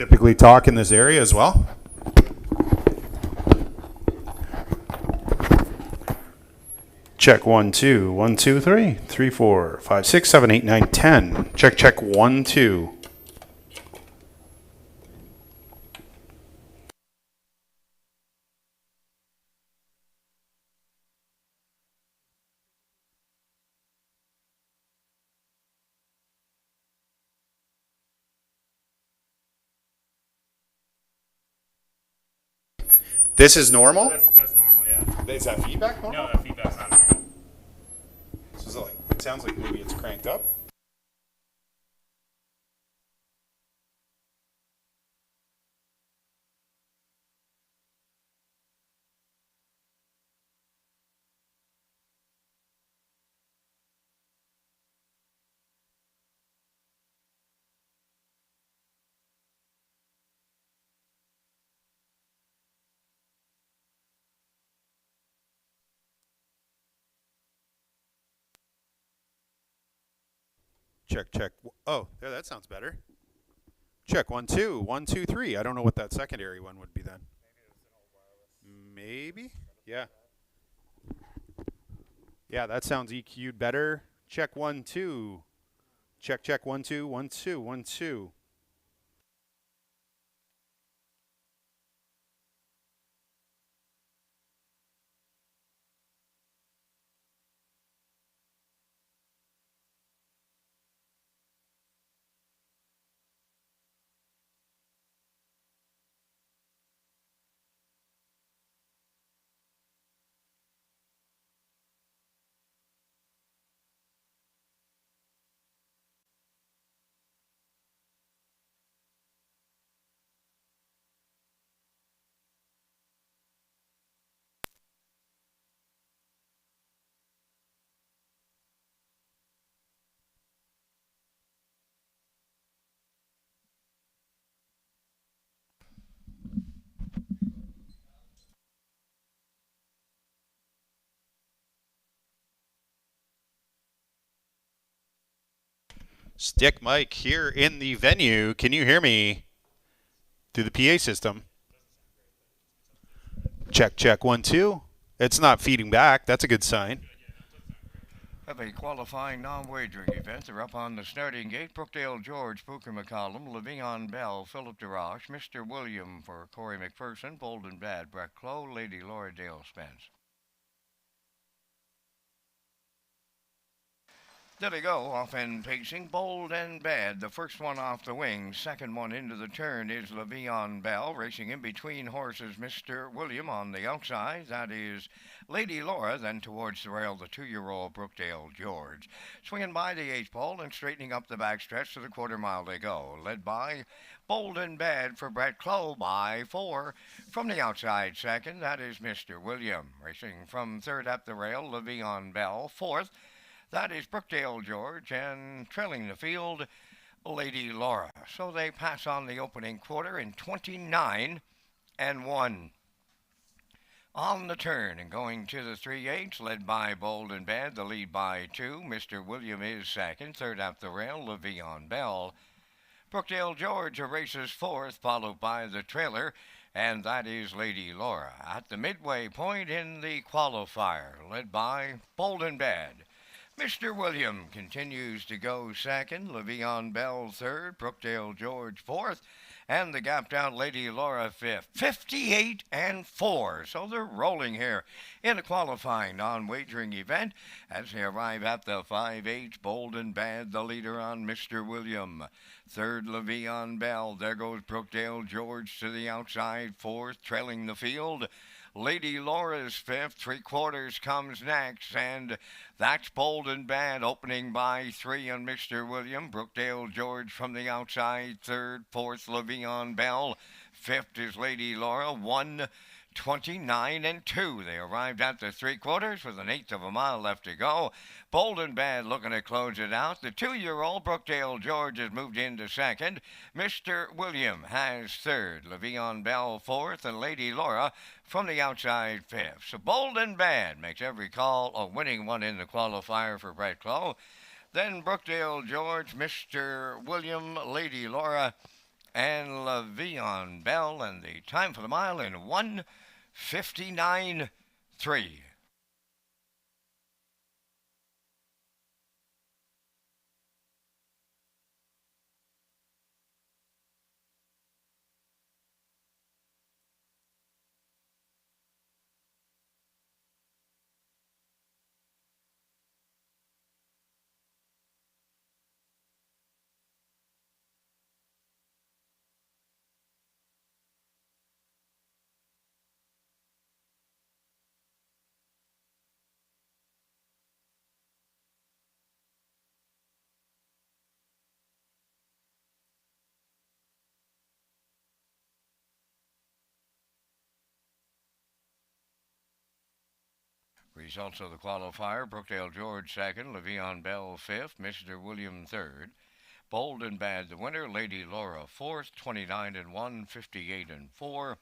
typically talk in this area as well. Check 1, 2, 1, 2, 3, 3, 4, 5, 6, 7, 8, 9, 10. Check, check 1, 2. This is normal? That's normal, yeah. Is that feedback normal? No, that feedback's not normal. So is it, like, it sounds like maybe it's cranked up. Check, check. Oh, there, that sounds better. Check 1, 2, 1, 2, 3. I don't know what that secondary one would be then. Maybe? Yeah. Yeah, that sounds EQ'd better. Check 1, 2. Check, check 1, 2, 1, 2, 1, 2. Stick Mike here in the venue. Can you hear me through the PA system? Check, check, 1, 2. It's not feeding back. That's a good sign. Of a qualifying non-wagering event, they're up on the starting gate. Brookdale George, Booker McCollum, Levion Bell, Philip DeRoche, Mr. William for Corey McPherson, Bold and Bad, Brett Clough, Lady Laura Dale Spence. There they go, off and pacing, Bold and Bad. The first one off the wing, second one into the turn is Levion Bell. Racing in between horses, Mr. William on the outside. That is Lady Laura, then towards the rail, the 2-year-old Brookdale George. Swinging by the 8th pole and straightening up the backstretch to the quarter mile they go. Led by Bold and Bad for Brett Clough by 4. From the outside second, that is Mr. William. Racing from third up the rail, Levion Bell. Fourth, that is Brookdale George, and trailing the field, Lady Laura. So they pass on the opening quarter in 29 and 1. On the turn and going to the 3/8, led by Bold and Bad, the lead by 2. Mr. William is second. Third up the rail, Levion Bell. Brookdale George races fourth, followed by the trailer, and that is Lady Laura. At the midway point in the qualifier, led by Bold and Bad. Mr. William continues to go second, Levion Bell third, Brookdale George fourth, and the gapped out Lady Laura fifth. 58 and 4, so they're rolling here in a qualifying non-wagering event as they arrive at the 5/8. Bold and Bad, the leader on Mr. William. Third, Levion Bell. There goes Brookdale George to the outside, fourth, trailing the field. Lady Laura's fifth, 3/4 comes next, and that's Bold and Bad opening by 3 on Mr. William. Brookdale George from the outside, third, fourth, Levion Bell. Fifth is Lady Laura, 1:29 and 2. They arrived at the 3/4 with 1/8 of a mile left to go. Bold and Bad looking to close it out. The 2-year-old Brookdale George has moved into second. Mr. William has third. Levion Bell fourth, and Lady Laura from the outside fifth. So Bold and Bad makes every call, a winning one in the qualifier for Brett Clough. Then Brookdale George, Mr. William, Lady Laura, and Le'Veon Bell, and the time for the mile in 1:59.3. Results of the qualifier: Brookdale George second, Le'Veon Bell fifth, Mr. William third. Bold and Bad the winner, Lady Laura fourth, 29 and 1, 58 and 4,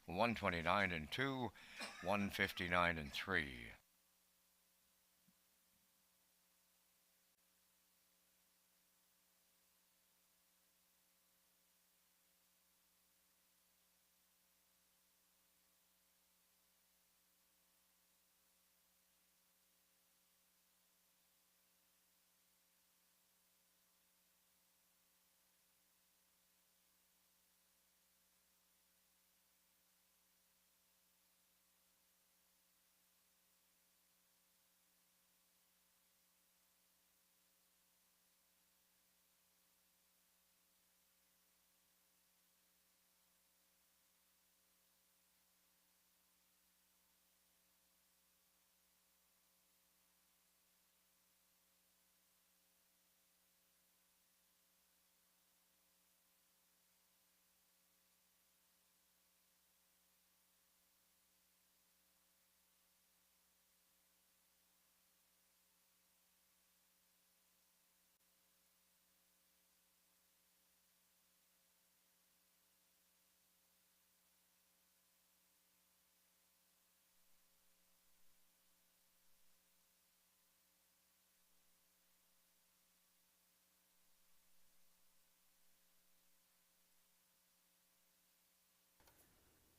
129 and 2, 159 and 3.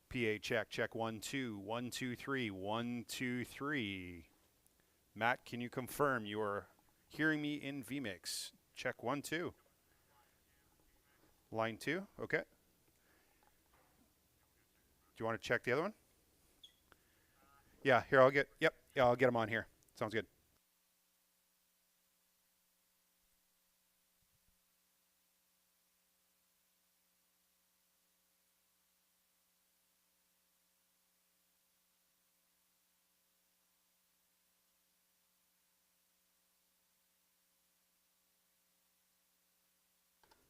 PA check 1 2 1 2 3 1 2 3. Matt, can you confirm you are hearing me in vmix? Check 1 2. Line 2, okay. Do you want to check the other one? Yeah, here I'll get them on here. Sounds good.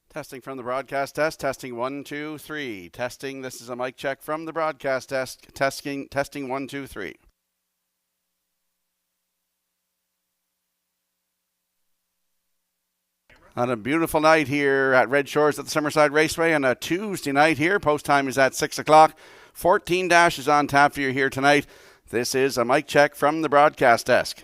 Testing from the broadcast desk. Testing 1 2 3. Testing. This is a mic check from the broadcast desk. Testing 1 2 3. On a beautiful night here at Redshores at the Summerside Raceway on a Tuesday night here. Post time is at 6 o'clock. 14 dashes on tap for you here tonight. This is a mic check from the broadcast desk.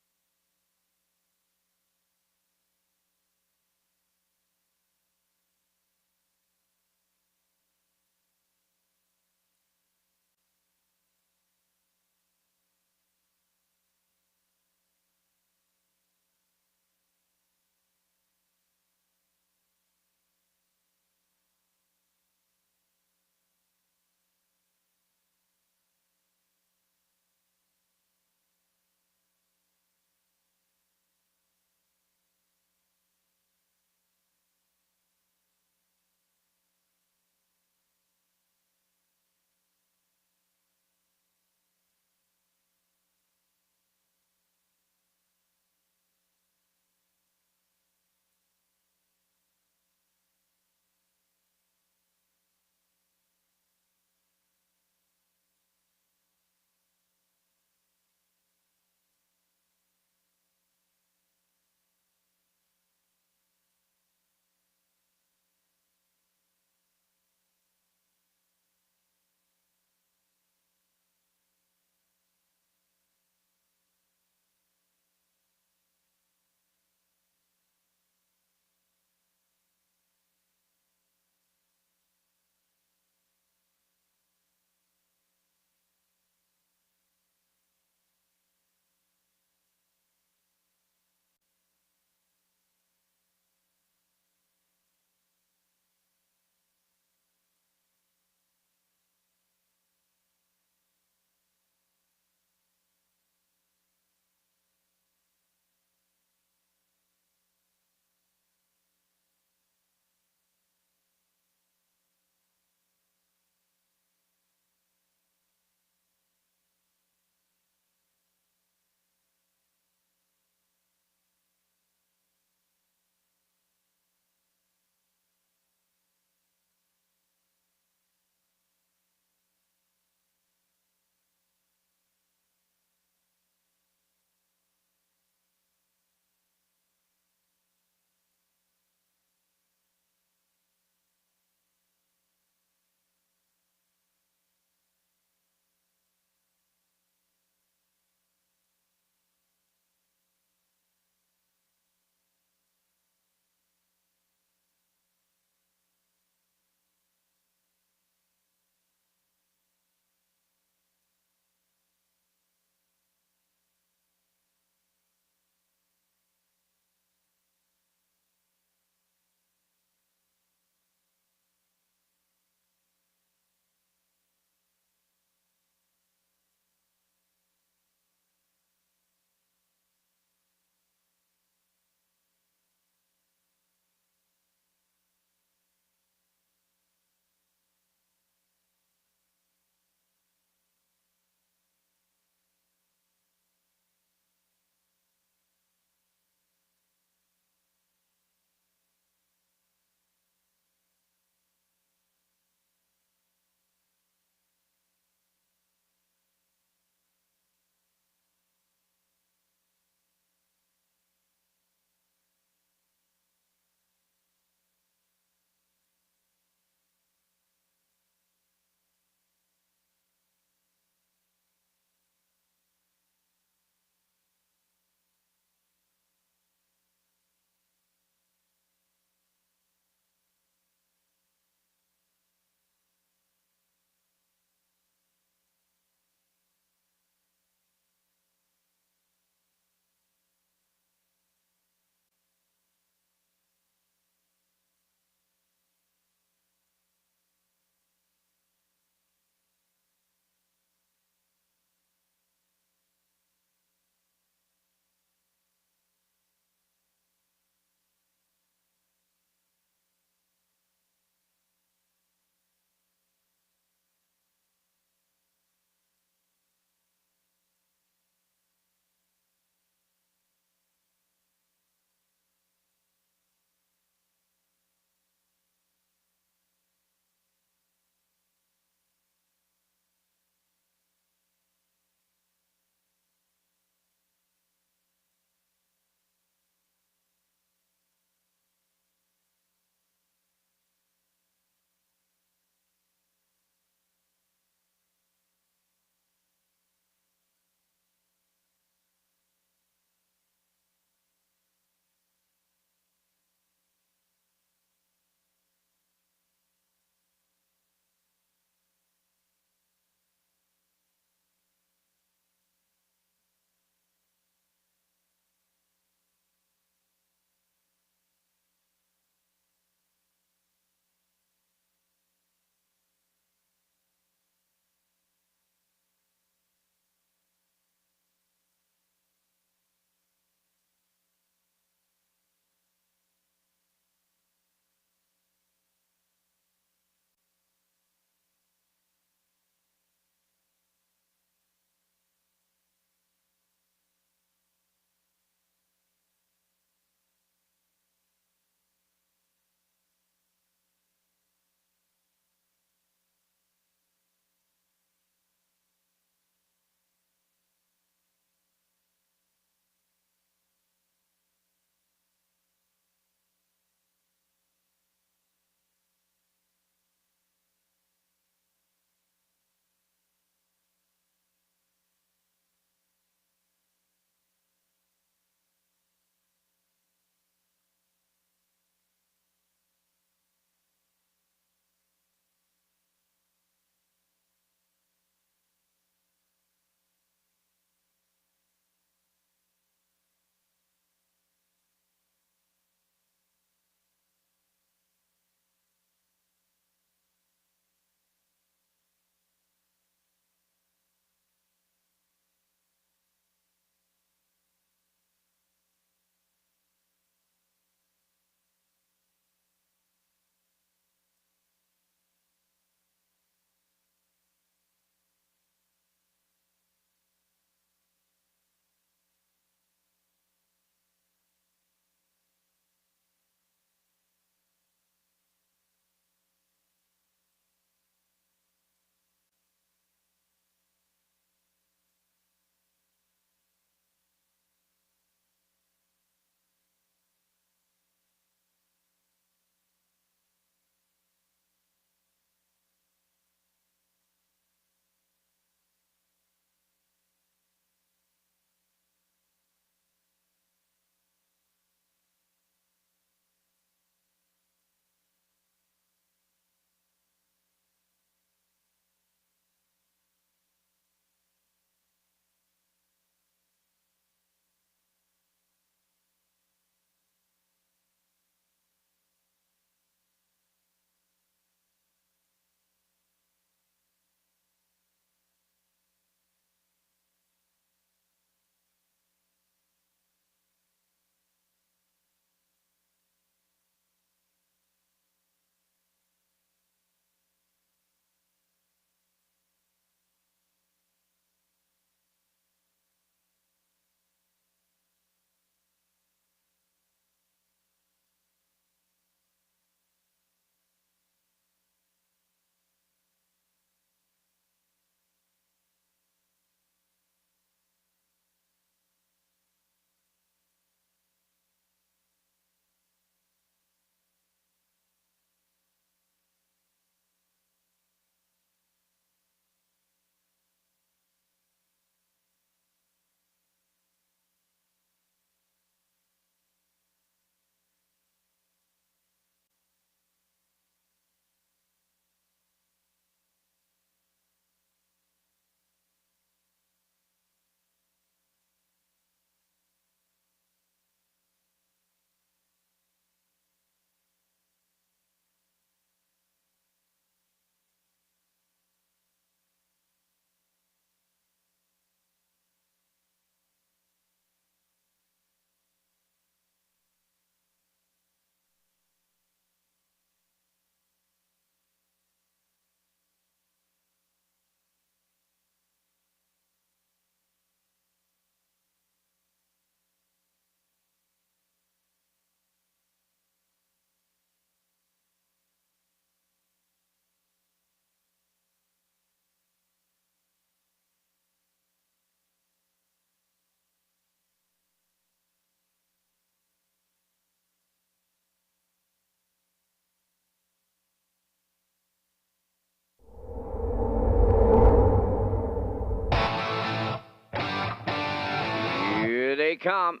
Racetrack.com.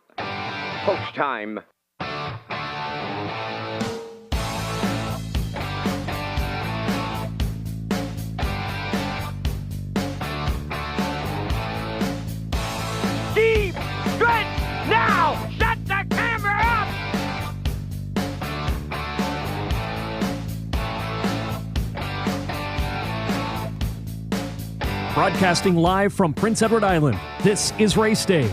Post time. Deep stretch now! Shut the camera up! Broadcasting live from Prince Edward Island, this is Race Day.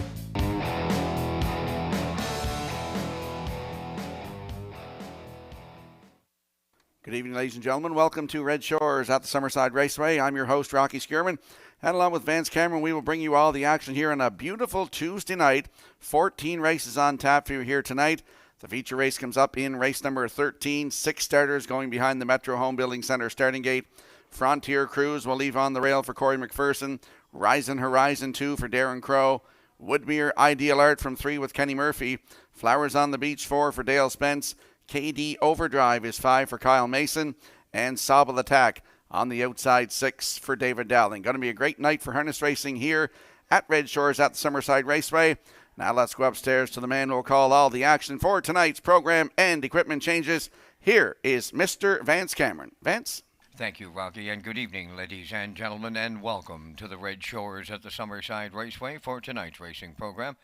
Good evening, ladies and gentlemen. Welcome to Red Shores at the Summerside Raceway. I'm your host, Rocky Skierman. And along with Vance Cameron, we will bring you all the action here on a beautiful Tuesday night. 14 races on tap for you here tonight. The feature race comes up in race number 13. 6 starters going behind the Metro Home Building Centre starting gate. Frontier Cruise will leave on the rail for Corey McPherson. Rising Horizon 2 for Darren Crow. Woodmere Ideal Art from 3 with Kenny Murphy. Flowers on the Beach 4 for Dale Spence. KD Overdrive is 5 for Kyle Mason. And Sobble Attack on the outside 6 for David Dowling. Going to be a great night for harness racing here at Red Shores at the Summerside Raceway. Now let's go upstairs to the man who will call all the action for tonight's program and equipment changes. Here is Mr. Vance Cameron. Vance? Thank you, Rocky, and good evening, ladies and gentlemen, and welcome to the Red Shores at the Summerside Raceway for tonight's racing program.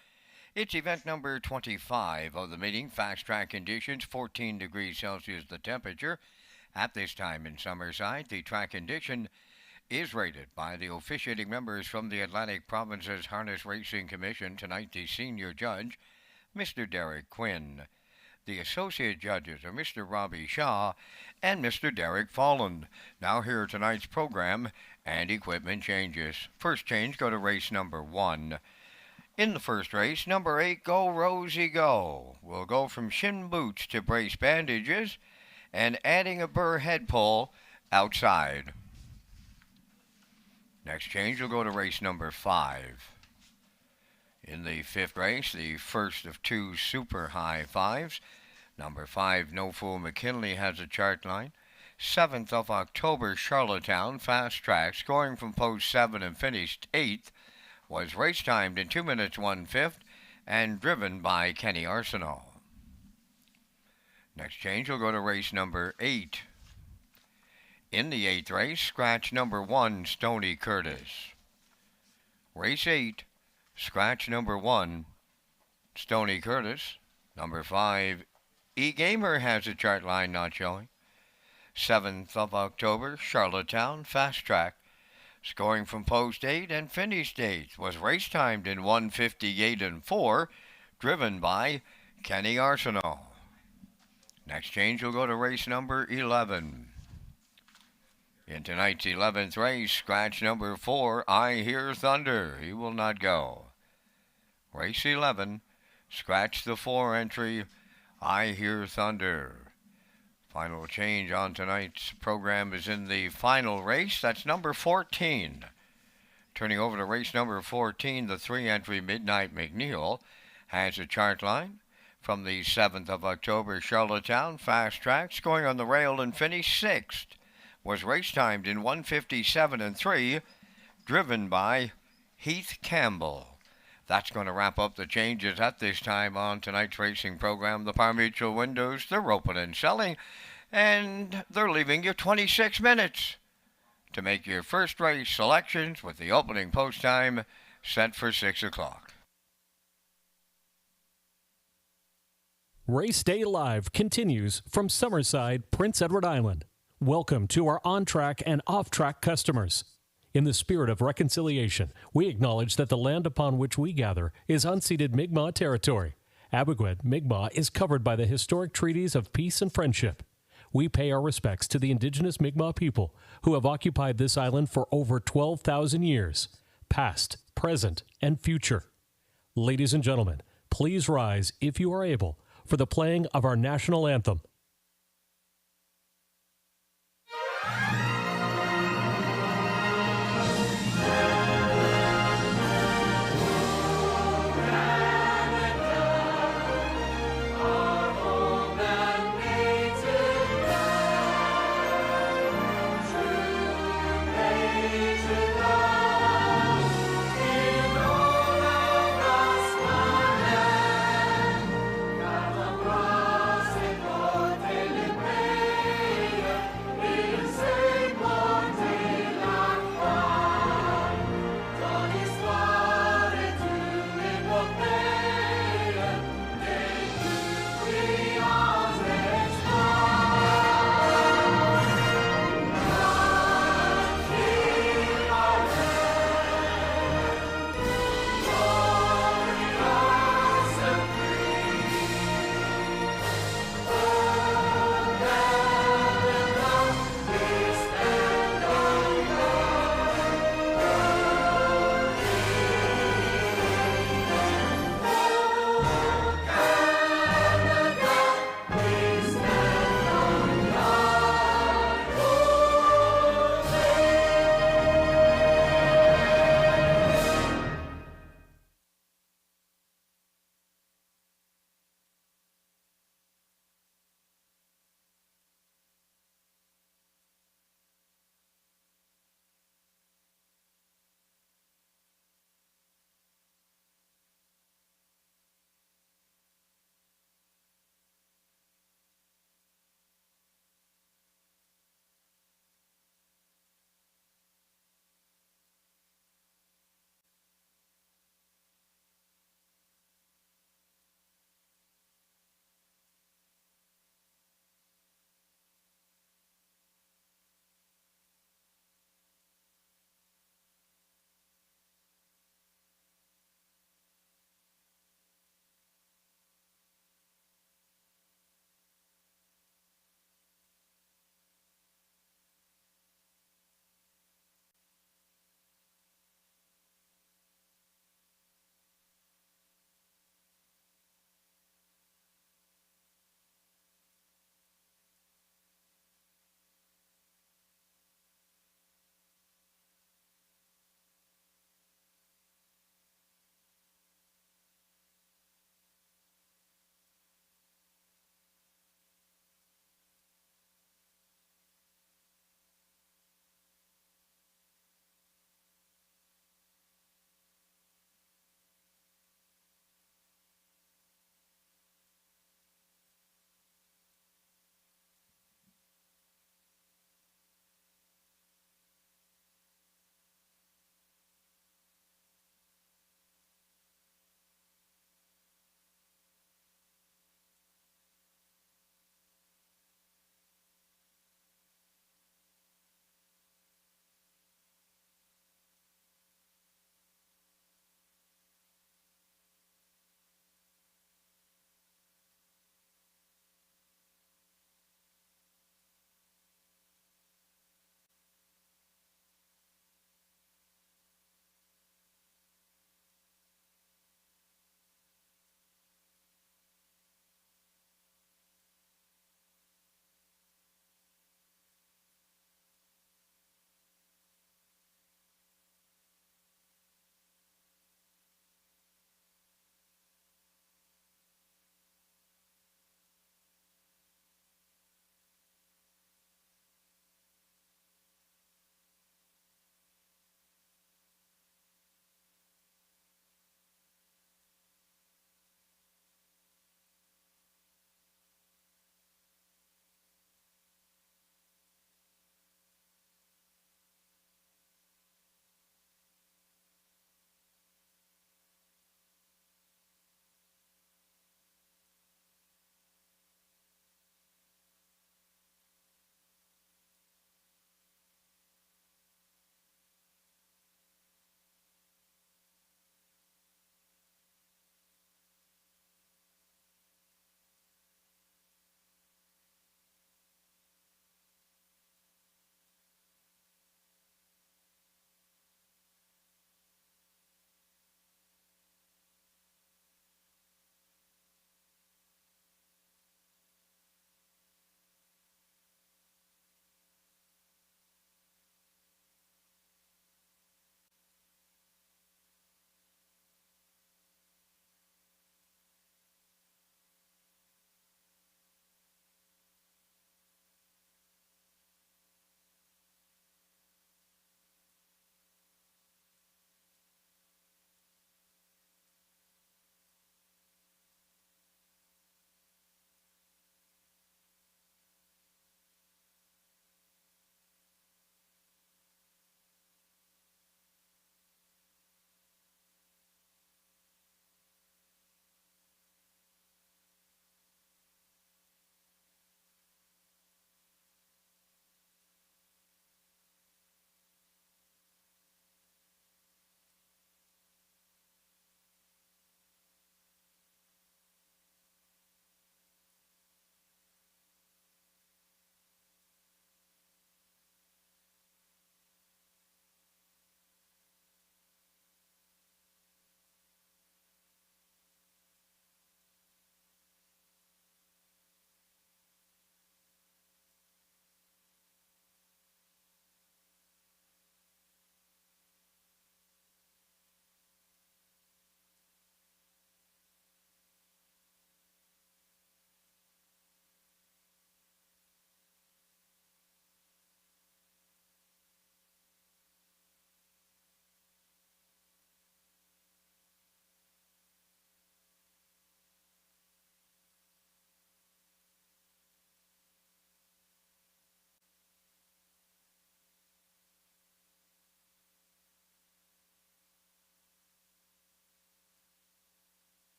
It's event number 25 of the meeting. Fast track conditions, 14 degrees Celsius the temperature. At this time in Summerside, the track condition is rated by the officiating members from the Atlantic Provinces Harness Racing Commission. Tonight, the senior judge, Mr. Derek Quinn. The associate judges are Mr. Robbie Shaw and Mr. Derek Folland. Now here tonight's program and equipment changes. First change, go to race number 1. In the first race, number 8, Go Rosie Go. We'll go from shin boots to brace bandages and adding a burr head pull outside. Next change, we'll go to race number 5. In the fifth race, the first of 2 super high fives. Number 5, No Fool McKinley has a chart line. 7th of October, Charlottetown Fast Track, scoring from post 7 and finished 8th, was race timed in 2 minutes 1/5 and driven by Kenny Arsenault. Next change, we'll go to race number 8. In the 8th race, scratch number 1, Stoney Curtis. Race 8, scratch number 1, Stoney Curtis. Number 5, E-Gamer has a chart line not showing. 7th of October, Charlottetown Fast Track, scoring from post 8 and finished 8th, was race timed in 1:58 and 4, driven by Kenny Arsenault. Next change, we'll go to race number 11. In tonight's 11th race, scratch number 4, I Hear Thunder. He will not go. Race 11, scratch the 4 entry, I Hear Thunder. Final change on tonight's program is in the final race. That's number 14. Turning over to race number 14, the 3 entry Midnight McNeil has a chart line from the 7th of October Charlottetown Fast Track, scoring on the rail and finished 6th. Was race timed in 1:57 and 3, driven by Heath Campbell. That's going to wrap up the changes at this time on tonight's racing program. The Par Mutual windows, they're open and selling, and they're leaving you 26 minutes to make your first race selections with the opening post time set for 6 o'clock. Race Day Live continues from Summerside, Prince Edward Island. Welcome to our on-track and off-track customers. In the spirit of reconciliation, we acknowledge that the land upon which we gather is unceded Mi'kmaq territory. Abogwed, Mi'kmaq is covered by the historic treaties of peace and friendship. We pay our respects to the indigenous Mi'kmaq people who have occupied this island for over 12,000 years, past, present, and future. Ladies and gentlemen, please rise, if you are able, for the playing of our national anthem.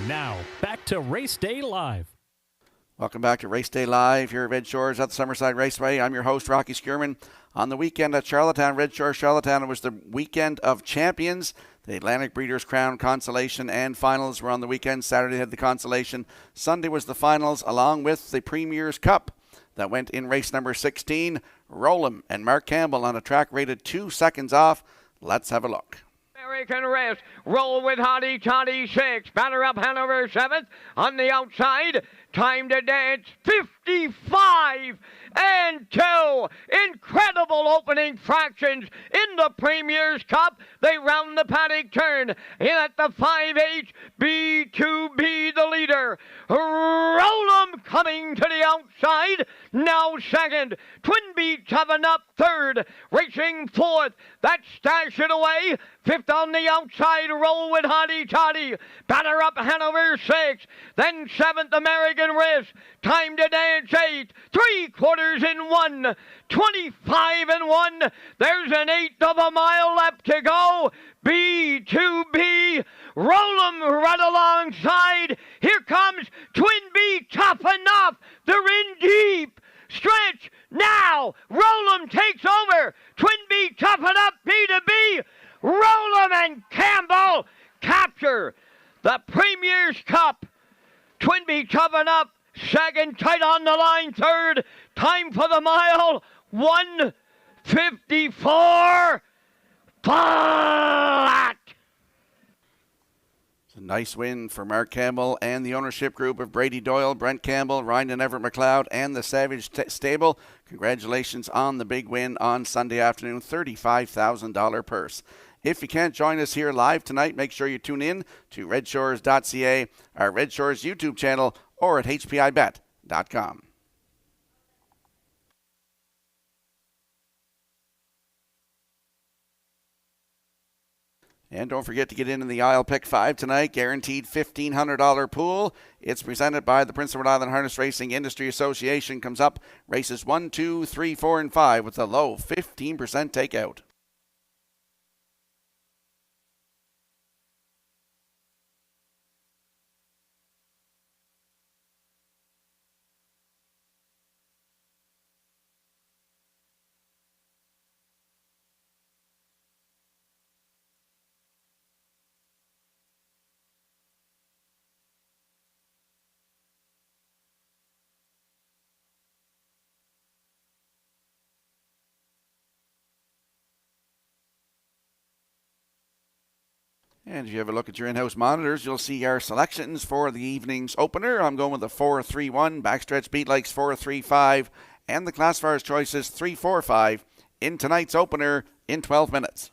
Now, back to Race Day Live. Welcome back to Race Day Live here at Red Shores at the Summerside Raceway. I'm your host, Rocky Skierman. On the weekend at Charlottetown, Red Shores, Charlottetown, it was the weekend of champions. The Atlantic Breeders' Crown Consolation and Finals were on the weekend. Saturday had the Consolation. Sunday was the Finals, along with the Premier's Cup that went in race number 16. Rollum and Mark Campbell on a track rated 2 seconds off. Let's have a look. American Rest, roll with Hottie Toddy 6, batter up Hanover 7th, on the outside, time to dance 55 and 2. Incredible opening fractions in the Premier's Cup. They round the paddock turn in at the 5H, B2B the leader. Rollum coming to the outside, now second. Twin Beach having up third, racing fourth. That's Stash It Away. Fifth on the outside, roll with Hottie Toddy. Batter up Hanover 6. Then seventh, American Risk. Time to dance 8. 3/4 in 1. 25 and 1. There's an eighth of a mile left to go. B2B. Roll 'em right alongside. Here comes Twin B. Tough enough. They're in deep. Stretch now. Roll 'em takes over. Twin B. Tough enough. B2B. Rollum and Campbell capture the Premier's Cup. Twin B toughen up, second, tight on the line, third. Time for the mile, 1:54 flat. It's a nice win for Mark Campbell and the ownership group of Brady Doyle, Brent Campbell, Ryan and Everett McLeod, and the Savage Stable. Congratulations on the big win on Sunday afternoon, $35,000 purse. If you can't join us here live tonight, make sure you tune in to Redshores.ca, our Red Shores YouTube channel, or at HPIBet.com. And don't forget to get in the Isle Pick 5 tonight, guaranteed $1,500 pool. It's presented by the Prince of Rhode Island Harness Racing Industry Association. Comes up races 1, 2, 3, 4, and 5 with a low 15% takeout. And if you have a look at your in-house monitors, you'll see our selections for the evening's opener. I'm going with the 4-3-1, backstretch beat likes 4-3-5, and the classifier's choices 3-4-5 in tonight's opener in 12 minutes.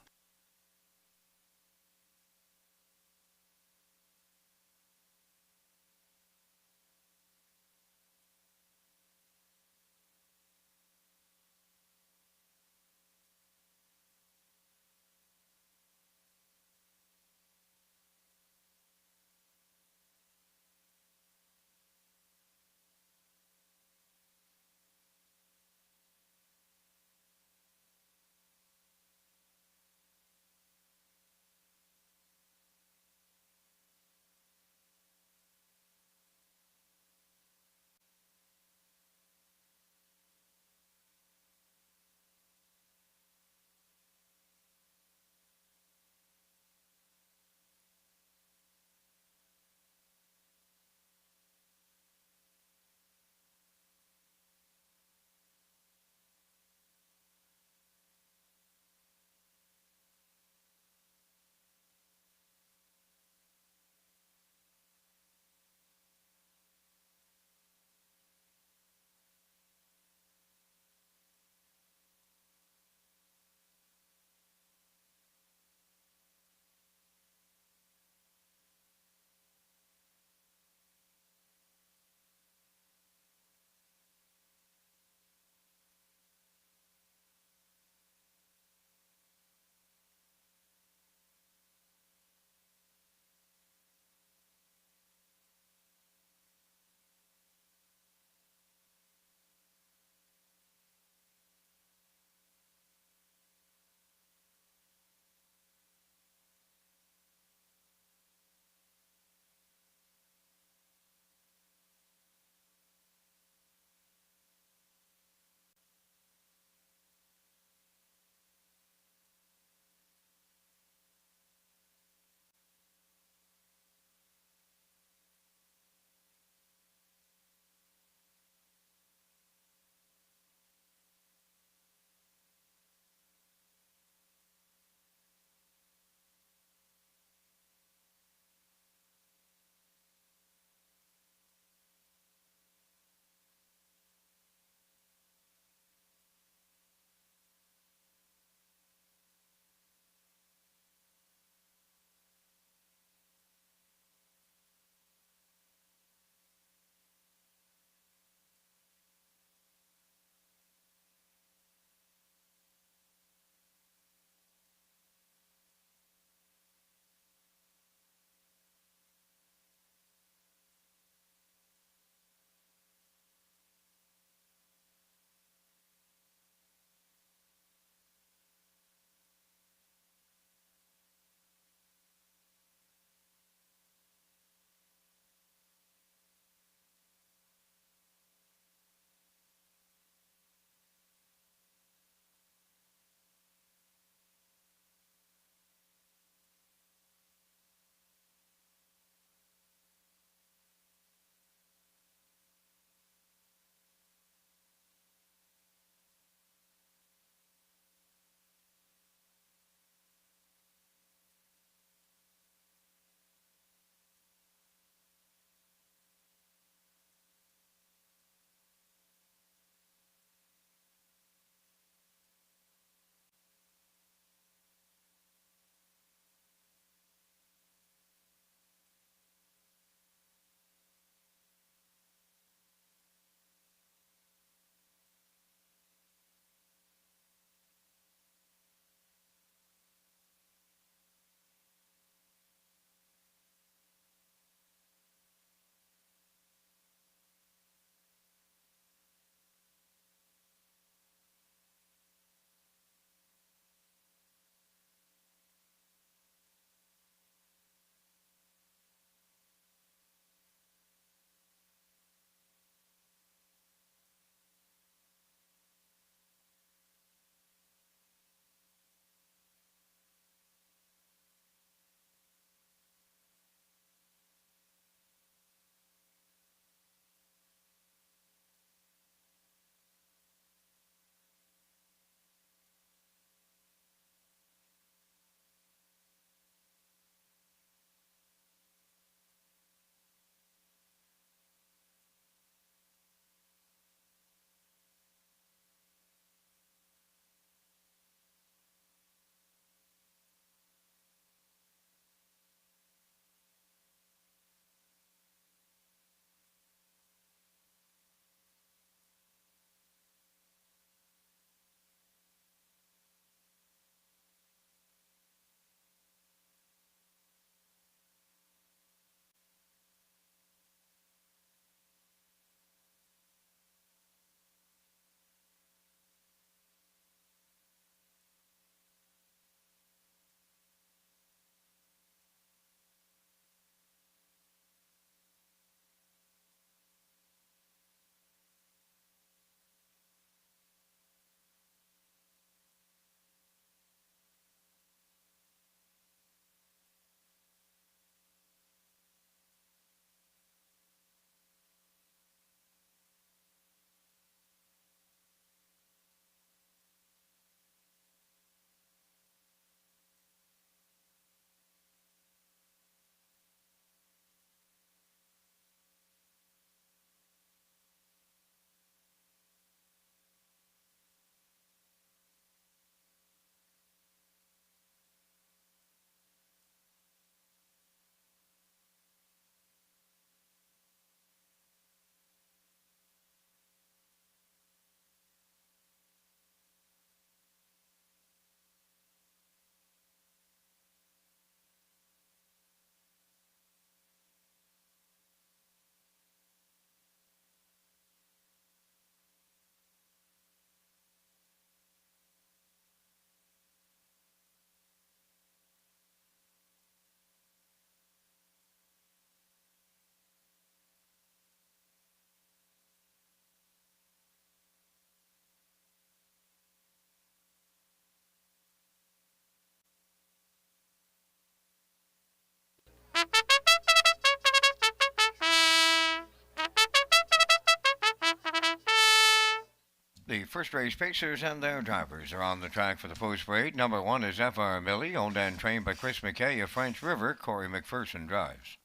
The first race pacers and their drivers are on the track for the post parade. Number 1 is F.R. Millie, owned and trained by Chris McKay of French River. Corey McPherson drives.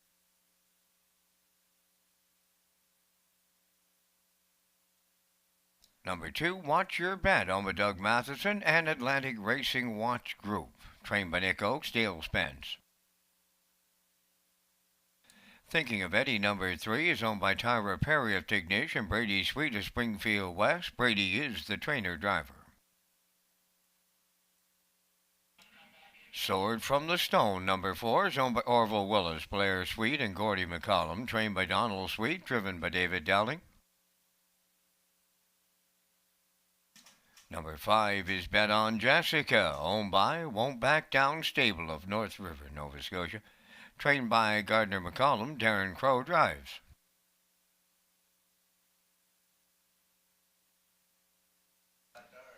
Number 2, Watch Your Bet, owned by Doug Matheson and Atlantic Racing Watch Group, trained by Nick Oakes, Dale Spence. Thinking of Eddie, number 3, is owned by Tyra Perry of Tignish and Brady Sweet of Springfield West. Brady is the trainer-driver. Sword from the Stone, number 4, is owned by Orville Willis, Blair Sweet, and Gordy McCollum, trained by Donald Sweet, driven by David Dowling. Number 5 is Bet on Jessica, owned by Won't Back Down Stable of North River, Nova Scotia. Trained by Gardner McCollum, Darren Crow drives.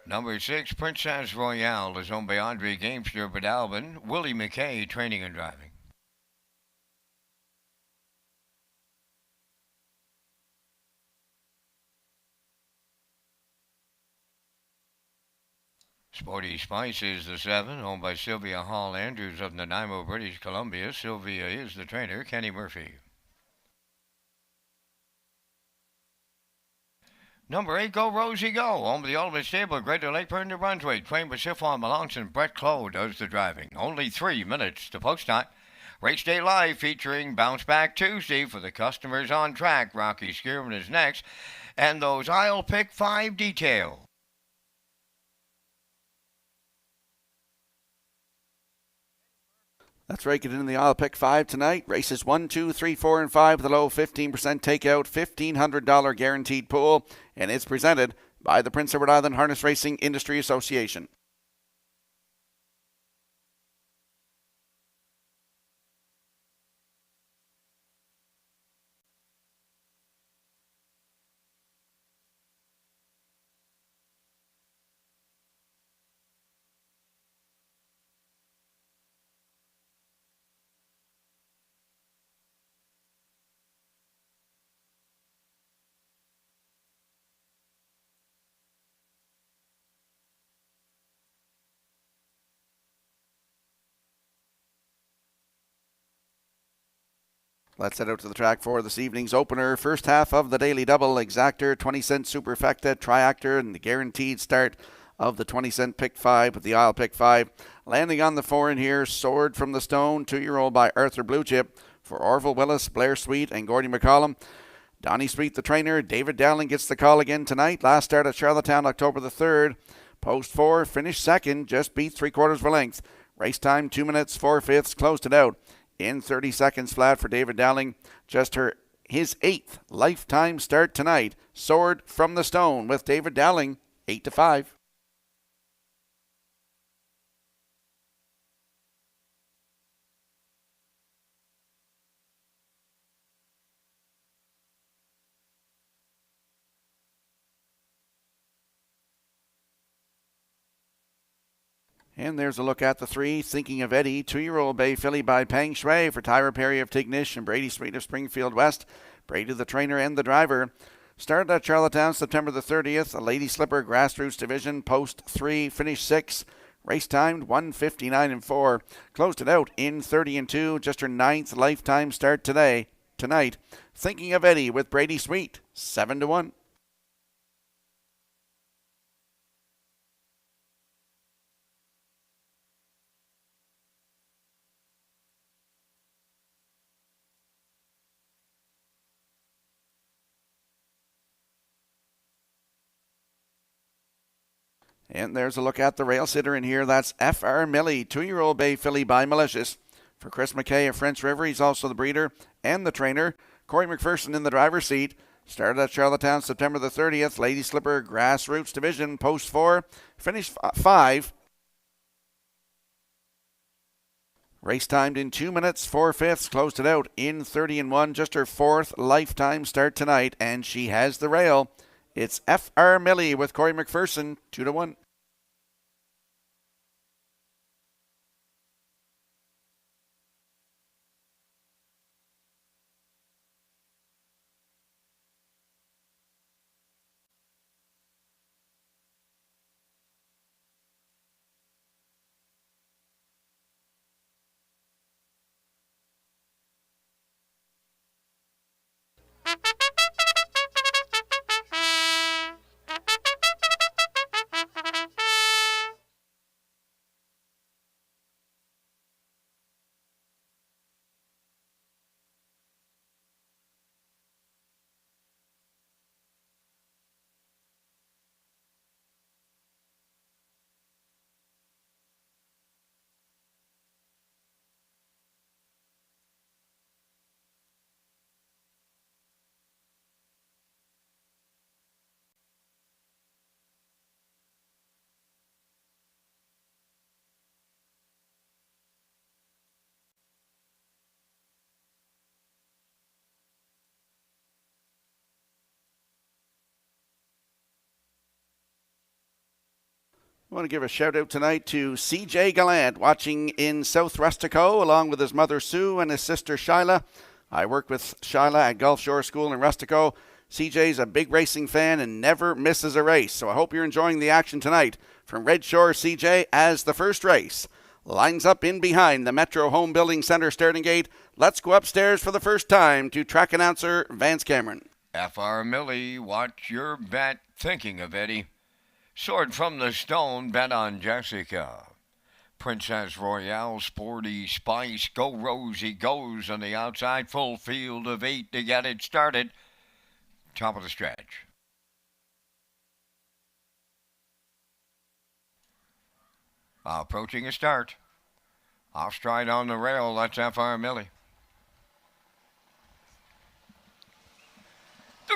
Number 6, Princess Royale, is owned by Andre Gamester but Albin, Willie McKay, training and driving. Sporty Spice is the 7, owned by Sylvia Hall Andrews of Nanaimo, British Columbia. Sylvia is the trainer, Kenny Murphy. Number 8, Go Rosie Go, owned by the Ultimate Stable, Greater Lakeburn, New Brunswick. Trained by Siphon Melanson, Brett Clough does the driving. Only 3 minutes to post time. Race Day Live featuring Bounce Back Tuesday for the customers on track. Rocky Skierman is next. And those I'll Pick 5 details. That's right, get in the I'll Pick 5 tonight. Races 1, 2, 3, 4, and 5 with a low 15% takeout, $1,500 guaranteed pool, and it's presented by the Prince Edward Island Harness Racing Industry Association. Let's head out to the track for this evening's opener. First half of the Daily Double, Exactor, 20-cent Superfecta, Triactor, and the guaranteed start of the 20-cent Pick 5 with the I'll Pick 5. Landing on the 4 in here, Sword from the Stone, 2-year-old by Arthur Bluechip for Orville Willis, Blair Sweet, and Gordy McCollum. Donnie Sweet, the trainer. David Dowling gets the call again tonight. Last start at Charlottetown, October the 3rd. Post 4, finished second, just beat 3/4 of a length. Race time, 2 minutes, 4/5, closed it out in 30 seconds flat for David Dowling. Just his 8th lifetime start tonight. Sword from the Stone with David Dowling, 8-5. And there's a look at the 3, Thinking of Eddie, 2-year-old bay filly by Peng Shui for Tyra Perry of Tignish and Brady Sweet of Springfield West. Brady the trainer and the driver. Started at Charlottetown September the 30th, a Lady Slipper Grassroots Division, post 3, finished 6. Race timed 1:59.4. Closed it out in 30-2, just her 9th lifetime start tonight. Thinking of Eddie with Brady Sweet, 7-1. And there's a look at the rail sitter in here. That's F.R. Millie, 2-year-old bay filly by Malicious. For Chris McKay of French River, he's also the breeder and the trainer. Corey McPherson in the driver's seat. Started at Charlottetown September the 30th. Lady Slipper Grassroots Division, post 4. Finished 5. Race timed in 2 minutes, 4/5. Closed it out in 30-1. Just her 4th lifetime start tonight, and she has the rail. It's F.R. Millie with Corey McPherson, 2-1. I want to give a shout out tonight to CJ Gallant, watching in South Rustico, along with his mother Sue and his sister Shyla. I work with Shyla at Gulf Shore School in Rustico. CJ's a big racing fan and never misses a race, so I hope you're enjoying the action tonight from Red Shore CJ as the first race lines up in behind the Metro Home Building Centre starting gate. Let's go upstairs for the first time to track announcer Vance Cameron. F.R. Millie, watch your bet. Thinking of Eddie. Sword from the Stone, bet on Jessica. Princess Royale, Sporty Spice, Go Rosie goes on the outside. Full field of 8 to get it started. Top of the stretch. Approaching a start. Off stride on the rail, that's F.R. Millie.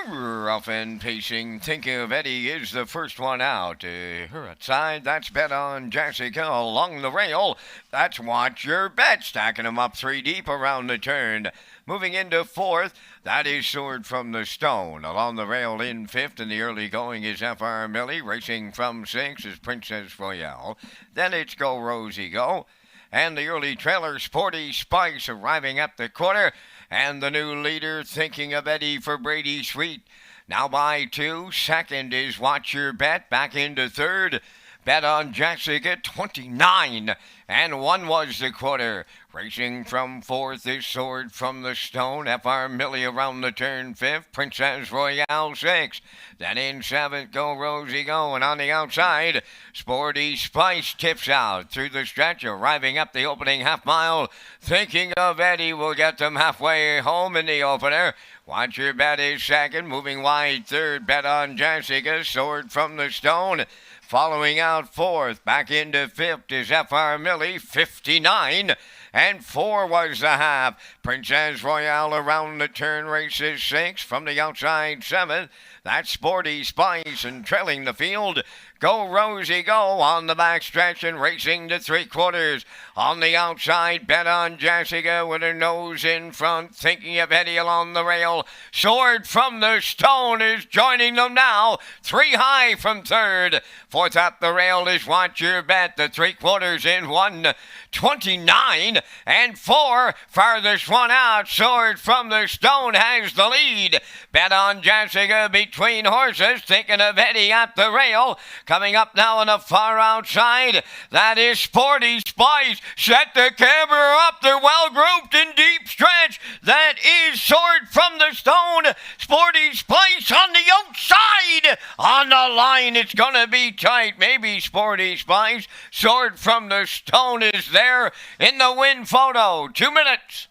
Rough and pacing, Thinking of Eddie is the first one out. Her outside, that's bet on Jessica along the rail. That's Watch Your Bet, stacking them up 3 deep around the turn. Moving into 4th, that is Sword from the Stone. Along the rail in 5th, and the early going is F.R. Millie. Racing from 6th is Princess Royale. Then it's Go Rosie Go. And the early trailer, Sporty Spice, arriving at the quarter. And the new leader, Thinking of Eddie for Brady Sweet. Now by 2. Second is Watch Your Bet. Back into 3rd. Bet on Jessica, 29. And 1 was the quarter. Racing from 4th is Sword from the Stone. F.R. Millie around the turn 5th. Princess Royale 6th. Then in 7th, Go Rosie Go. And on the outside, Sporty Spice tips out through the stretch, arriving up the opening half mile. Thinking of Eddie will get them halfway home in the opener. Watch Your Bet is second. Moving wide 3rd. Bet on Jessica. Sword from the Stone. Following out 4th, back into 5th is F.R. Millie, 59. And 4 was the half. Princess Royale around the turn races 6. From the outside 7th, that's Sporty Spice, and trailing the field, Go Rosie Go on the back stretch and racing to 3/4. On the outside, bet on Jessica with her nose in front. Thinking of Eddie along the rail. Sword from the Stone is joining them now. 3 high from 3rd. 4th at the rail is Watch Your Bet. The 3/4 in 1:29 and 4. Farthest one out. Sword from the Stone has the lead. Bet on Jessica between horses. Thinking of Eddie at the rail. Coming up now on the far outside, that is Sporty Spice. Set the camera up. They're well grouped in deep stretch. That is Sword from the Stone. Sporty Spice on the outside. On the line, it's going to be tight. Maybe Sporty Spice. Sword from the Stone is there in the win photo. 2 minutes,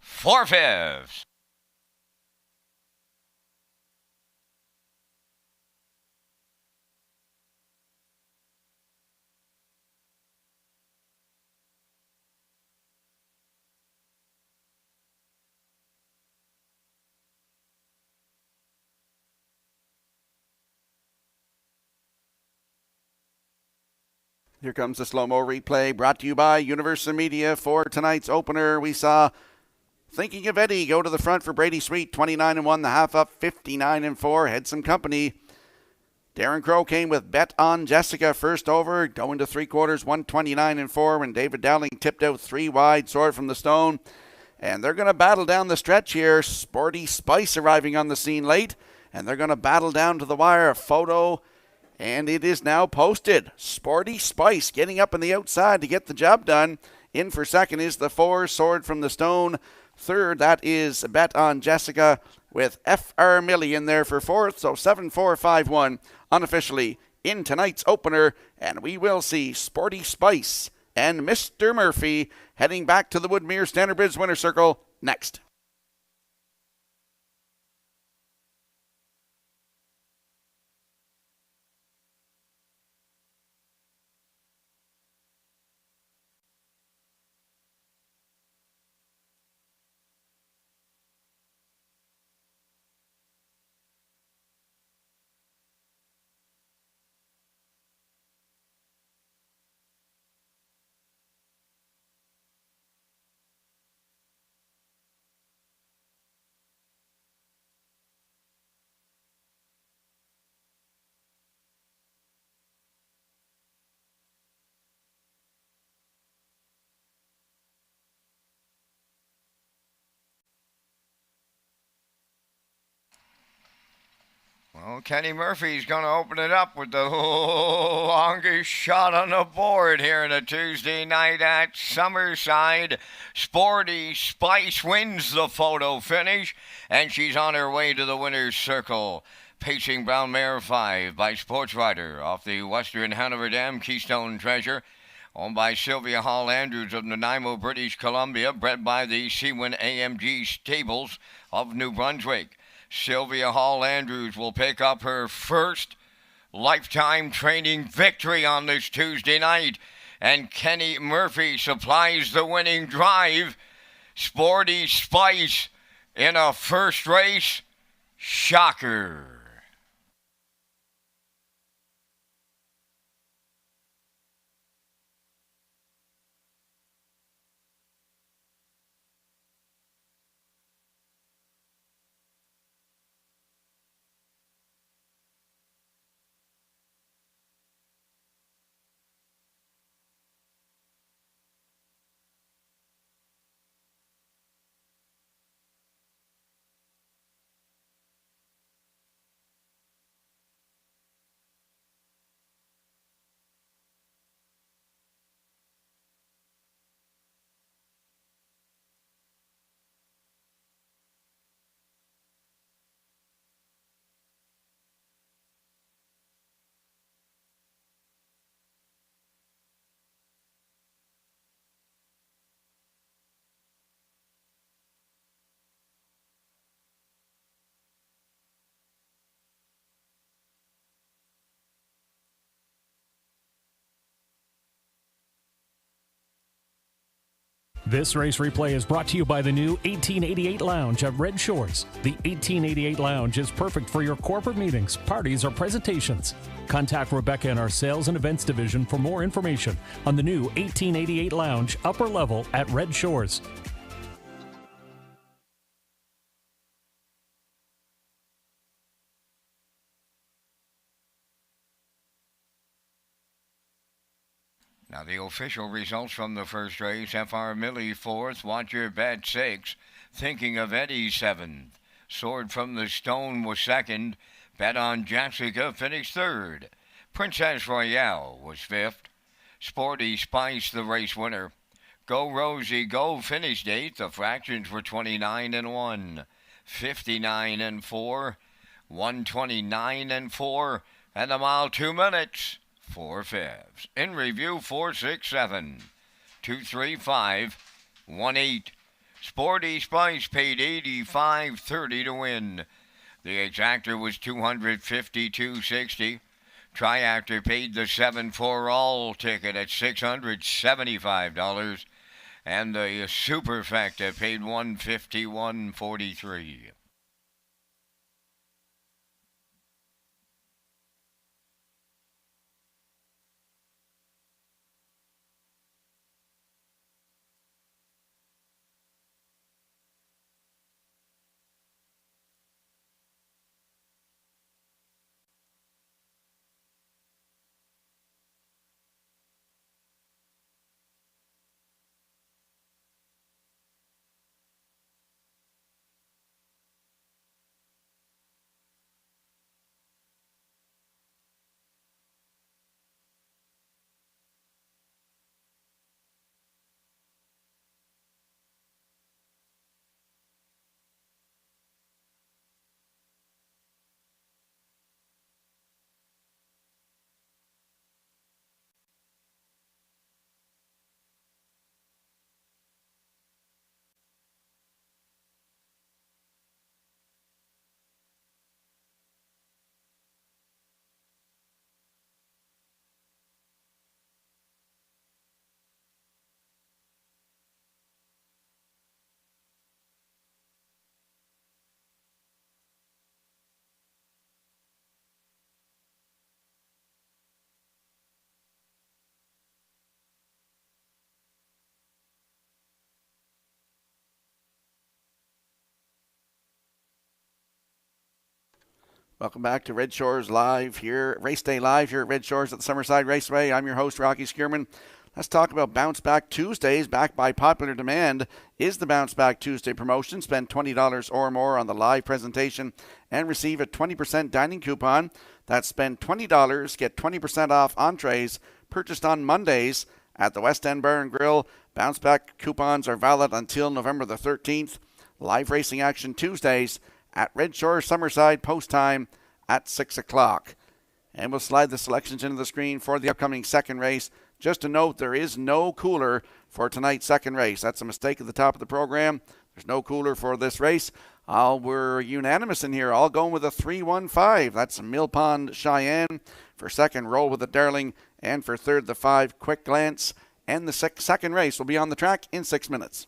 4/5. Here comes the slow-mo replay brought to you by Universal Media. For tonight's opener, we saw Thinking of Eddie go to the front for Brady Sweet, 29-1, the half up, 59-4. Had some company. Darren Crow came with Bet on Jessica first over, going to 3/4, 129-4 when David Dowling tipped out 3 wide, Sword from the Stone. And they're going to battle down the stretch here. Sporty Spice arriving on the scene late, and they're going to battle down to the wire. A photo, and it is now posted. Sporty Spice getting up on the outside to get the job done. In for second is the 4, Sword from the Stone. Third, that is Bet on Jessica with F.R. Millie in there for 4th. So 7-4-5-1 unofficially in tonight's opener. And we will see Sporty Spice and Mr. Murphy heading back to the Woodmere Standard Bridge Winner Circle next. Oh, Kenny Murphy's going to open it up with the longest shot on the board here in a Tuesday night at Summerside. Sporty Spice wins the photo finish, and she's on her way to the winner's circle. Pacing Brown Mare 5 by Sports Rider off the Western Hanover Dam Keystone Treasure. Owned by Sylvia Hall Andrews of Nanaimo, British Columbia. Bred by the Seawin AMG Stables of New Brunswick. Sylvia Hall Andrews will pick up her first lifetime training victory on this Tuesday night. And Kenny Murphy supplies the winning drive. Sporty Spice in a first race. Shocker. This race replay is brought to you by the new 1888 Lounge at Red Shores. The 1888 Lounge is perfect for your corporate meetings, parties, or presentations. Contact Rebecca in our Sales and Events Division for more information on the new 1888 Lounge upper level at Red Shores. Now the official results from the first race. F.R. Millie 4th, Watch Your Bet 6th, Thinking of Eddie 7th, Sword from the Stone was 2nd, Bet on Jessica finished 3rd, Princess Royale was 5th, Sporty Spice the race winner, Go Rosie Go finished 8th, the fractions were 29 and 1, 59 and 4, 129 and 4, and a mile 2 minutes. 4 fifths. In review, 4, 6, 7, 2, 3, 5, 1, 8. Sporty Spice paid $85.30 to win. The exactor was $252.60. Triactor paid the 7 for all ticket at $675. And the Superfecta paid $151.43. Welcome back to Red Shores Live here, Race Day Live here at Red Shores at the Summerside Raceway. I'm your host, Rocky Skierman. Let's talk about Bounce Back Tuesdays. Backed by popular demand is the Bounce Back Tuesday promotion. Spend $20 or more on the live presentation and receive a 20% dining coupon. That's spend $20, get 20% off entrees purchased on Mondays at the West End Bar and Grill. Bounce Back coupons are valid until November the 13th. Live racing action Tuesdays at Red Shores, Summerside, post time at 6 o'clock. And we'll slide the selections into the screen for the upcoming second race. Just to note, there is no cooler for tonight's second race. That's a mistake at the top of the program. There's no cooler for this race. We're unanimous in here. All going with a 3-1-5. That's Mill Pond Cheyenne. For second, Roll with a Darling. And for third, the 5, Quick Glance. And the second race will be on the track in 6 minutes.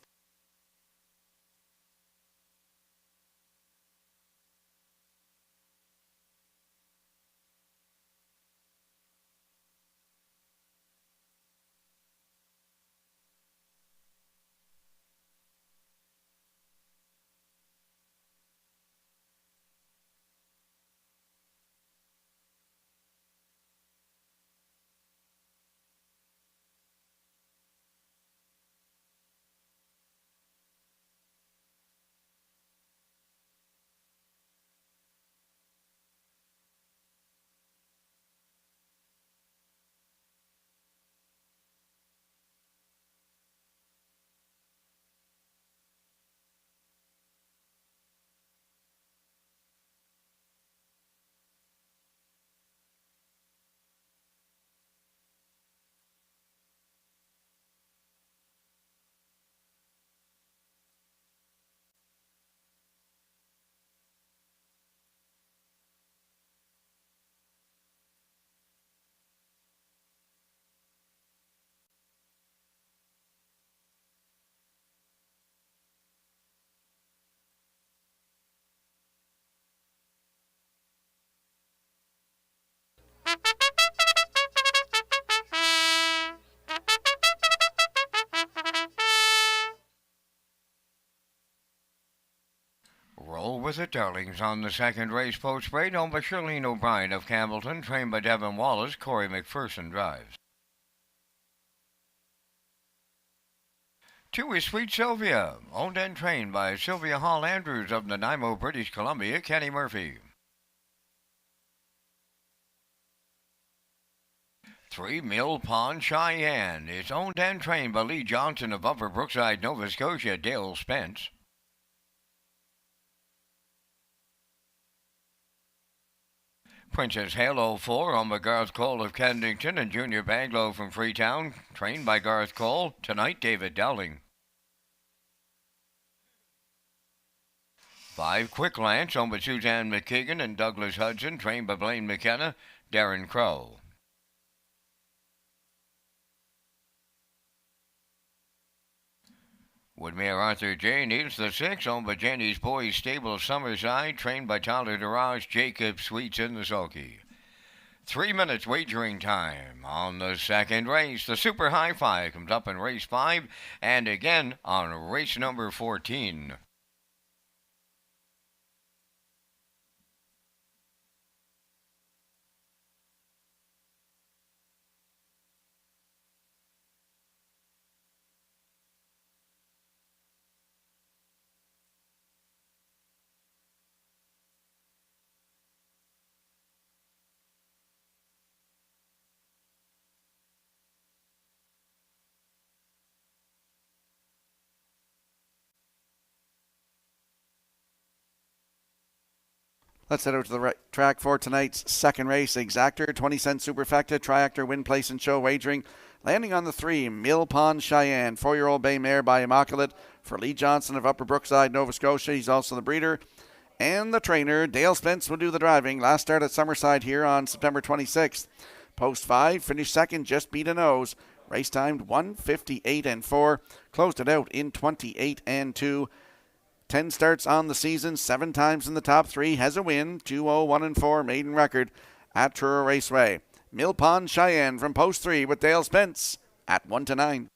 Roll with it, darlings, on the second race post parade owned by Shirlene O'Brien of Campbellton, trained by Devin Wallace. Corey McPherson drives. 2 is Sweet Sylvia, owned and trained by Sylvia Hall Andrews of Nanaimo, British Columbia, Kenny Murphy. 3, Mill Pond Cheyenne. It's owned and trained by Lee Johnson of Upper Brookside, Nova Scotia, Dale Spence. 'Princess Halo 4 on by Garth Cole of Kensington and Junior Baglow from Freetown, trained by Garth Cole. Tonight, David Dowling. 5, Quick Lance on by Suzanne McKeegan and Douglas Hudson, trained by Blaine McKenna, Darren Crow. Woodmere Arthur J. needs the 6, owned by Jenny's Boys Stable of Summerside, trained by Tyler DeRage, Jacob Sweets in the sulky. 3 minutes wagering time on the second race. The Super Hi-Fi comes up in race 5 and again on race number 14. Let's head out to the track for tonight's second race. Exactor, 20-cent superfecta, triactor, win, place, and show wagering. Landing on the 3, Mill Pond Cheyenne, 4-year-old bay mare by Immaculate for Lee Johnson of Upper Brookside, Nova Scotia. He's also the breeder. And the trainer, Dale Spence, will do the driving. Last start at Summerside here on September 26th. Post 5, finished second, just beat a nose. Race timed 1:58.4. Closed it out in 28.2. 10 starts on the season, 7 times in the top 3, has a win, 2-0-1-4 maiden record at SHORES Raceway. Mill Pond Cheyenne from post 3 with Dale Spence at 1-9.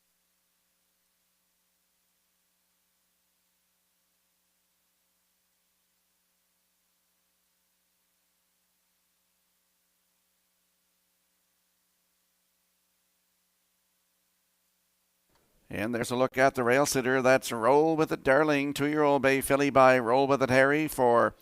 And there's a look at the rail sitter. That's Roll With It Darling, 2-year-old bay filly by Roll With It Harry for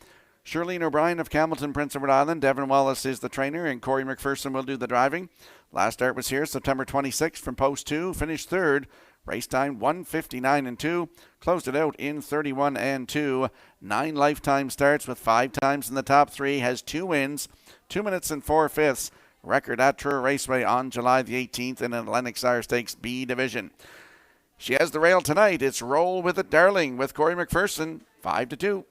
Shirlene O'Brien of Campbellton, Prince Edward Island. Devin Wallace is the trainer, and Corey McPherson will do the driving. Last start was here September 26th from post 2, finished third. Race time 1:59 and 2. Closed it out in 31 and 2. 9 lifetime starts with 5 times in the top 3. Has 2 wins, 2 minutes and 4/5. Record at Truro Raceway on July the 18th in an Lennox Irish Stakes B division. She has the rail tonight. It's Roll With It Darling with Corey McPherson, 5-2.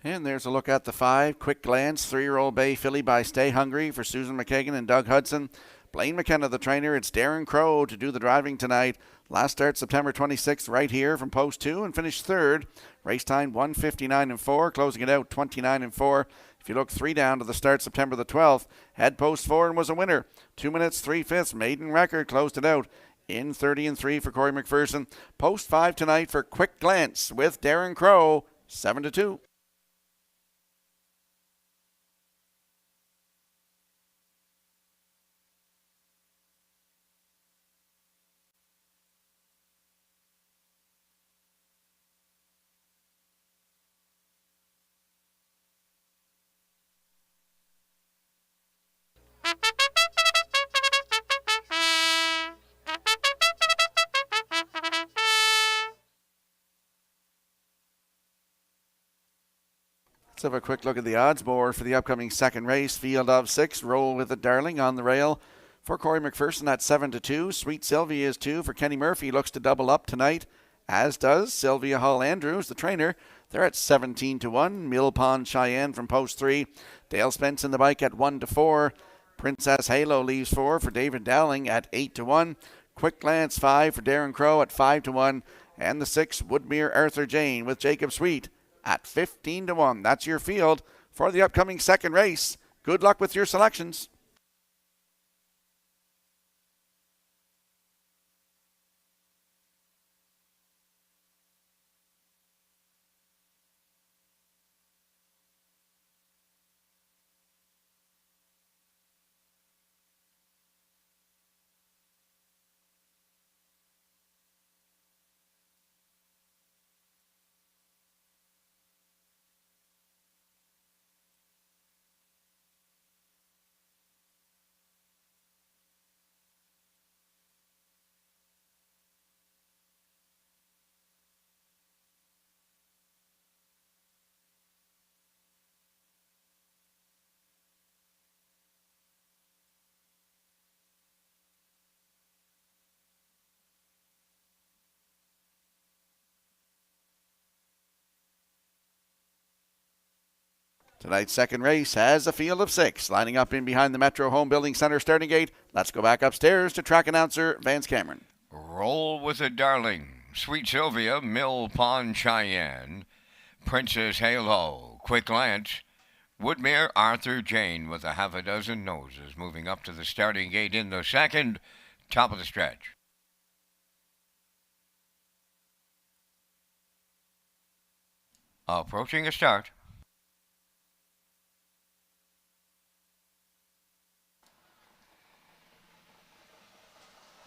And there's a look at the 5. Quick Glance, 3-year-old bay filly by Stay Hungry for Susan McKagan and Doug Hudson. Blaine McKenna, the trainer. It's Darren Crow to do the driving tonight. Last start September 26th right here from post 2 and finished third. Race time 1:59 and 4, closing it out 29 and 4. If you look 3 down to the start September the 12th, had post 4 and was a winner. 2 minutes 3/5, maiden record, closed it out in 30 and 3 for Corey McPherson. Post 5 tonight for Quick Glance with Darren Crow, 7-2. Let's have a quick look at the odds board for the upcoming second race. Field of 6, Roll With It Darling on the rail for Corey McPherson at 7-2. Sweet Sylvia is 2 for Kenny Murphy. Looks to double up tonight, as does Sylvia Hall Andrews, the trainer. They're at 17-1. Mill Pond Cheyenne from post 3. Dale Spence in the bike at 1-4. Princess Halo leaves 4 for David Dowling at 8-1. Quick Glance 5 for Darren Crow at 5-1. And the 6, Woodmere Arthur Jane with Jacob Sweet at 15-1. That's your field for the upcoming second race. Good luck with your selections. Tonight's second race has a field of 6 lining up in behind the Metro Home Building Center starting gate. Let's go back upstairs to track announcer Vance Cameron. Roll With It Darling, Sweet Sylvia, Mill Pond Cheyenne, Princess Halo, Quick Glance, Woodmere Arthur Jane with a half a dozen noses moving up to the starting gate in the second, top of the stretch. Approaching a start.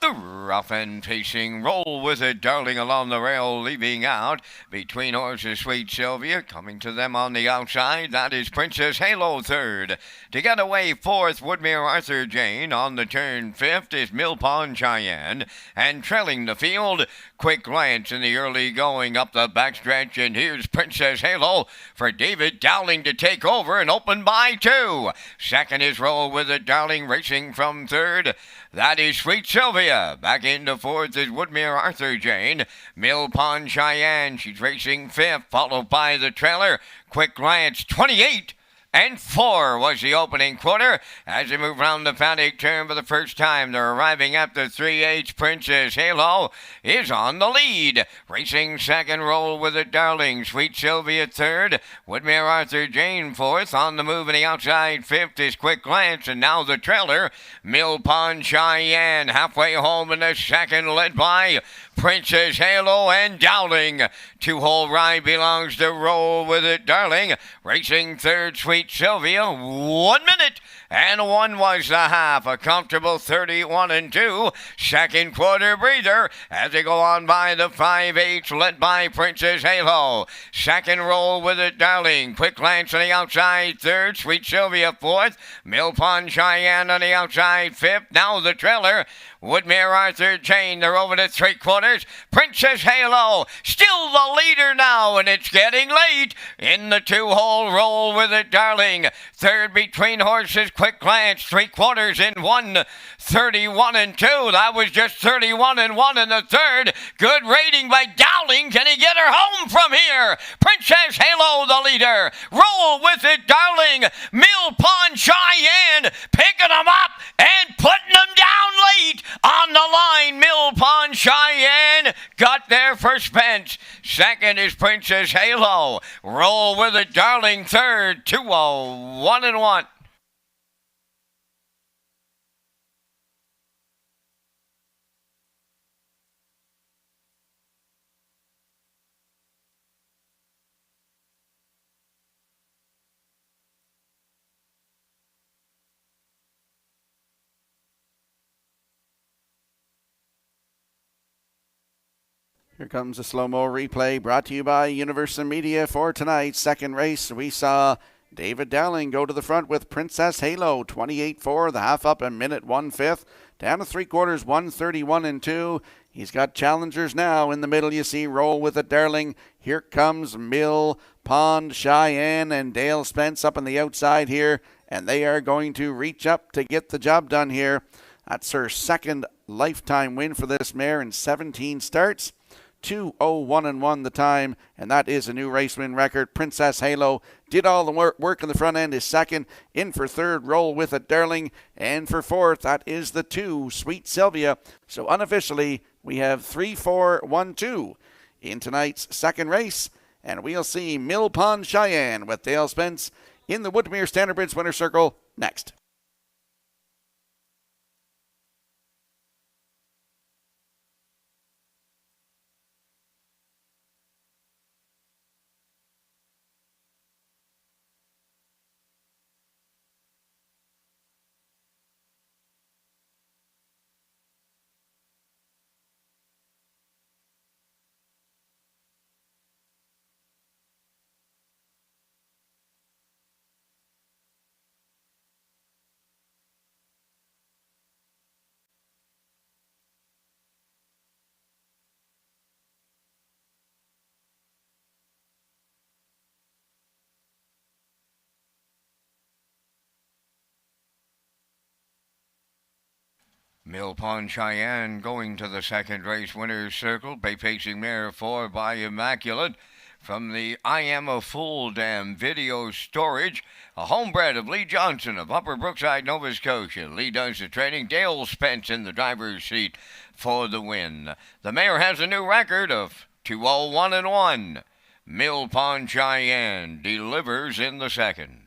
The rough and pacing Roll With It Darling along the rail, leaving out between horses Sweet Sylvia. Coming to them on the outside, that is Princess Halo third. To get away fourth, Woodmere Arthur Jane. On the turn fifth is Mill Pond Cheyenne. And trailing the field, Quick Glance in the early going up the backstretch. And here's Princess Halo for David Dowling to take over and open by 2. Second is Roll With It Darling racing from third. That is Sweet Sylvia. Back into fourth is Woodmere Arthur Jane. Mill Pond Cheyenne, she's racing fifth, followed by the trailer. Quick Glance, 28 and 4 was the opening quarter. As they move around the paddock turn for the first time, they're arriving at the 3H. Princess Halo is on the lead. Racing second, Roll With It Darling. Sweet Sylvia third. Woodmere Arthur Jane fourth. On the move in the outside fifth is Quick Glance. And now the trailer, Mill Pond Cheyenne. Halfway home in the second, led by Princess Halo and Dowling. 2-hole ride belongs to Roll With It Darling. Racing third, Sweet Sylvia. 1 minute and 1 was the half. A comfortable 31-2. Second quarter breather as they go on by the 5H, led by Princess Halo. Second, Roll With It Darling. Quick Glance on the outside third. Sweet Sylvia fourth. Mill Pond Cheyenne on the outside fifth. Now the trailer, Woodmere Arthur Jane. They're over to 3/4. Princess Halo still the leader now, and it's getting late in the 2-hole. Roll With It Darling. Third between horses, Quick Glance. 3/4 in 1. 31-2. That was just 31-1 in the third. Good rating by Dowling. Can he get her home from here? Princess Halo the leader. Roll With It Darling. Mill Pond Cheyenne picking them up and putting them down late. On the line, Mill Pond Cheyenne got there for Spence. Second is Princess Halo. Roll With It Darling third. 2-0-1-1. Here comes a slow-mo replay brought to you by Universal Media for tonight's second race. We saw David Dowling go to the front with Princess Halo, 28-4, the half up a minute 1/5. Down to 3/4, 131-2. He's got challengers now. In the middle, you see Roll With It Darling. Here comes Mill Pond Cheyenne and Dale Spence up on the outside here, and they are going to reach up to get the job done here. That's her second lifetime win for this mare in 17 starts. 2:01-1 the time, and that is a new race win record. Princess Halo did all the work in the front end, is second. In for third, Roll With It Darling, and for fourth, that is the 2, Sweet Sylvia. So unofficially, we have 3-4-1-2 in tonight's second race, and we'll see Mill Pond Cheyenne with Dale Spence in the Woodmere Standard Bridge Winner's Circle next. Mill Pond Cheyenne going to the second race winner's circle. Bay-pacing mare 4 by Immaculate. From the I Am a Fool Dam video storage, a homebred of Lee Johnson of Upper Brookside, Nova Scotia. Lee does the training. Dale Spence in the driver's seat for the win. The mare has a new record of 2-0-1-1. Mill Pond Cheyenne delivers in the second.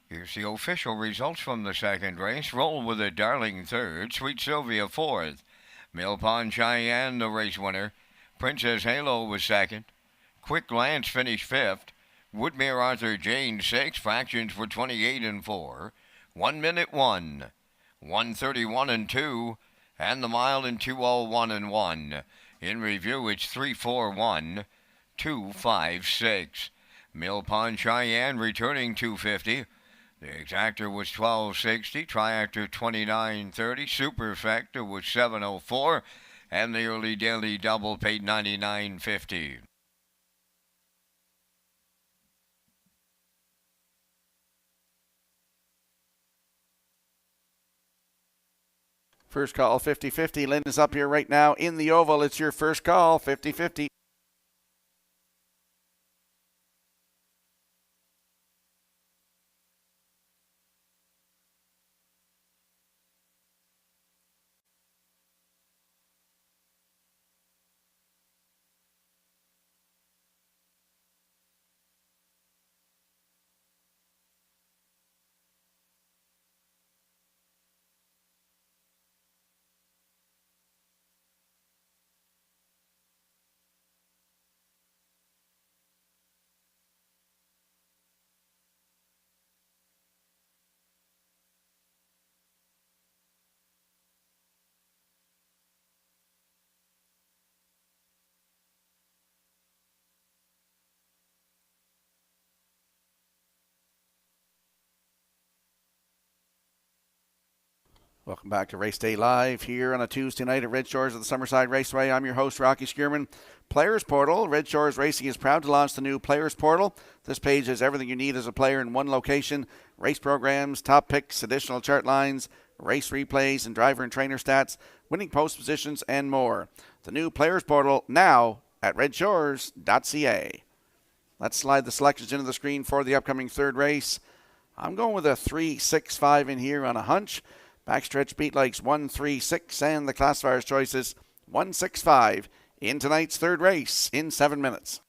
Here's the official results from the second race. Roll with a Darling third, Sweet Sylvia fourth, Mill Pond Cheyenne the race winner, Princess Halo was second, Quick Lance finished fifth, Woodmere Arthur Jane sixth, fractions were 28 and 4, 1 minute 1, 1:31 and 2, and the mile in 2:01 and 1. In review, it's 3:41, 2:56. Mill Pond Cheyenne returning 250. The exactor was 1260, triactor 2930, superfecta was 704, and the early daily double paid 99.50. First call 50-50. Lynn is up here right now in the oval. It's your first call 50-50. Welcome back to Race Day Live here on a Tuesday night at Red Shores at the Summerside Raceway. I'm your host, Rocky Skierman. Players Portal. Red Shores Racing is proud to launch the new Players Portal. This page has everything you need as a player in one location. Race programs, top picks, additional chart lines, race replays, and driver and trainer stats, winning post positions, and more. The new Players Portal now at Redshores.ca. Let's slide the selections into the screen for the upcoming third race. I'm going with a 3-6-5 in here on a hunch. Backstretch beat likes 1-3-6 and the classifier's choices 1-6-5 in tonight's third race in 7 minutes.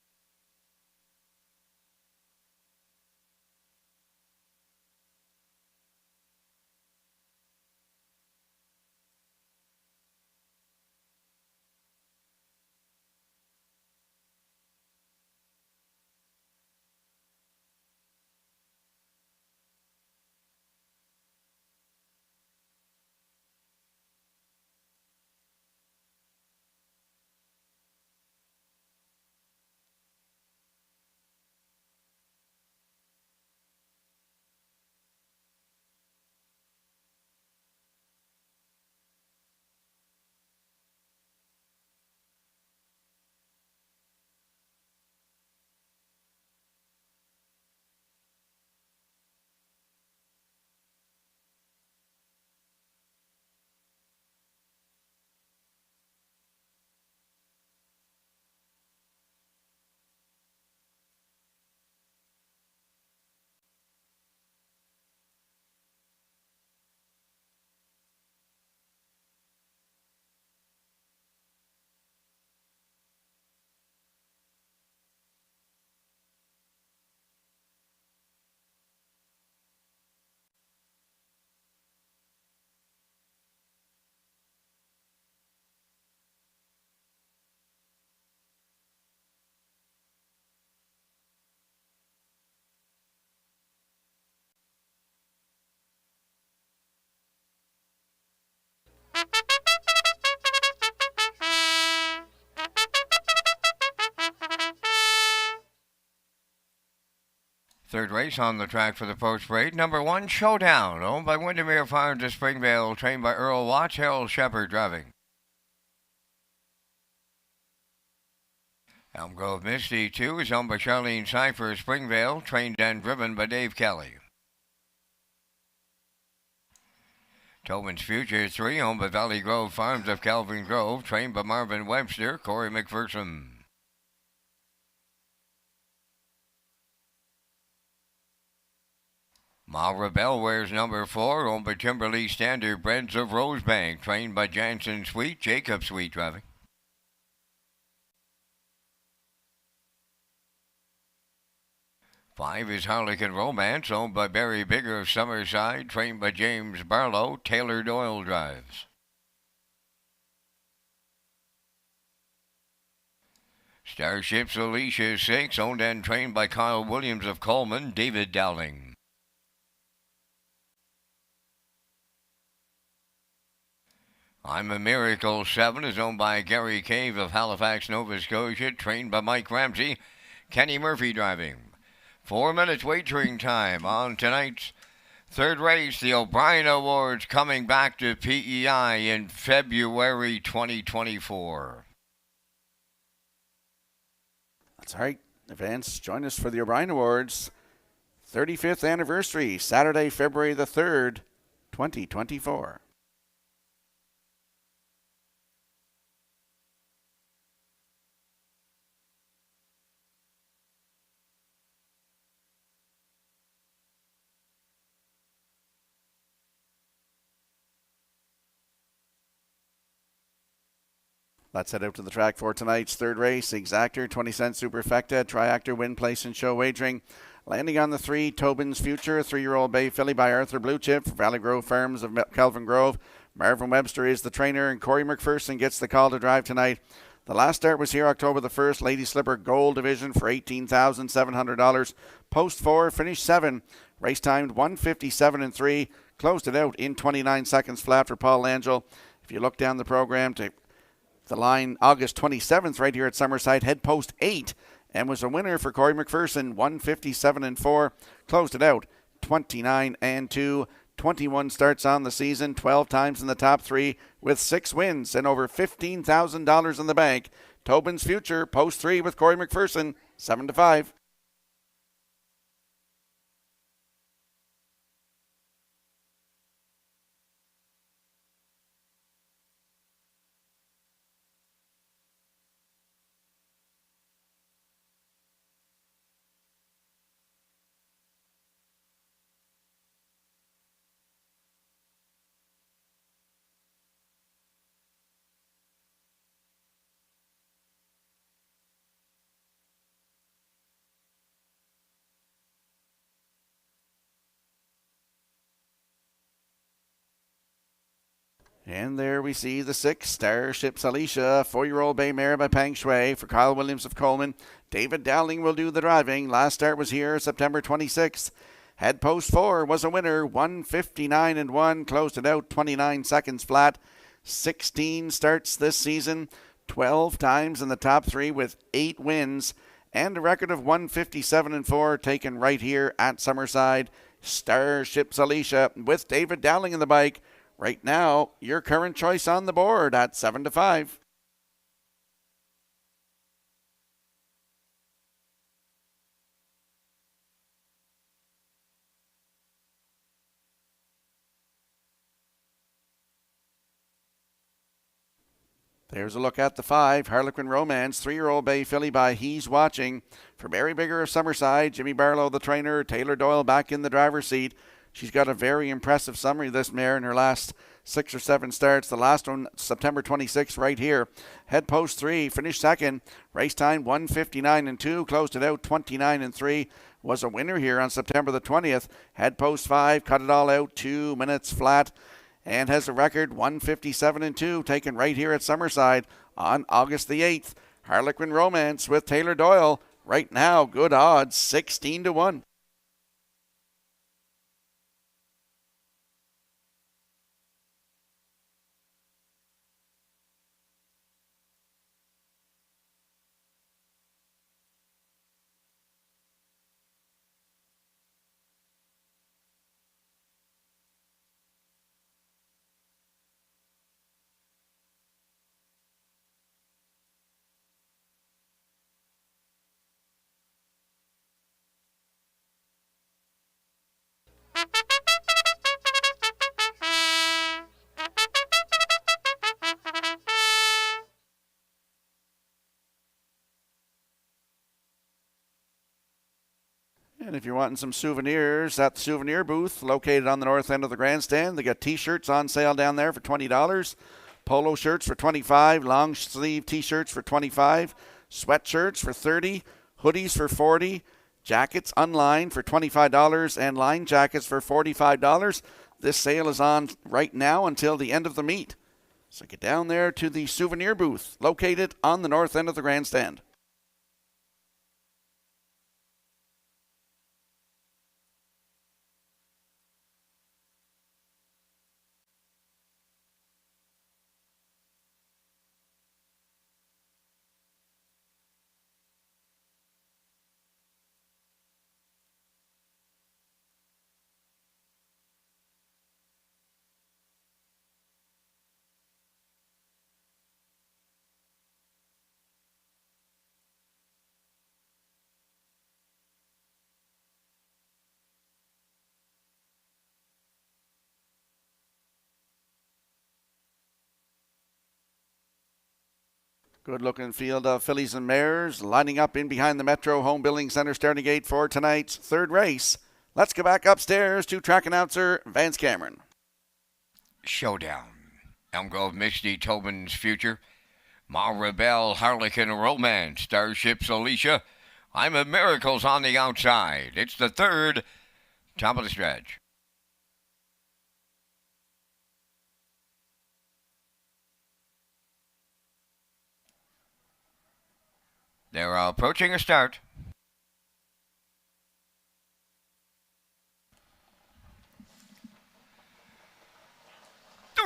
Third race on the track for the post parade. Number 1, Showdown, owned by Windermere Farms of Springvale, trained by Earl Watts, Harold Shepard driving. Elm Grove Misty 2 is owned by Charlene Cipher of Springvale, trained and driven by Dave Kelly. Tobin's Future 3, owned by Valley Grove Farms of Calvin Grove, trained by Marvin Webster, Corey McPherson. Ma Rebel wears number 4, owned by Timberley Standard Breds of Rosebank, trained by Jansen Sweet, Jacob Sweet driving. 5 is Harlequin Romance, owned by Barry Bigger of Summerside, trained by James Barlow. Taylor Doyle drives. Starship's Alicia 6, owned and trained by Kyle Williams of Coleman. David Dowling. I'm a Miracle 7 is owned by Gary Cave of Halifax, Nova Scotia, trained by Mike Ramsey. Kenny Murphy driving. 4 minutes wagering time on tonight's third race, the O'Brien Awards, coming back to PEI in February 2024. That's right. Advance, join us for the O'Brien Awards 35th anniversary, Saturday, February the 3rd, 2024. Let's head out to the track for tonight's third race. Exactor, 20 cent superfecta, triactor, win, place, and show wagering. Landing on the 3, Tobin's Future, 3-year-old bay filly by Arthur Blue Chip for Valley Grove Farms of Kelvin Grove. Marvin Webster is the trainer, and Corey McPherson gets the call to drive tonight. The last start was here October the 1st, Lady Slipper Gold Division for $18,700. Post 4, finished 7. Race timed 1:57.3. Closed it out in 29 seconds flat for Paul Angel. If you look down the program to the line, August 27th, right here at Summerside, head post 8, and was a winner for Corey McPherson, 1:57.4. Closed it out 29-2. 21 starts on the season, 12 times in the top 3, with 6 wins and over $15,000 in the bank. Tobin's Future, post 3 with Corey McPherson, 7-5. And there we see the 6, Starship's Alicia, 4-year-old bay mare by Pang Shui for Kyle Williams of Coleman. David Dowling will do the driving. Last start was here September 26th. Head post 4 was a winner, 1:59.1. Closed it out 29 seconds flat. 16 starts this season, 12 times in the top 3 with 8 wins, and a record of 1:57.4 taken right here at Summerside. Starship's Alicia with David Dowling in the bike. Right now, your current choice on the board at 7-5. There's a look at the 5, Harlequin Romance, 3-year-old bay filly by He's Watching. For Barry Bigger of Summerside, Jimmy Barlow the trainer, Taylor Doyle back in the driver's seat. She's got a very impressive summary, this mare, in her last 6 or 7 starts. The last one, September 26th, right here. Head post 3, finished 2nd. Race time 1:59.2. Closed it out 29.3. Was a winner here on September the 20th. Head post 5, cut it all out 2 minutes flat. And has a record 1:57.2 taken right here at Summerside on August the 8th. Harlequin Romance with Taylor Doyle. Right now, good odds, 16-1. And if you're wanting some souvenirs, at the souvenir booth located on the north end of the grandstand, they got T-shirts on sale down there for $20, polo shirts for $25, long sleeve T-shirts for $25, sweatshirts for $30, hoodies for $40, Jackets online for $25 and line jackets for $45. This sale is on right now until the end of the meet. So get down there to the souvenir booth located on the north end of the grandstand. Good-looking field of fillies and mares lining up in behind the Metro Home Building Center starting gate for tonight's third race. Let's go back upstairs to track announcer Vance Cameron. Showdown. Elm Grove Misty, Tobin's Future. Ma Rebelle, Harlequin Romance, Starships Alicia. I'm a Miracles on the outside. It's the third, top of the stretch. They're approaching a start.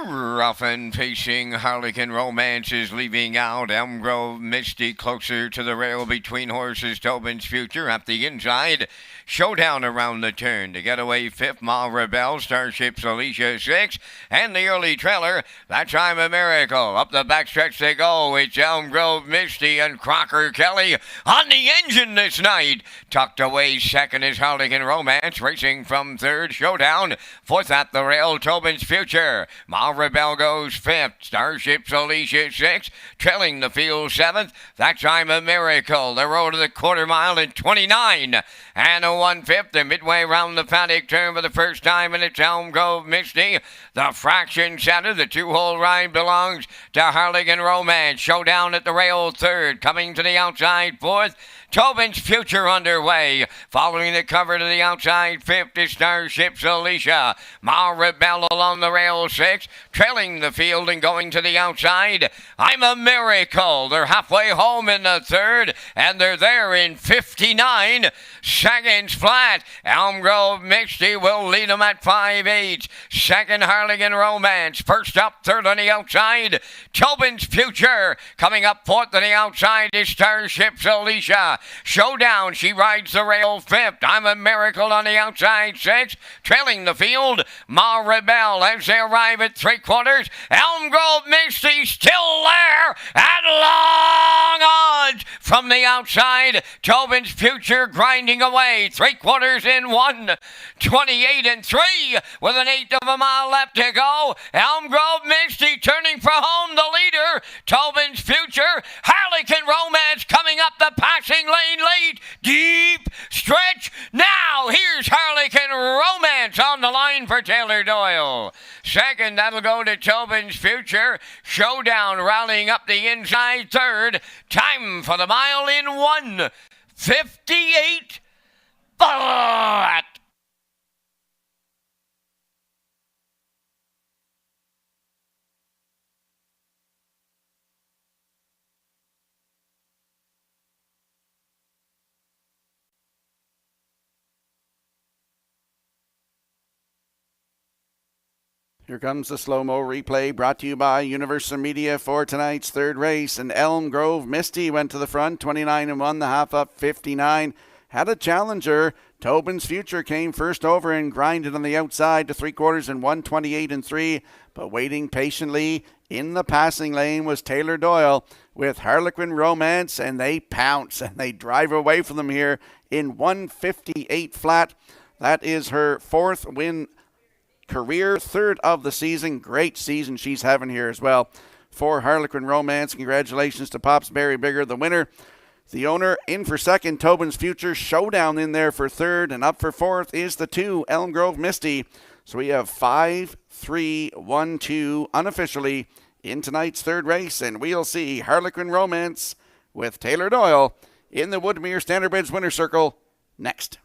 Ruffin facing Harlequin Romance is leaving out. Elm Grove Misty closer to the rail between horses. Tobin's Future at the inside. Showdown around the turn to get away fifth. Ma Rebelle, Starships Alicia 6. And the early trailer, that's I'm a Miracle. Up the backstretch they go. It's Elm Grove Misty and Crocker Kelly on the engine this night. Tucked away second is Harlequin Romance. Racing from third. Showdown. Fourth at the rail. Tobin's Future. Ma Rebelle goes fifth. Starships Alicia 6. Trailing the field seventh. That's I'm a Miracle. The road to the quarter mile in 29. And a 1/5, the midway round the paddock turn for the first time, and it's Elm Grove Misty. The fraction center, the two-hole ride belongs to Harlequin Romance. Showdown at the rail third, coming to the outside fourth. Tobin's Future underway. Following the cover to the outside fifth is Starships Alicia. Ma Rebelle along the rail six. Trailing the field and going to the outside. I'm a Miracle. They're halfway home in the third, and they're there in 59 seconds flat. Elm Grove Misty will lead them at 5/8. Second, Harlequin Romance. First up, third on the outside. Tobin's Future. Coming up fourth on the outside is Starships Alicia. Showdown, she rides the rail fifth. I'm a Miracle on the outside sixth. Trailing the field, Ma Rebelle as they arrive at three-quarters. Elm Grove Misty still there at long odds from the outside. Tobin's Future grinding away. Three-quarters in 1:28 and 3 with an eighth of a mile left to go. Elm Grove Misty turning for home, the leader. Tobin's Future. Harlequin Romance coming up the passing lane late. Deep stretch. Now here's Harlequin Romance on the line for Taylor Doyle. Second, that'll go to Tobin's Future. Showdown rallying up the inside third. Time for the mile in 1:58 flat. Here comes the slow-mo replay brought to you by Universal Media for tonight's third race. And Elm Grove Misty went to the front, 29-1, the half up 59. Had a challenger. Tobin's Future came first over and grinded on the outside to three-quarters in 1:28 and 3. But waiting patiently in the passing lane was Taylor Doyle with Harlequin Romance, and they pounce and they drive away from them here in 1:58 flat. That is her fourth win career, third of the season. Great season she's having here as well for Harlequin Romance. Congratulations to Pops Barry Bigger, the winner. The owner in for second, Tobin's Future. Showdown in there for third, and up for fourth is the two, Elm Grove Misty. So we have 5, 3, 1, 2 unofficially in tonight's third race, and we'll see Harlequin Romance with Taylor Doyle in the Woodmere Standard Bridge winner circle next.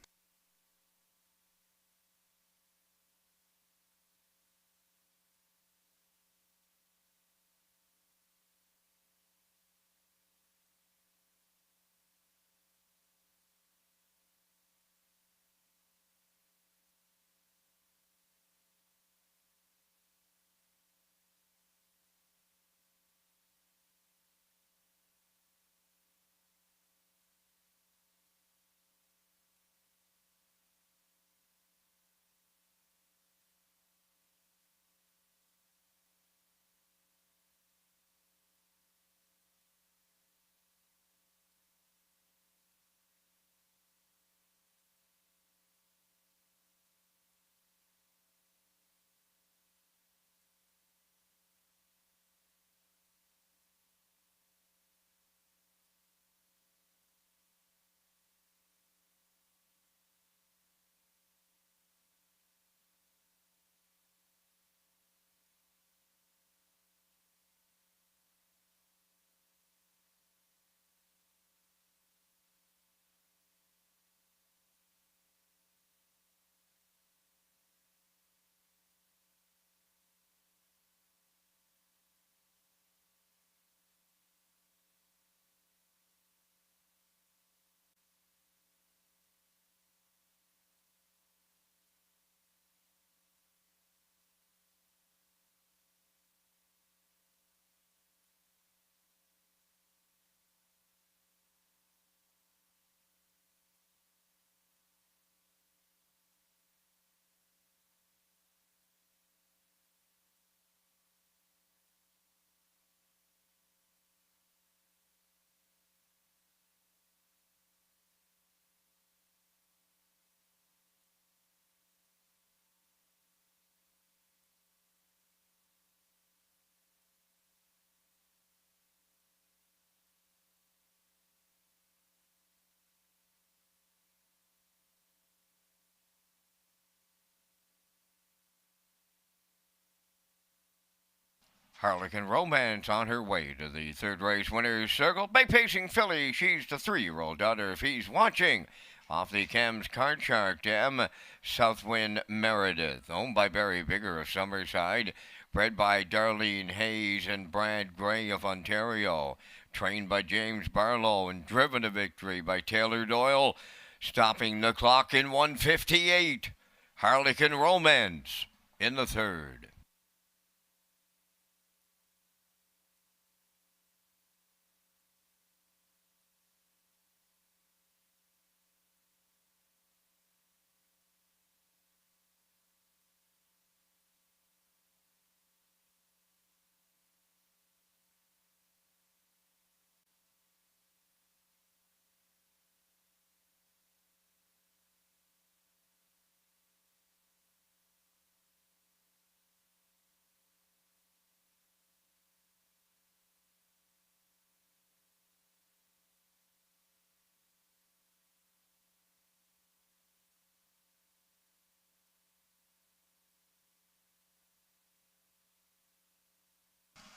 Harlequin Romance on her way to the third race winner's circle. Bay Pacing Filly, she's the 3-year-old daughter if he's watching. Off the Cam's Card Shark Dam, Southwind Meredith, owned by Barry Bigger of Summerside, bred by Darlene Hayes and Brad Gray of Ontario, trained by James Barlow and driven to victory by Taylor Doyle, stopping the clock in 1:58. Harlequin Romance in the third.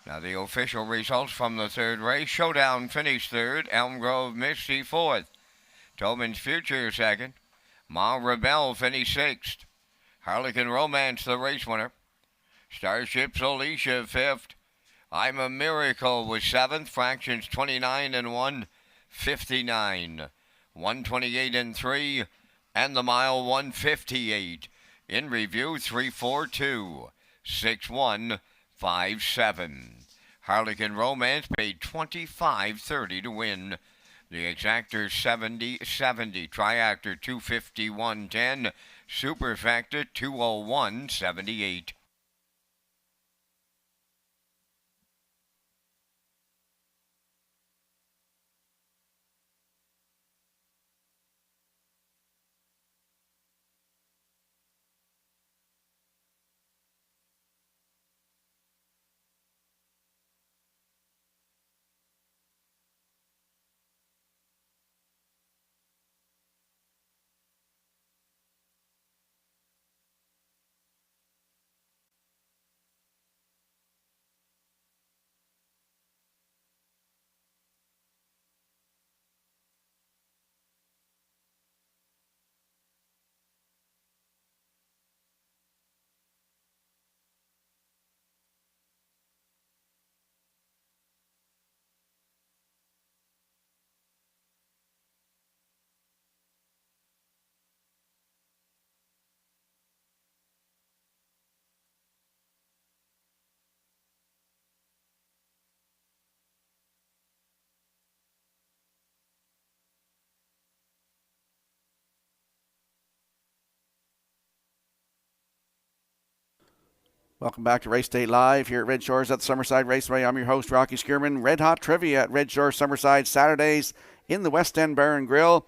Now the official results from the third race. Showdown finished third. Elm Grove Misty fourth. Tobin's Future second. Ma Rebel finished sixth. Harlequin Romance the race winner. Starship's Alicia fifth. I'm a Miracle was seventh. Fractions 29 and 1, 59. 128 and 3. And the mile 158. In review 342. 6157. Harlequin Romance paid $25.30 to win. The Exactor 70.70, Triactor 251.10, Superfactor 201.78. Welcome back to Race Day Live here at Red Shores at the Summerside Raceway. I'm your host, Rocky Skierman. Red Hot Trivia at Red Shores Summerside, Saturdays in the West End Bar and Grill.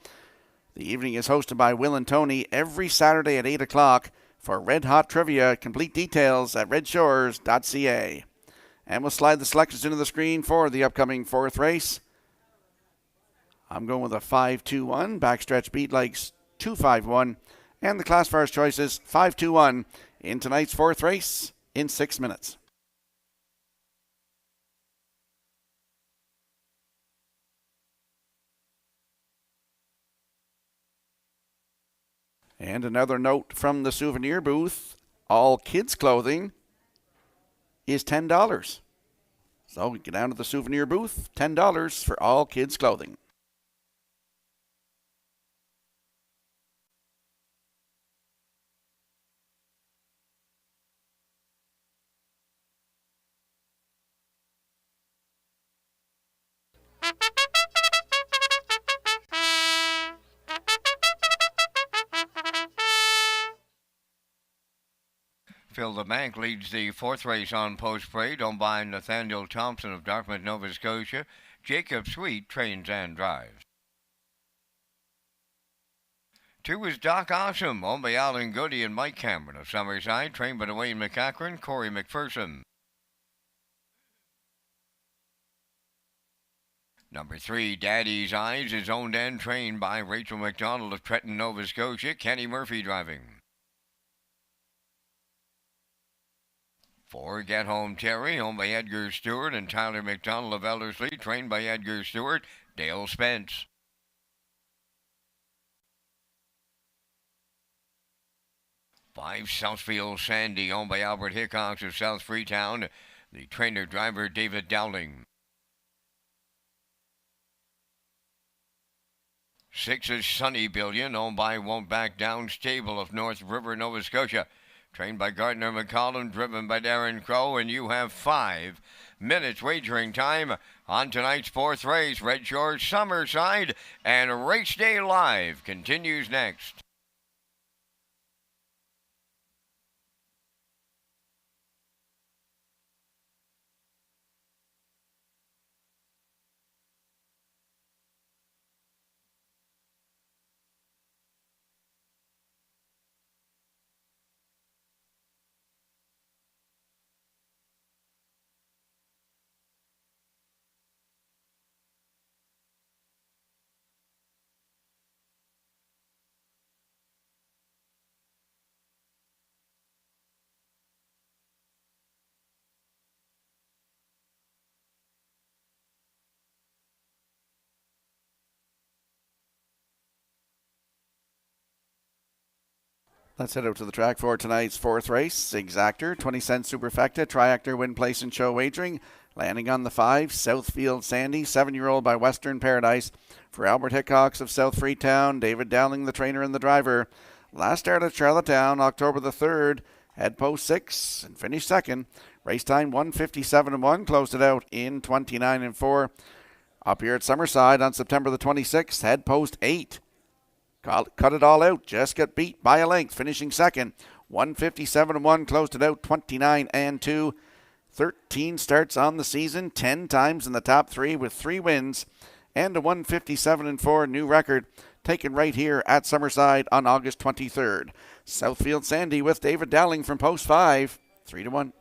The evening is hosted by Will and Tony every Saturday at 8 o'clock for Red Hot Trivia. Complete details at Redshores.ca. And we'll slide the selections into the screen for the upcoming fourth race. I'm going with a 5-2-1, backstretch beat legs 2-5-1, and the classifiers choices 5-2-1 in tonight's fourth race in 6 minutes. And another note from the souvenir booth, all kids' clothing is $10. So we get down to the souvenir booth, $10 for all kids' clothing. Phil the Bank leads the fourth race on post parade, owned by Nathaniel Thompson of Dartmouth, Nova Scotia. Jacob Sweet trains and drives. 2 is Doc Awesome, owned by Alan Goody and Mike Cameron of Summerside, trained by Dwayne McCachran, Corey McPherson. Number 3, Daddy's Eyes, is owned and trained by Rachel McDonald of Trenton, Nova Scotia. Kenny Murphy driving. 4, Get Home Terry, owned by Edgar Stewart and Tyler McDonald of Ellerslie, trained by Edgar Stewart. Dale Spence. 5, Southfield Sandy, owned by Albert Hickox of South Freetown. The trainer-driver David Dowling. 6 is Sunny Billion, owned by Won't Back Down Stable of North River, Nova Scotia. Trained by Gardner McCollum, driven by Darren Crow, and you have 5 minutes wagering time on tonight's fourth race. Red Shores Summerside, and Race Day Live continues next. Let's head out to the track for tonight's fourth race. Exactor, 20-cent superfecta, triactor, win, place, and show wagering. Landing on the 5, Southfield Sandy, 7-year-old by Western Paradise. For Albert Hickox of South Freetown, David Dowling, the trainer and the driver. Last start at Charlottetown, October the 3rd. Head post 6 and finished second. Race time 1:57.1, closed it out in 29.4. Up here at Summerside on September the 26th, head post 8. Cut it all out, just got beat by a length, finishing second. 1:57.1, closed it out 29.2. 13 starts on the season, 10 times in the top 3 with 3 wins, and a 1:57.4 new record taken right here at Summerside on August 23rd. Southfield Sandy with David Dowling from post 5, 3-1.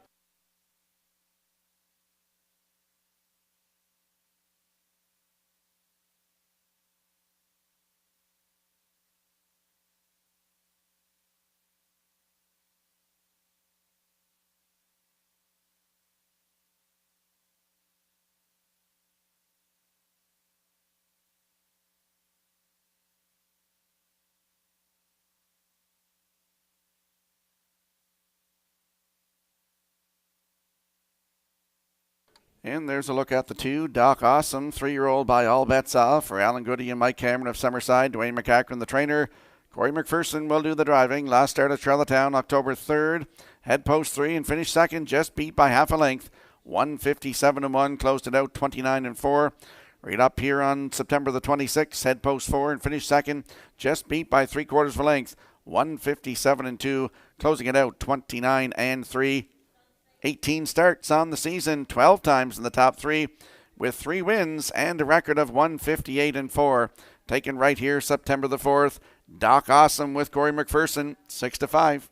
And there's a look at the 2, Doc Awesome, 3-year-old by All Bets Off. For Alan Goody and Mike Cameron of Summerside, Dwayne McCachran, the trainer. Corey McPherson will do the driving. Last start at Charlottetown, October 3rd. Head post 3 and finished second, just beat by half a length. 1:57.1, closed it out 29.4. Right up here on September the 26th, head post 4 and finished second, just beat by 3/4 of a length. 1:57.2, closing it out 29.3. 18 starts on the season, 12 times in the top 3, with 3 wins and a record of 158-4. Taken right here, September the 4th. Doc Awesome with Corey McPherson, 6-5.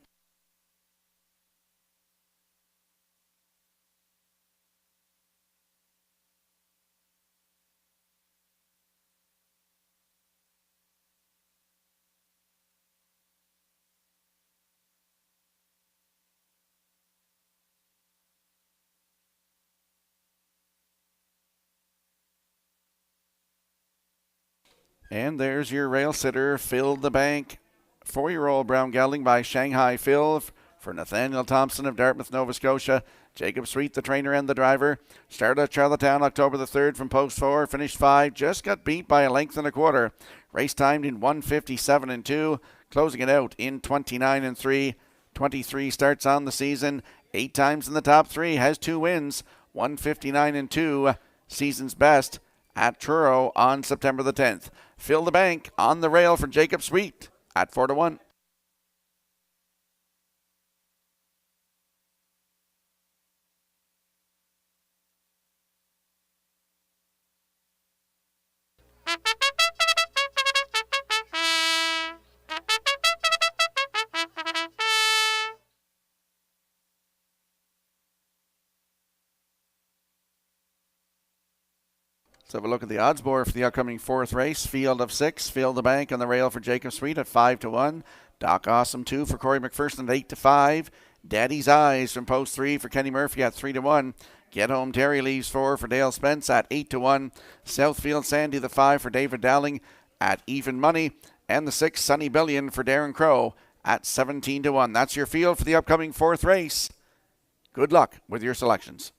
And there's your rail sitter, Fill the Bank. 4-year-old brown gelding by Shanghai Phil for Nathaniel Thompson of Dartmouth, Nova Scotia. Jacob Sweet, the trainer and the driver. Started at Charlottetown October the 3rd from post 4, finished 5, just got beat by a length and a quarter. Race timed in 1:57-2, closing it out in 29-3. 23 starts on the season, 8 times in the top 3, has 2 wins, 1:59-2, season's best at Truro on September the 10th. Fill the Bank on the rail for Jacob Sweet at 4-1. Let's have a look at the odds board for the upcoming 4th race. Field of 6, Fill the Bank on the rail for Jacob Sweet at 5-1. Doc Awesome 2 for Corey McPherson at 8-5. Daddy's Eyes from post 3 for Kenny Murphy at 3-1. Get Home Terry leaves 4 for Dale Spence at 8-1. Southfield Sandy the 5 for David Dowling at even money. And the 6 Sunny Billion for Darren Crow at 17-1. That's your field for the upcoming 4th race. Good luck with your selections.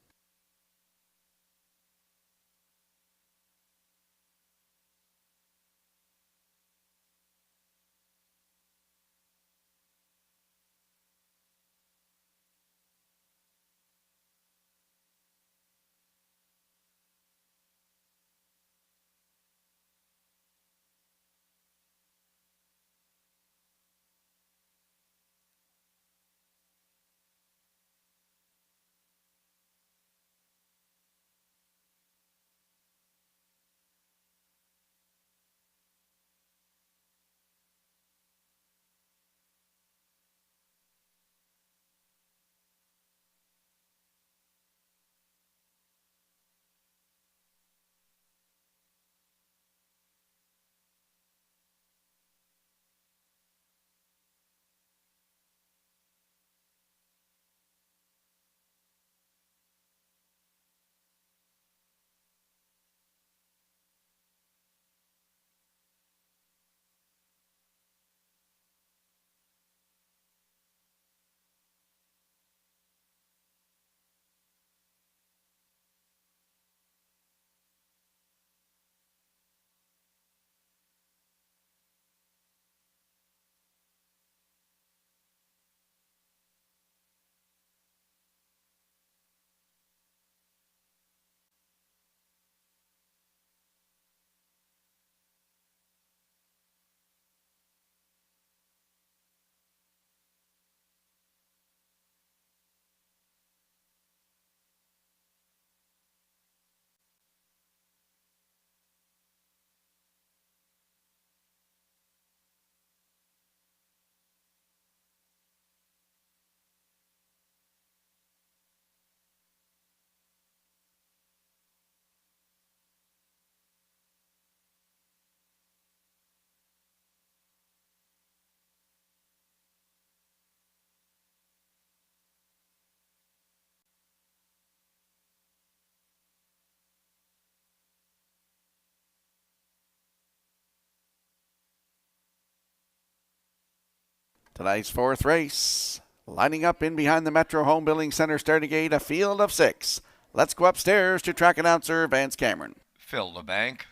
Tonight's 4th race, lining up in behind the Metro Home Building Center starting gate, a field of 6. Let's go upstairs to track announcer Vance Cameron. Fill the Bank,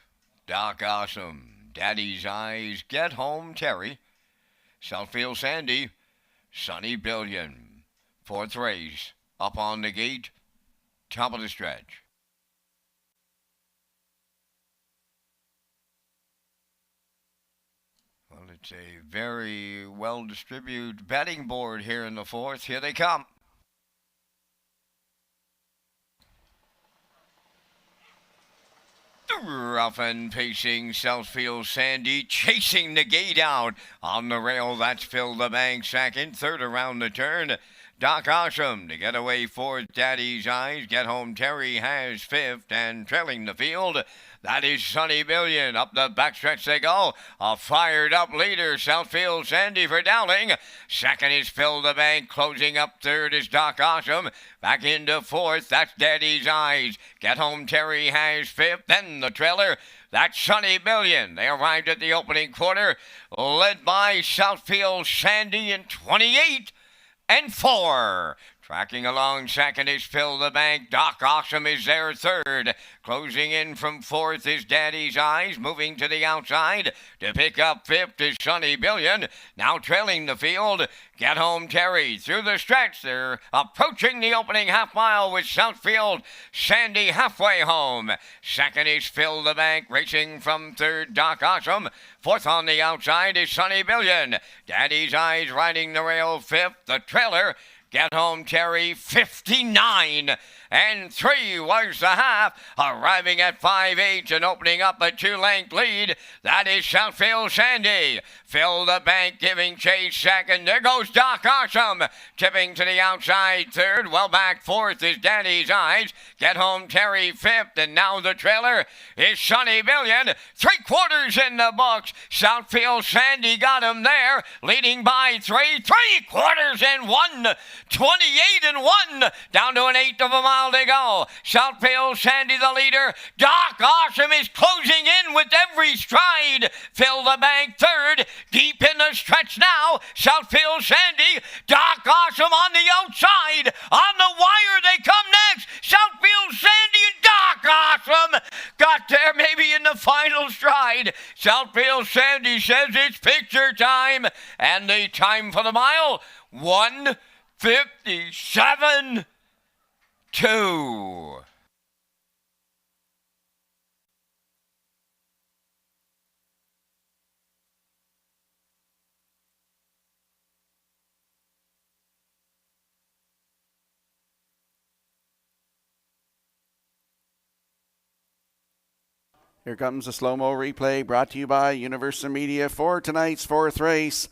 Doc Awesome, Daddy's Eyes, Get Home Terry, Southfield Sandy, Sunny Billion. 4th race, up on the gate, top of the stretch. Well, it's a very well-distributed betting board here in the 4th. Here they come. Rough and pacing Southfield Sandy, chasing the gate out. On the rail, that's Phil the Bank second. Third around the turn, Doc Awesome to get away fourth. Daddy's Eyes. Get home Terry has fifth. And trailing the field, that is Sonny Billion. Up the backstretch they go. A fired up leader, Southfield Sandy for Dowling. Second is Phil the Bank. Closing up third is Doc Awesome. Back into fourth, that's Daddy's Eyes. Get home Terry has fifth. Then the trailer, that's Sonny Billion. They arrived at the opening quarter, led by Southfield Sandy in 28 and 4. Tracking along second is Phil the Bank. Doc Awesome is there third. Closing in from fourth is Daddy's Eyes. Moving to the outside to pick up fifth is Sonny Billion. Now trailing the field, Get Home Terry. Through the stretch, they're approaching the opening half mile with Southfield Sandy halfway home. Second is Phil the Bank. Racing from third, Doc Awesome. Fourth on the outside is Sonny Billion. Daddy's Eyes riding the rail fifth. The trailer, Get Home Terry, 59 and 3 was the half, arriving at 5-8 and opening up a 2-length lead. That is Southfield Sandy. Phil the Bank giving chase second. There goes Doc Awesome, tipping to the outside third. Well back fourth is Daddy's Eyes. Get Home Terry fifth, and now the trailer is Sonny Billion. 3/4 in the books. Southfield Sandy got him there, leading by 3/4 and 1. 28 and 1, down to an eighth of a mile to go. Southfield Sandy the leader. Doc Awesome is closing in with every stride. Phil the Bank third, deep in the stretch now. Southfield Sandy, Doc Awesome on the outside. On the wire they come next. Southfield Sandy and Doc Awesome got there maybe in the final stride. Southfield Sandy says it's picture time, and the time for the mile, 1:57.2. Here comes a slow-mo replay brought to you by Universal Media for tonight's fourth race.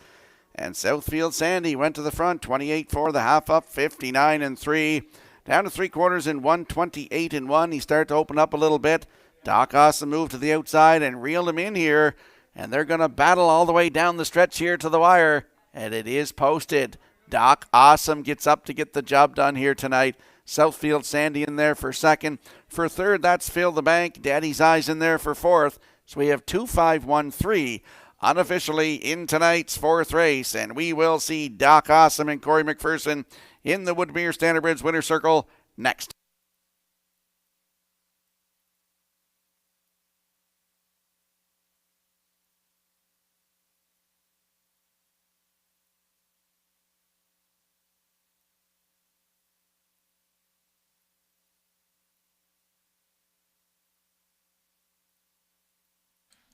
And Southfield Sandy went to the front, 28-4, the half up, 59 and 3. Down to 3/4 in 1:28 and 1. He started to open up a little bit. Doc Awesome moved to the outside and reeled him in here. And they're going to battle all the way down the stretch here to the wire. And it is posted. Doc Awesome gets up to get the job done here tonight. Southfield Sandy in there for second. For third, that's Phil the Bank. Daddy's Eyes in there for fourth. So we have 2-5-1-3 unofficially in tonight's fourth race. And we will see Doc Awesome and Corey McPherson in the Woodmere Standard Bridge Winner's Circle next.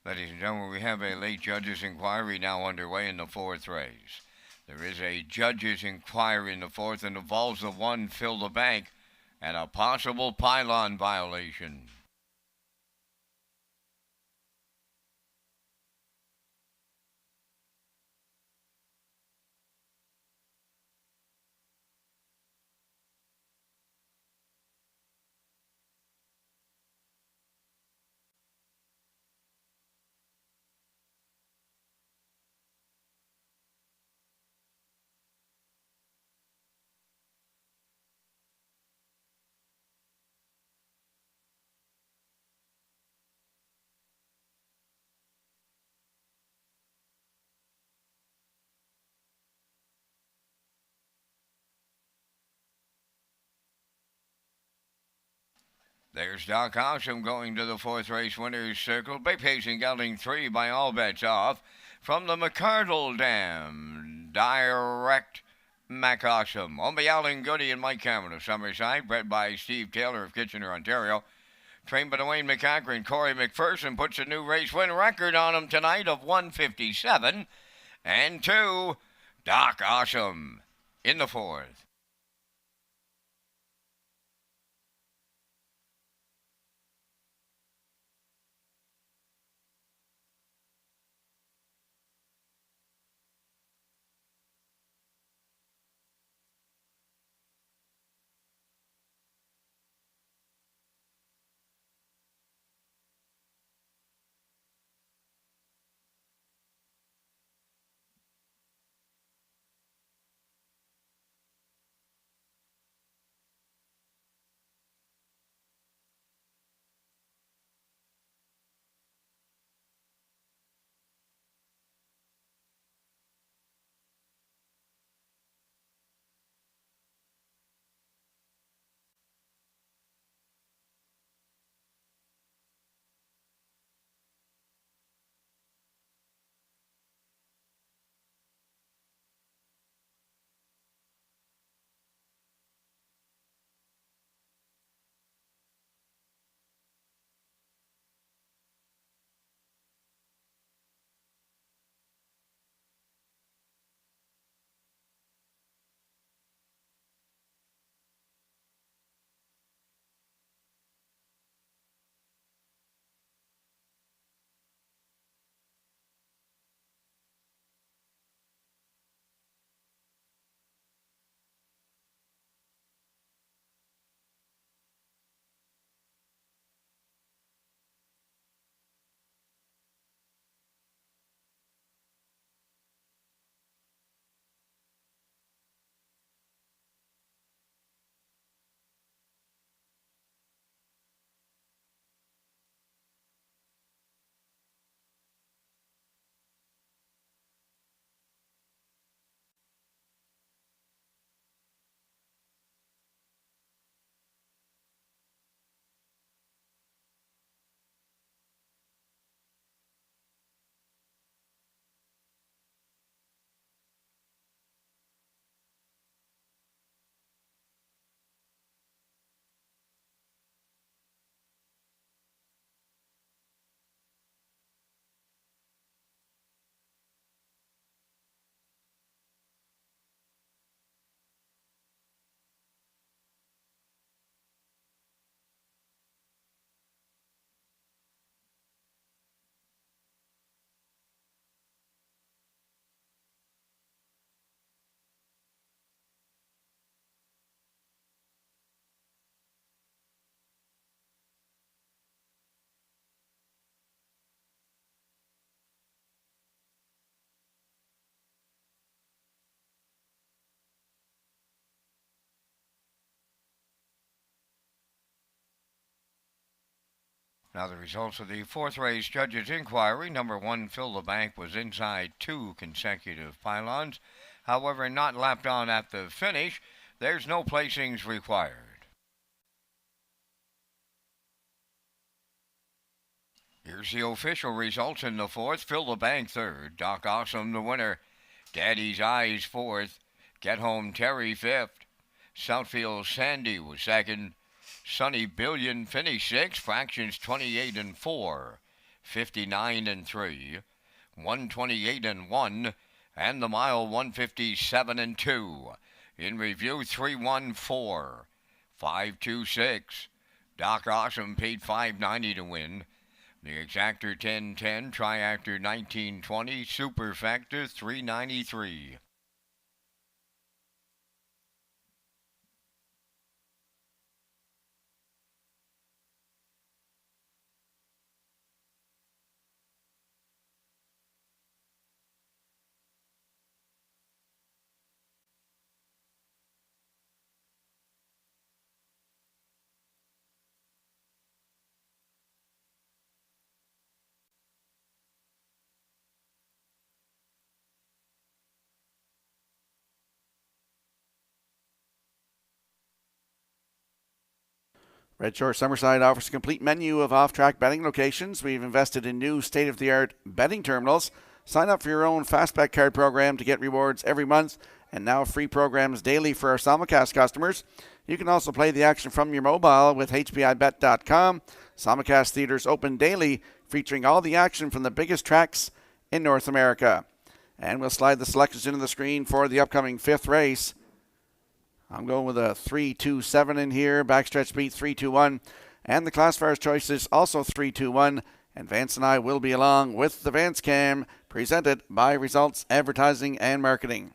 Ladies and gentlemen, we have a late judges' inquiry now underway in the fourth race. There is a judges' inquiry in the fourth and involves the one Phil the Bank and a possible pylon violation. There's Doc Awesome going to the fourth race winner's circle. Big pacing gelding 3 by all bets off. From the McCardle Dam, Direct Mac Awesome. On Alan Goody and Mike Cameron of Summerside, bred by Steve Taylor of Kitchener, Ontario. Trained by Dwayne McCackern. Corey McPherson puts a new race win record on him tonight of 1:57 and 2. Doc Awesome in the fourth. Now the results of the fourth race judges' inquiry. Number 1, Fill the Bank, was inside 2 consecutive pylons. However, not lapped on at the finish. There's no placings required. Here's the official results in the fourth. Fill the Bank third. Doc Awesome the winner. Daddy's Eyes fourth. Get Home Terry fifth. Southfield Sandy was second. Sunny Billion finished sixth. Fractions 28 and 4. 59 and 3. 128 and 1. And the mile 157 and 2. In review 314. 526. Doc Awesome paid $5.90 to win. The Exactor 1010, Triactor 1920, Superfactor 393. Red Shore Summerside offers a complete menu of off-track betting locations. We've invested in new state-of-the-art betting terminals. Sign up for your own Fastback card program to get rewards every month, and now free programs daily for our simulcast customers. You can also play the action from your mobile with HPIBet.com. Simulcast theaters open daily, featuring all the action from the biggest tracks in North America. And we'll slide the selections into the screen for the upcoming fifth race. I'm going with a 3-2-7 in here. Backstretch speed 3-2-1. And the classifier's choice is also 3-2-1. And Vance and I will be along with the Vance Cam, presented by Results Advertising and Marketing.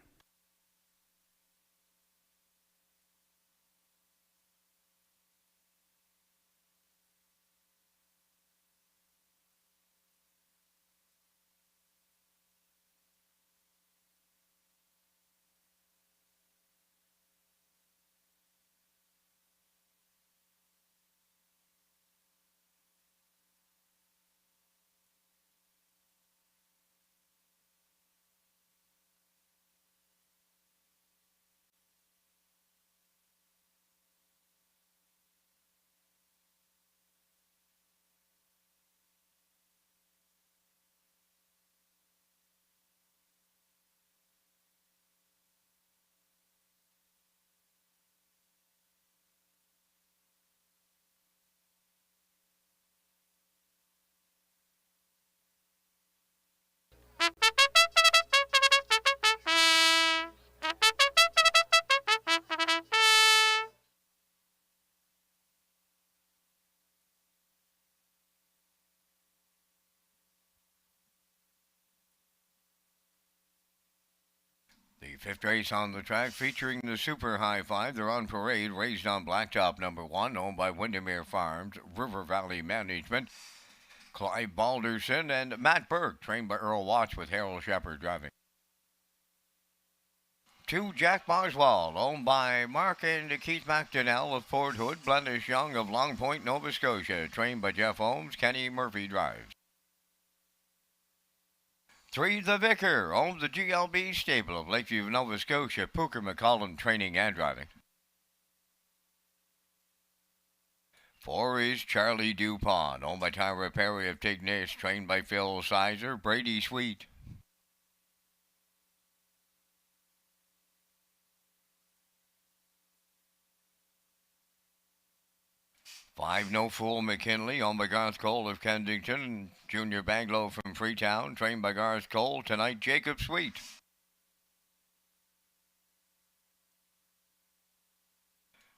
The fifth race on the track featuring the Super High Five. They're on parade, raised on Blacktop number 1, owned by Windermere Farms, River Valley Management, Clive Balderson, and Matt Burke, trained by Earl Watts with Harold Shepard driving. 2, Jack Boswell, owned by Mark and Keith McDonnell of Port Hood, Blendish Young of Long Point, Nova Scotia, trained by Jeff Holmes, Kenny Murphy drives. 3, The Vicar, owns the GLB stable of Lakeview, Nova Scotia, Pooker McCollum training and driving. 4 is Charlie Dupont, owned by Tyra Perry of Tignish, trained by Phil Sizer, Brady Sweet. 5, No Fool McKinley, owned by Garth Cole of Kensington, and Junior Baglow from Freetown, trained by Garth Cole. Tonight, Jacob Sweet.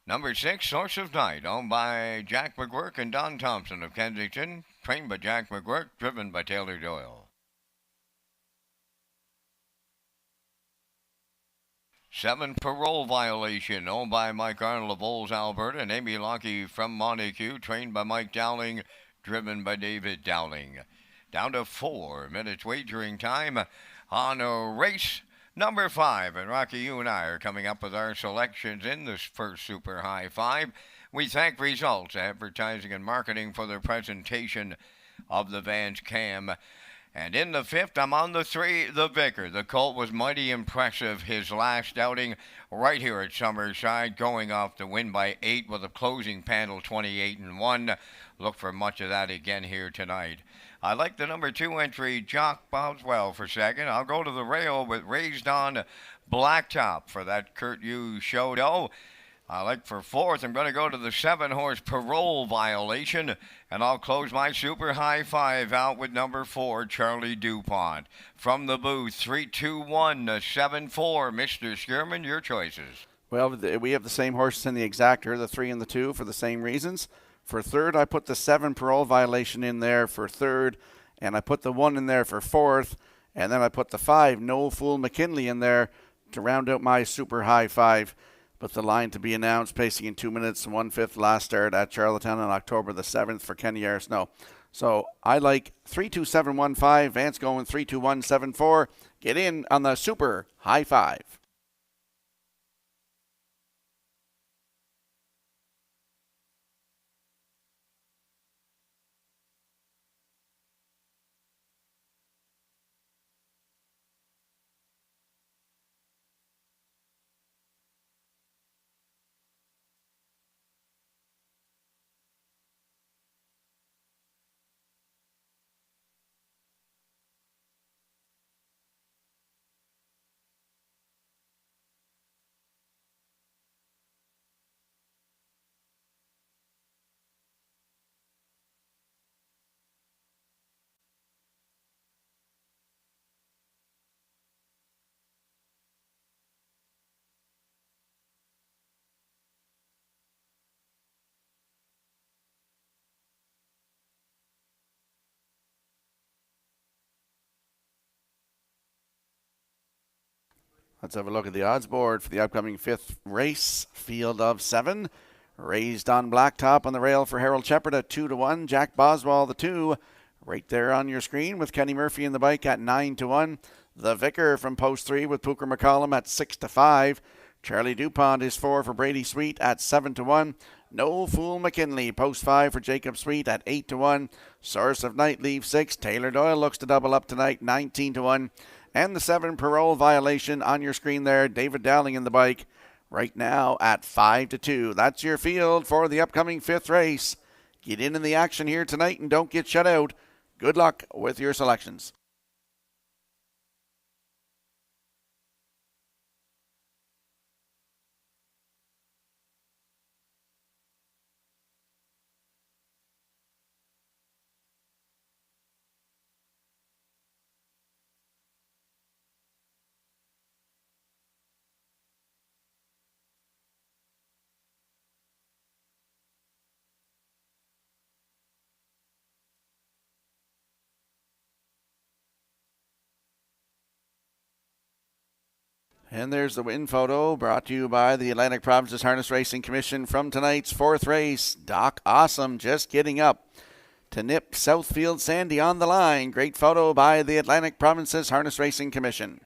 Number 6, Source of Night, owned by Jack McGuirk and Don Thompson of Kensington, trained by Jack McGuirk, driven by Taylor Doyle. 7, Parole Violation, owned by Mike Arnold of Olds, Alberta, and Amy Lockie from Montague, trained by Mike Dowling, driven by David Dowling. Down to 4 minutes wagering time on race number 5. And Rocky, you and I are coming up with our selections in this first Super High 5. We thank Results Advertising and Marketing for their presentation of the Vans Cam. And in the fifth, I'm on the 3, the Vicar. The colt was mighty impressive his last outing right here at Summerside, going off to win by 8 with a closing panel 28-1. Look for much of that again here tonight. I like the number 2 entry, Jock Boswell, for second. I'll go to the rail with Raised On Blacktop for that Kurt Hughes Shodo. I like for fourth, I'm going to go to the 7-horse Parole Violation, and I'll close my super high five out with number 4, Charlie DuPont. From the booth, 3-2-1-7-4. Mr. Skierman, your choices. Well, we have the same horses in the exactor, the 3 and the 2, for the same reasons. For third, I put the 7 Parole Violation in there for third, and I put the 1 in there for fourth, and then I put the 5, No Fool McKinley, in there to round out my super high five. But the line to be announced, pacing in 2 minutes and 1/5, last start at Charlottetown on October the 7th for Kenny Snow. So I like 32715. Vance going 32174. Get in on the super high five. Let's have a look at the odds board for the upcoming 5th race. Field of 7. Raised On Blacktop on the rail for Harold Shepard at 2-1. Jack Boswell, the 2, right there on your screen with Kenny Murphy in the bike at 9-1. The Vicar from post 3 with Pooker McCollum at 6-5. Charlie DuPont is 4 for Brady Sweet at 7-1. No Fool McKinley, post 5 for Jacob Sweet at 8-1. Source of Night leaves 6. Taylor Doyle looks to double up tonight, 19-1. And the 7 Parole Violation on your screen there. David Dowling in the bike right now at 5-2. That's your field for the upcoming 5th race. Get in the action here tonight and don't get shut out. Good luck with your selections. And there's the win photo brought to you by the Atlantic Provinces Harness Racing Commission from tonight's 4th race. Doc Awesome just getting up to nip Southfield Sandy on the line. Great photo by the Atlantic Provinces Harness Racing Commission.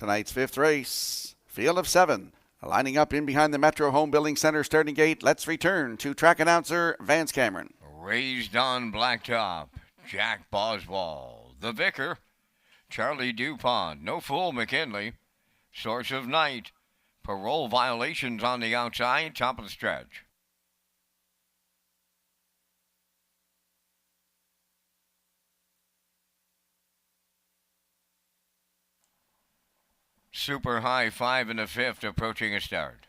Tonight's fifth race, field of 7. Lining up in behind the Metro Home Building Center starting gate, let's return to track announcer Vance Cameron. Raised on Blacktop, Jack Boswell. The Vicar, Charlie DuPont. No Fool McKinley. Source of Night. Parole violations on the outside, top of the stretch. Super High 5 in the 5th approaching a start.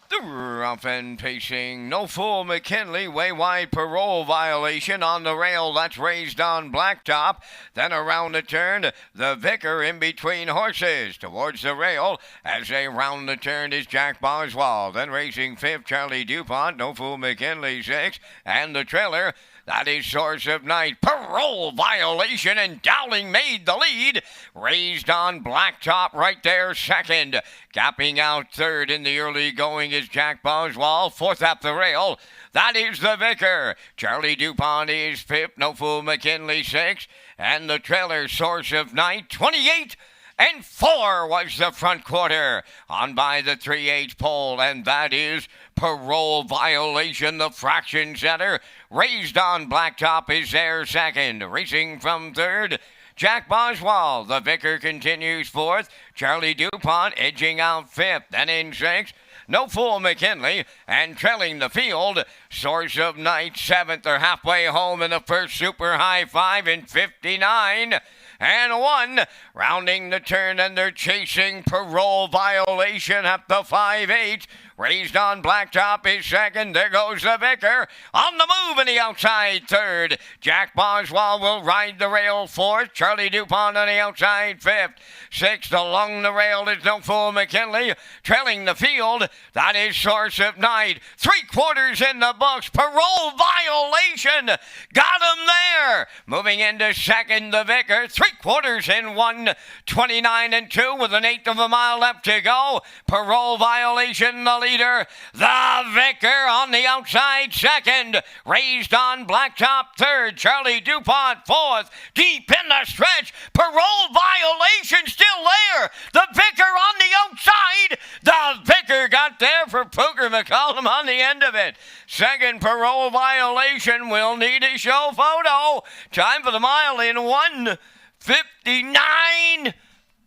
The rough end pacing, No Fool McKinley, way wide parole violation on the rail, that's raised on Blacktop. Then around the turn, the Vicar in between horses. Towards the rail, as they round the turn is Jack Boswell. Then racing 5th, Charlie DuPont, No Fool McKinley 6th, and the trailer, that is Source of Night. Parole violation, and Dowling made the lead. Raised on Blacktop right there, second. Gapping out third in the early going is Jack Boswell. 4th up the rail, that is the Vicar. Charlie DuPont is 5th, No Fool McKinley 6th. And the trailer, Source of Night, 28 and 4 was the front quarter. On by the 3/8 pole, and that is parole violation, the fraction setter. Raised on Blacktop is there second. Racing from third, Jack Boswell. The Vicar continues 4th. Charlie DuPont edging out 5th. Then in 6th, No Fool McKinley, and trailing the field, Source of Night 7th. They're halfway home in the first Super High 5 in 59 and 1. Rounding the turn, and they're chasing parole violation up the 5/8. Raised on Blacktop is second. There goes the Vicar. On the move in the outside third. Jack Boswell will ride the rail 4th. Charlie DuPont on the outside 5th. 6th along the rail is No Fool McKinley. Trailing the field, that is Source of Night. 3/4 in the books. Parole violation. Got him there. Moving into second, the Vicar. 3/4 in 1. 29 and 2 with an 1/8 of a mile left to go. Parole violation, the leader, the Vicar on the outside second. Raised on Blacktop third. Charlie DuPont 4th. Deep in the stretch. Parole violation still there. The Vicar on the outside. The Vicar got there for Pooker McCollum on the end of it. Second parole violation. We'll need a show photo. Time for the mile in 1:59.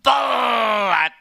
Flat.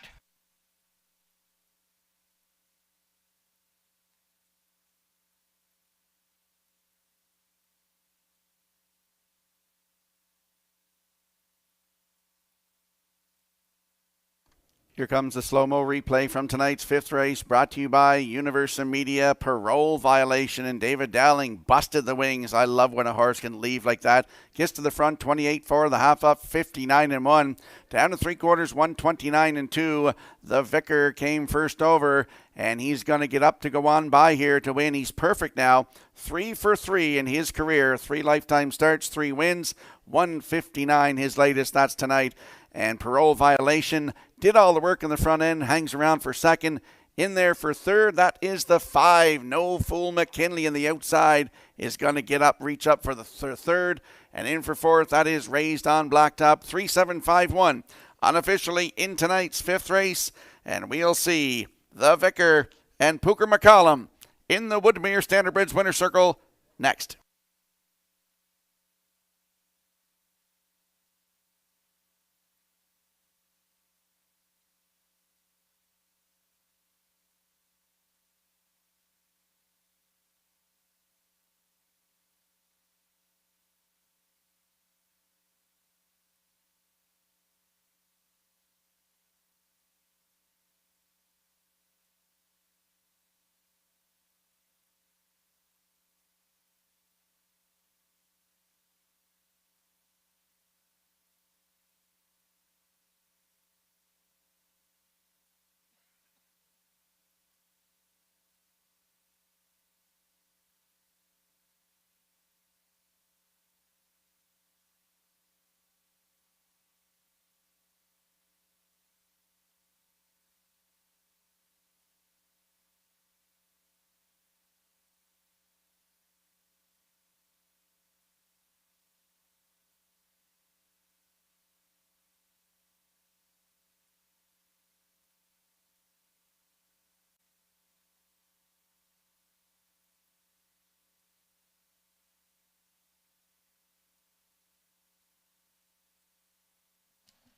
Here comes the slow-mo replay from tonight's fifth race, brought to you by Universal Media. Parole violation, and David Dowling busted the wings. I love when a horse can leave like that. Gets to the front, 28-4, the half up, 59-1. Down to 3/4, 129-2. The Vicar came first over, and he's going to get up to go on by here to win. He's perfect now. 3 for 3 in his career. 3 lifetime starts, 3 wins, 159 his latest. That's tonight. And parole violation did all the work in the front end, hangs around for second. In there for third, that is the 5. No Fool McKinley on the outside is going to get up, reach up for the third. And in for fourth, that is Raised on Blacktop, 3-7-5-1. Unofficially in tonight's fifth race. And we'll see the Vicar and Pooker McCollum in the Woodmere Standard Bridge Winner's Circle next.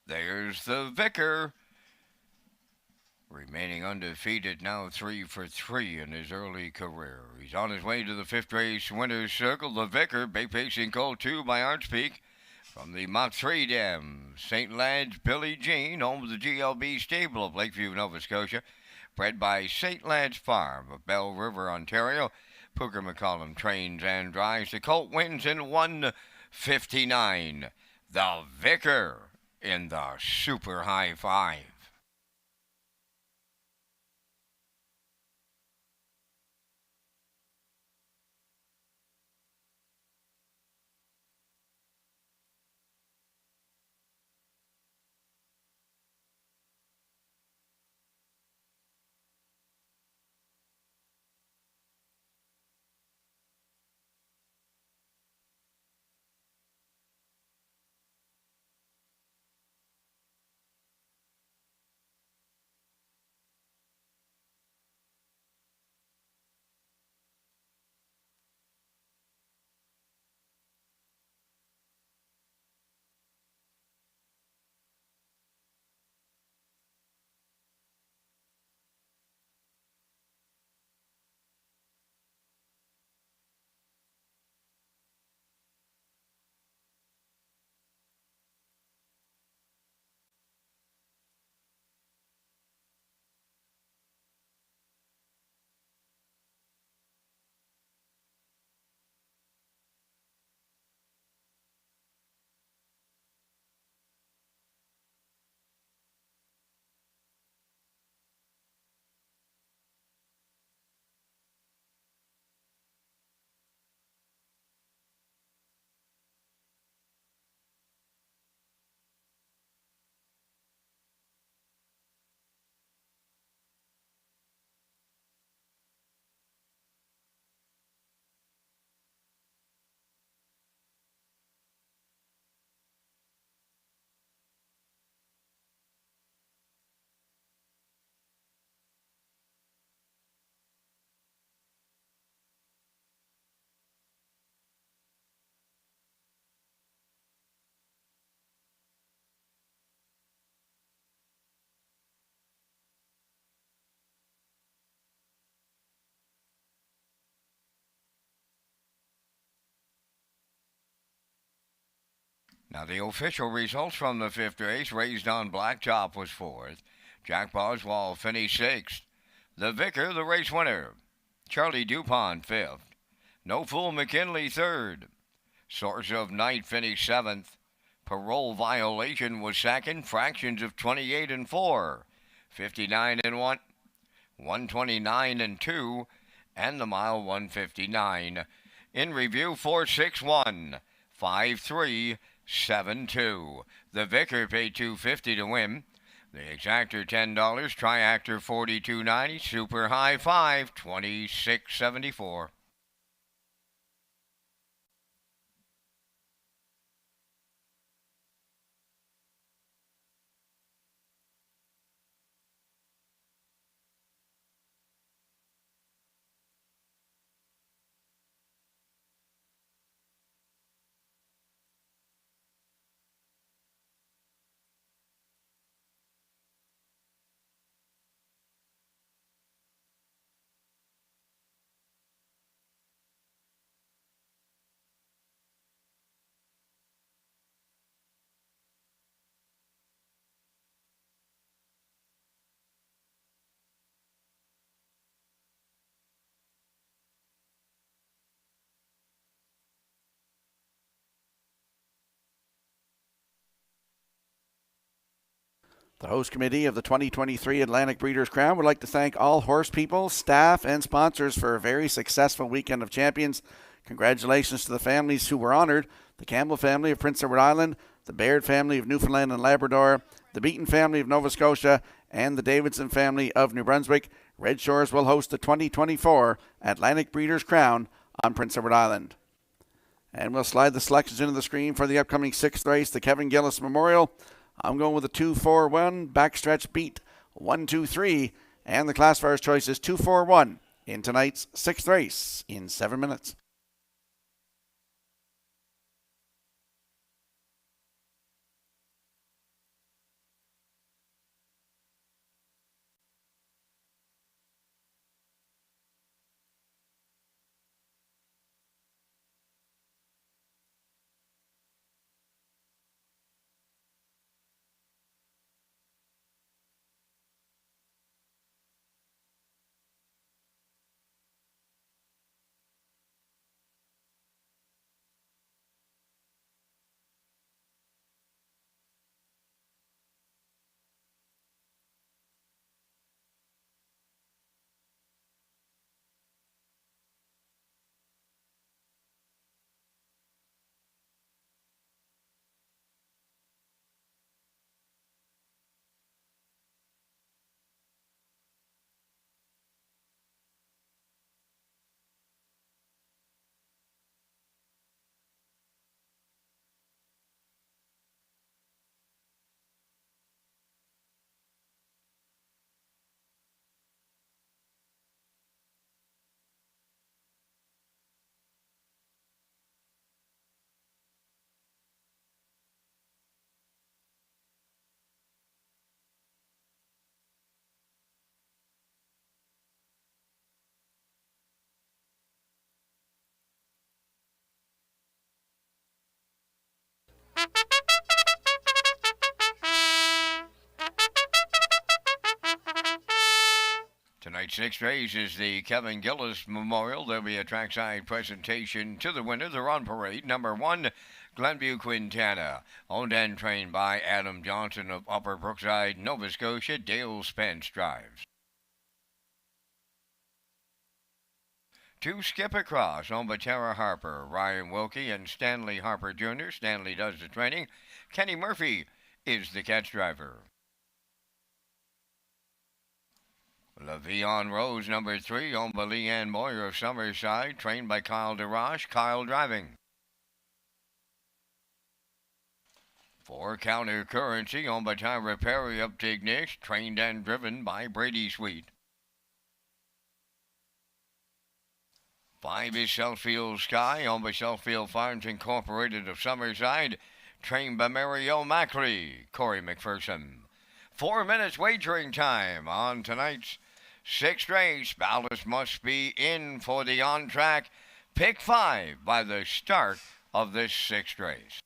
There's the Vicar. Remaining undefeated, now 3 for 3 in his early career. He's on his way to the 5th race winner's circle. The Vicar, Bay Pacing Colt 2 by Archpeak. From the Mach 3 Dam, St. Lad's Billie Jean, home of the GLB stable of Lakeview, Nova Scotia. Bred by St. Lad's Farm of Bell River, Ontario. Pooker McCollum trains and drives. The Colt wins in 1:59. The Vicar in the Super High Five. Now the official results from the 5th race. Raised on Blacktop was 4th. Jack Boswell finished 6th. The Vicar, the race winner. Charlie Dupont 5th. No Fool McKinley 3rd. Source of Night finished 7th. Parole Violation was 2nd. Fractions of 28 and 4. 59 and 1. 129 and 2. And the mile 159. In review 461. 5-3. 7-2. The Vicar paid $250 to win. The Exactor $10. Triactor $42.90. Super High Five $26.74. The host committee of the 2023 Atlantic Breeders' Crown would like to thank all horse people, staff, and sponsors for a very successful weekend of champions. Congratulations to the families who were honored: the Campbell family of Prince Edward Island, the Baird family of Newfoundland and Labrador, the Beaton family of Nova Scotia, and the Davidson family of New Brunswick. Red Shores will host the 2024 Atlantic Breeders' Crown on Prince Edward Island. And we'll slide the selections into the screen for the upcoming 6th race, the Kevin Gillis Memorial. I'm going with a 2-4-1 backstretch beat 1-2-3, and the classifier's choice is 2-4-1 in tonight's 6th race in 7 minutes. Tonight's sixth race is the Kevin Gillis Memorial. There'll be a trackside presentation to the winner. They're on parade. Number 1, Glenview Quintana. Owned and trained by Adam Johnson of Upper Brookside, Nova Scotia. Dale Spence drives. 2, Skip Across, owned by Tara Harper, Ryan Wilkie, and Stanley Harper Jr. Stanley does the training. Kenny Murphy is the catch driver. LaVion Rose, number 3, owned by Leanne Moyer of Summerside, trained by Kyle DeRoche. Kyle driving. 4, Counter Currency, owned by Tyra Perry of Tignish, trained and driven by Brady Sweet. 5 is Southfield Sky, owned by Southfield Farms Incorporated of Summerside, trained by Mary O'Mackley, Corey McPherson. 4 minutes wagering time on tonight's sixth race. Ballots must be in for the on-track pick 5 by the start of this sixth race.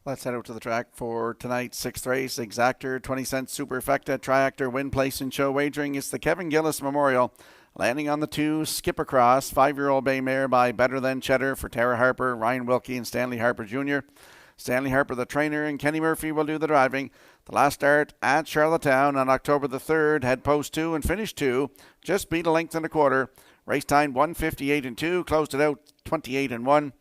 Let's head out to the track for tonight's sixth race. Exactor, 20 cents Superfecta, Triactor, Win Place and Show Wagering. It's the Kevin Gillis Memorial. Landing on the 2, Skip Across, 5-year-old bay mare by Better Than Cheddar for Tara Harper, Ryan Wilkie, and Stanley Harper Jr. Stanley Harper, the trainer, and Kenny Murphy will do the driving. The last start at Charlottetown on October the 3rd had post 2 and finished 2, just beat a length and a quarter. Race time 1:58.2, closed it out 28-1.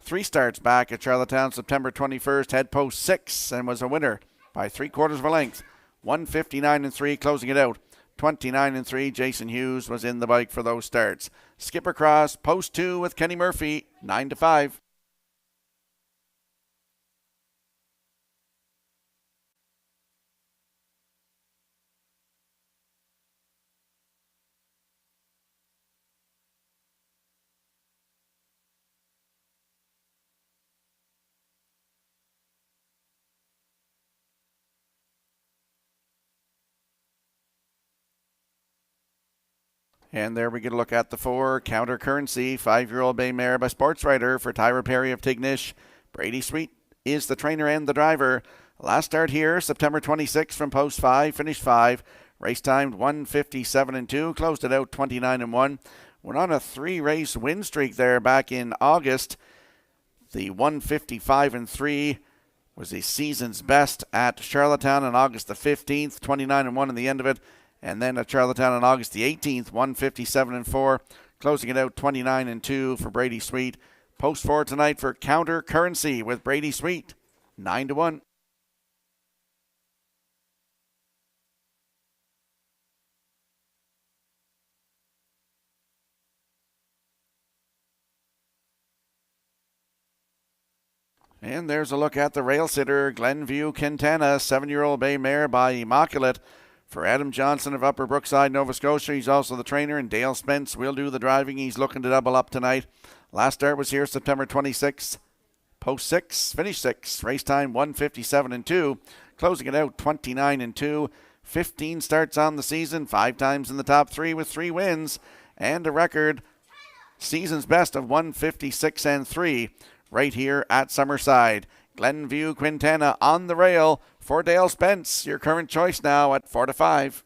3 starts back at Charlottetown September 21st, had post 6 and was a winner by 3/4 of a length. 1:59.3, closing it out 29-3. Jason Hughes was in the bike for those starts. Skip Across, post 2 with Kenny Murphy, 9-5. And there we get a look at the 4, Counter Currency, 5-year-old bay mare by Sports Writer for Tyra Perry of Tignish. Brady Sweet is the trainer and the driver. Last start here, September 26th from post 5, finished 5. Race timed 1:57.2, closed it out 29-1. Went on a 3-race win streak there back in August. The 1:55.3 was the season's best at Charlottetown on August the 15th, 29-1 in the end of it. And then at Charlottetown on August the 18th, 1:57.4, closing it out 29-2 for Brady Sweet. Post 4 tonight for Counter Currency with Brady Sweet, 9-1. And there's a look at the rail sitter, Glenview Quintana, 7-year-old bay mare by Immaculate for Adam Johnson of Upper Brookside, Nova Scotia. He's also the trainer, and Dale Spence will do the driving. He's looking to double up tonight. Last start was here September 26th. Post 6, finish 6. Race time 1:57.2. Closing it out 29-2. 15 starts on the season, 5 times in the top 3 with 3 wins, and a record season's best of 1:56.3 right here at Summerside. Glenview Quintana on the rail for Dale Spence. Your current choice now at 4-5.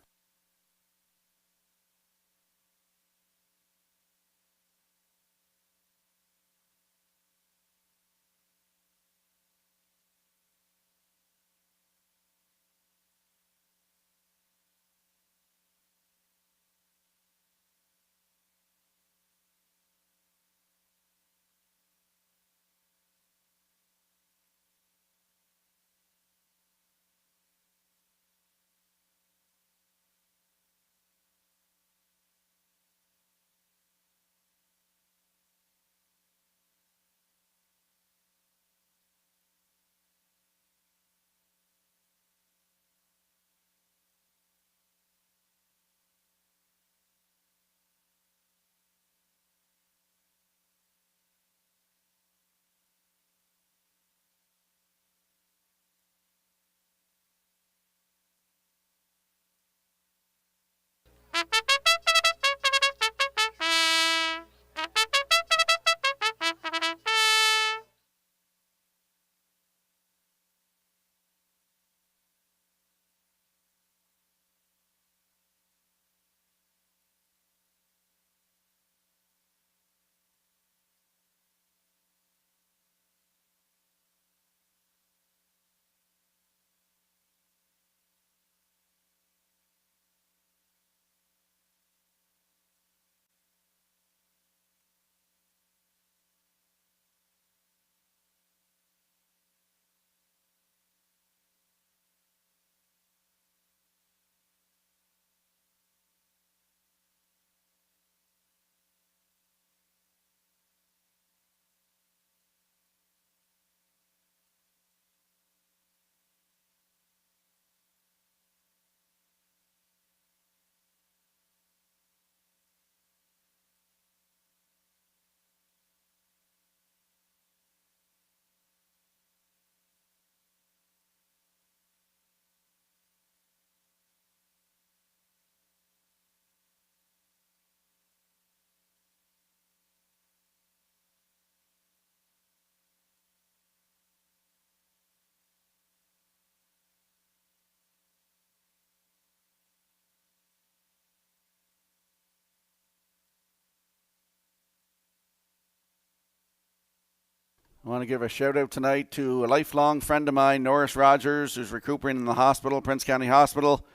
I want to give a shout out tonight to a lifelong friend of mine, Norris Rogers, who's recuperating in the hospital, Prince County Hospital,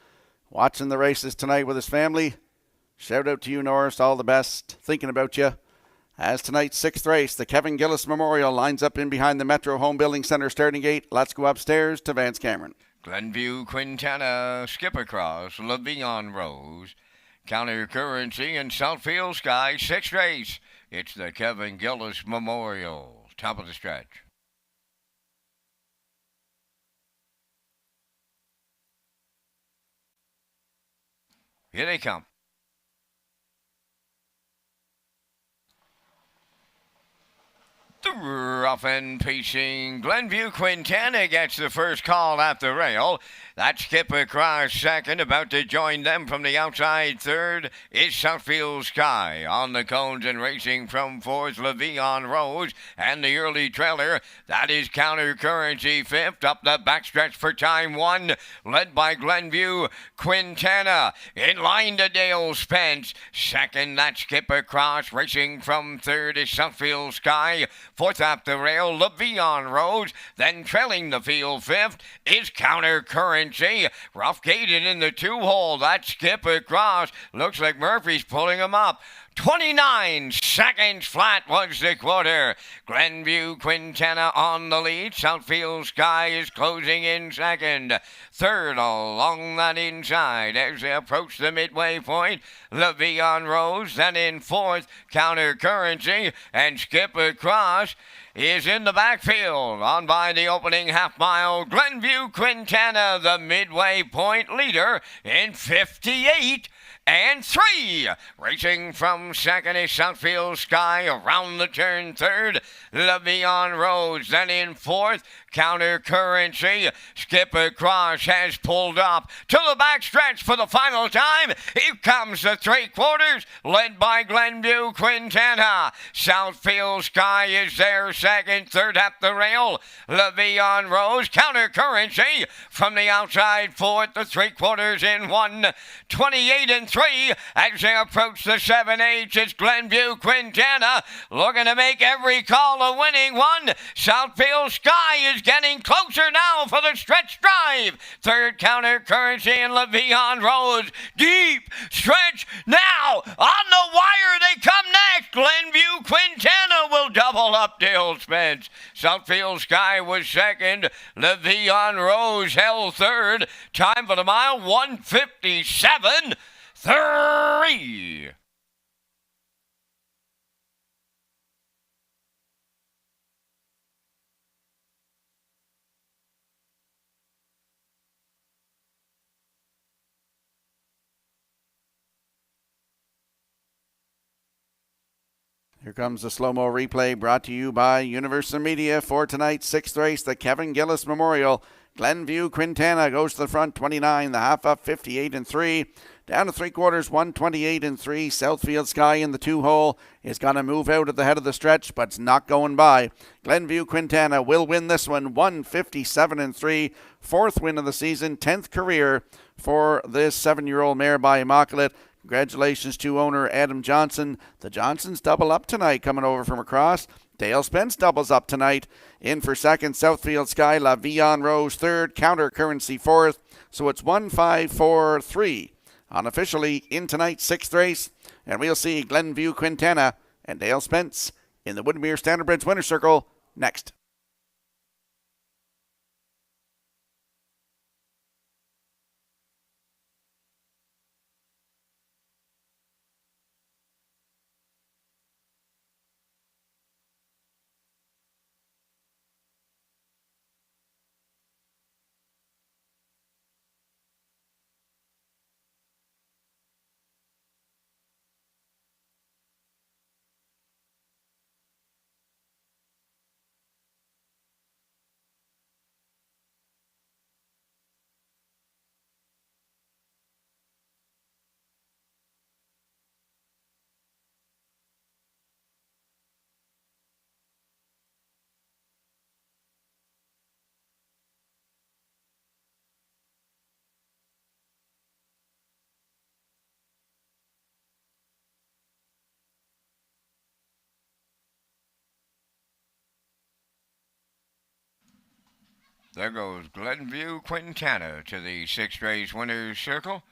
watching the races tonight with his family. Shout out to you, Norris. All the best. Thinking about you. As tonight's sixth race, the Kevin Gillis Memorial lines up in behind the Metro Home Building Centre starting gate. Let's go upstairs to Vance Cameron. Glenview, Quintana, Skip Across, Levion Rose, Counter Currency, and Southfield Sky, sixth race. It's the Kevin Gillis Memorial. Top of the stretch. Here they come. The rough and pacing Glenview Quintana gets the first call at the rail. That Skip Across second. About to join them from the outside third is Southfield Sky. On the cones and racing from fourth, Levion Rose. And the early trailer, that is Counter Currency fifth. Up the backstretch for time one, led by Glenview Quintana. In line to Dale Spence. Second, that Skip Across. Racing from third is Southfield Sky. Fourth up the rail, Levion Rose. Then trailing the field fifth is Counter Currency. Rough gated in the two-hole. That Skip Across. Looks like Murphy's pulling him up. 29 seconds flat was the quarter. Glenview Quintana on the lead. Southfield Sky is closing in second. Third along that inside as they approach the midway point. Levion Rose. Then in fourth, Counter Currency. And Skip Across is in the backfield. On by the opening half mile. Glenview Quintana, the midway point leader in 58 and 3. Racing from second is Southfield Sky. Around the turn third, Levion Rose. Then in fourth, Counter Currency. Skip Across has pulled up to the backstretch for the final time. Here comes the three quarters, led by Glenview Quintana. Southfield Sky is there second. Third at the rail, Levion Rose. Counter Currency from the outside fourth. The three quarters in 1:28 and 3 as they approach the 7/8. It's Glenview Quintana looking to make every call a winning one. Southfield Sky is getting closer now for the stretch drive. Third, Counter Currency and Levion Rose. Deep stretch now. On the wire they come next. Glenview Quintana will double up Dale Spence. Southfield Sky was second. Levion Rose held third. Time for the mile, 1:57.3. Here comes the slow-mo replay brought to you by Universal Media for tonight's sixth race, the Kevin Gillis Memorial. Glenview Quintana goes to the front, 29, the half up, 58 and 3. Down to three quarters, 1:28 and 3. Southfield Sky in the two-hole is going to move out at the head of the stretch, but it's not going by. Glenview Quintana will win this one, 1:57 and 3. Fourth win of the season, 10th career for this 7-year-old mare by Immaculate. Congratulations to owner Adam Johnson. The Johnsons double up tonight coming over from across. Dale Spence doubles up tonight. In for second, Southfield Sky. Levion Rose third. Counter Currency fourth. So it's 1-5-4-3 unofficially in tonight's sixth race. And we'll see Glenview Quintana and Dale Spence in the Woodmere Standard Bridge Winner's Circle next. There goes Glenview Quintana to the sixth race winner's circle.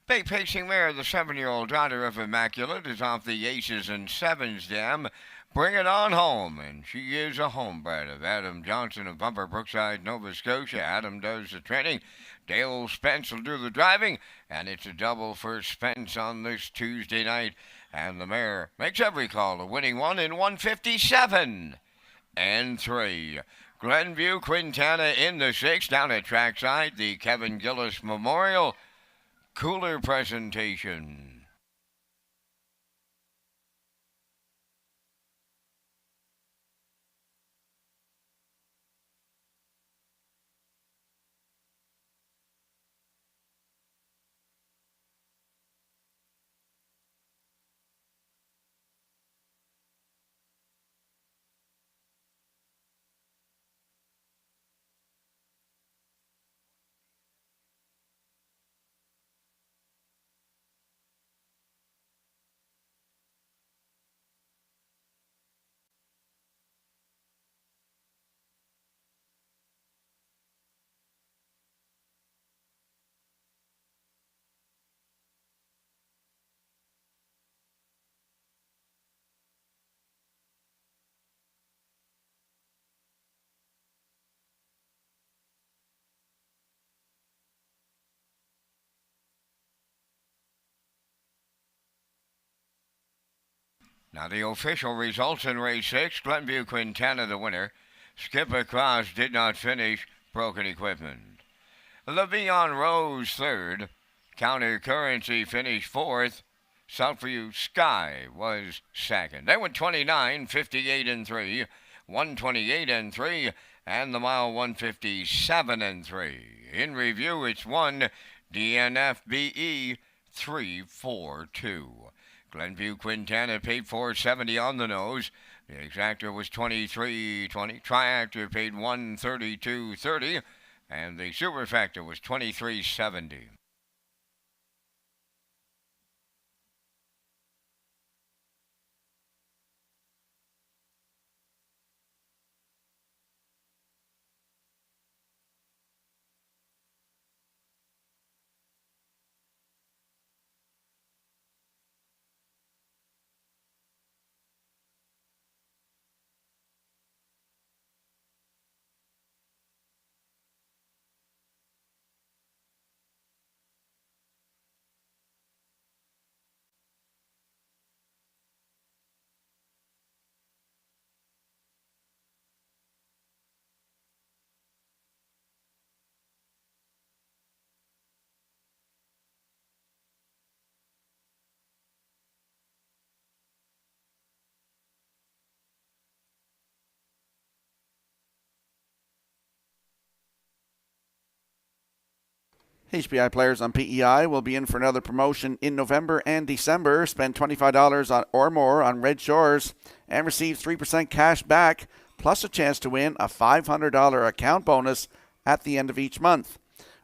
Bay Pacing Mare, the 7-year-old daughter of Immaculate, is off the Aces and Sevens dam. Bring it on home, and she is a homebred of Adam Johnson of Bumper Brookside, Nova Scotia. Adam does the training. Dale Spence will do the driving, and it's a double for Spence on this Tuesday night. And the mare makes every call, a winning one in 157 and 3. Glenview Quintana in the 6th down at trackside, the Kevin Gillis Memorial Cooler presentation. Now the official results in race 6, Glenview Quintana the winner. Skip Across did not finish, broken equipment. Le'Veon Rose third. Counter Currency finished fourth. Southview Sky was second. They went 29, 58 and 3, 128 and 3, and the mile 157 and 3. In review, it's 1 DNFBE 342. Glenview Quintana paid $470 on the nose. The exactor was $23.20. Triactor paid $132.30, and the superfactor was $23.70. HPI players on PEI will be in for another promotion in November and December. Spend $25 or more on Red Shores and receive 3% cash back, plus a chance to win a $500 account bonus at the end of each month.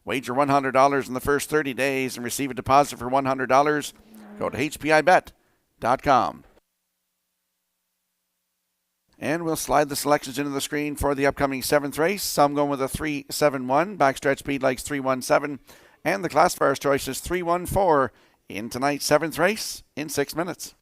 Wager $100 in the first 30 days and receive a deposit for $100. Go to hpibet.com. And we'll slide the selections into the screen for the upcoming 7th race. Some going with a 3-7-1. Backstretch speed likes 3-1-7. And the classifier's choice is 3-1-4 in tonight's 7th race in 6 minutes.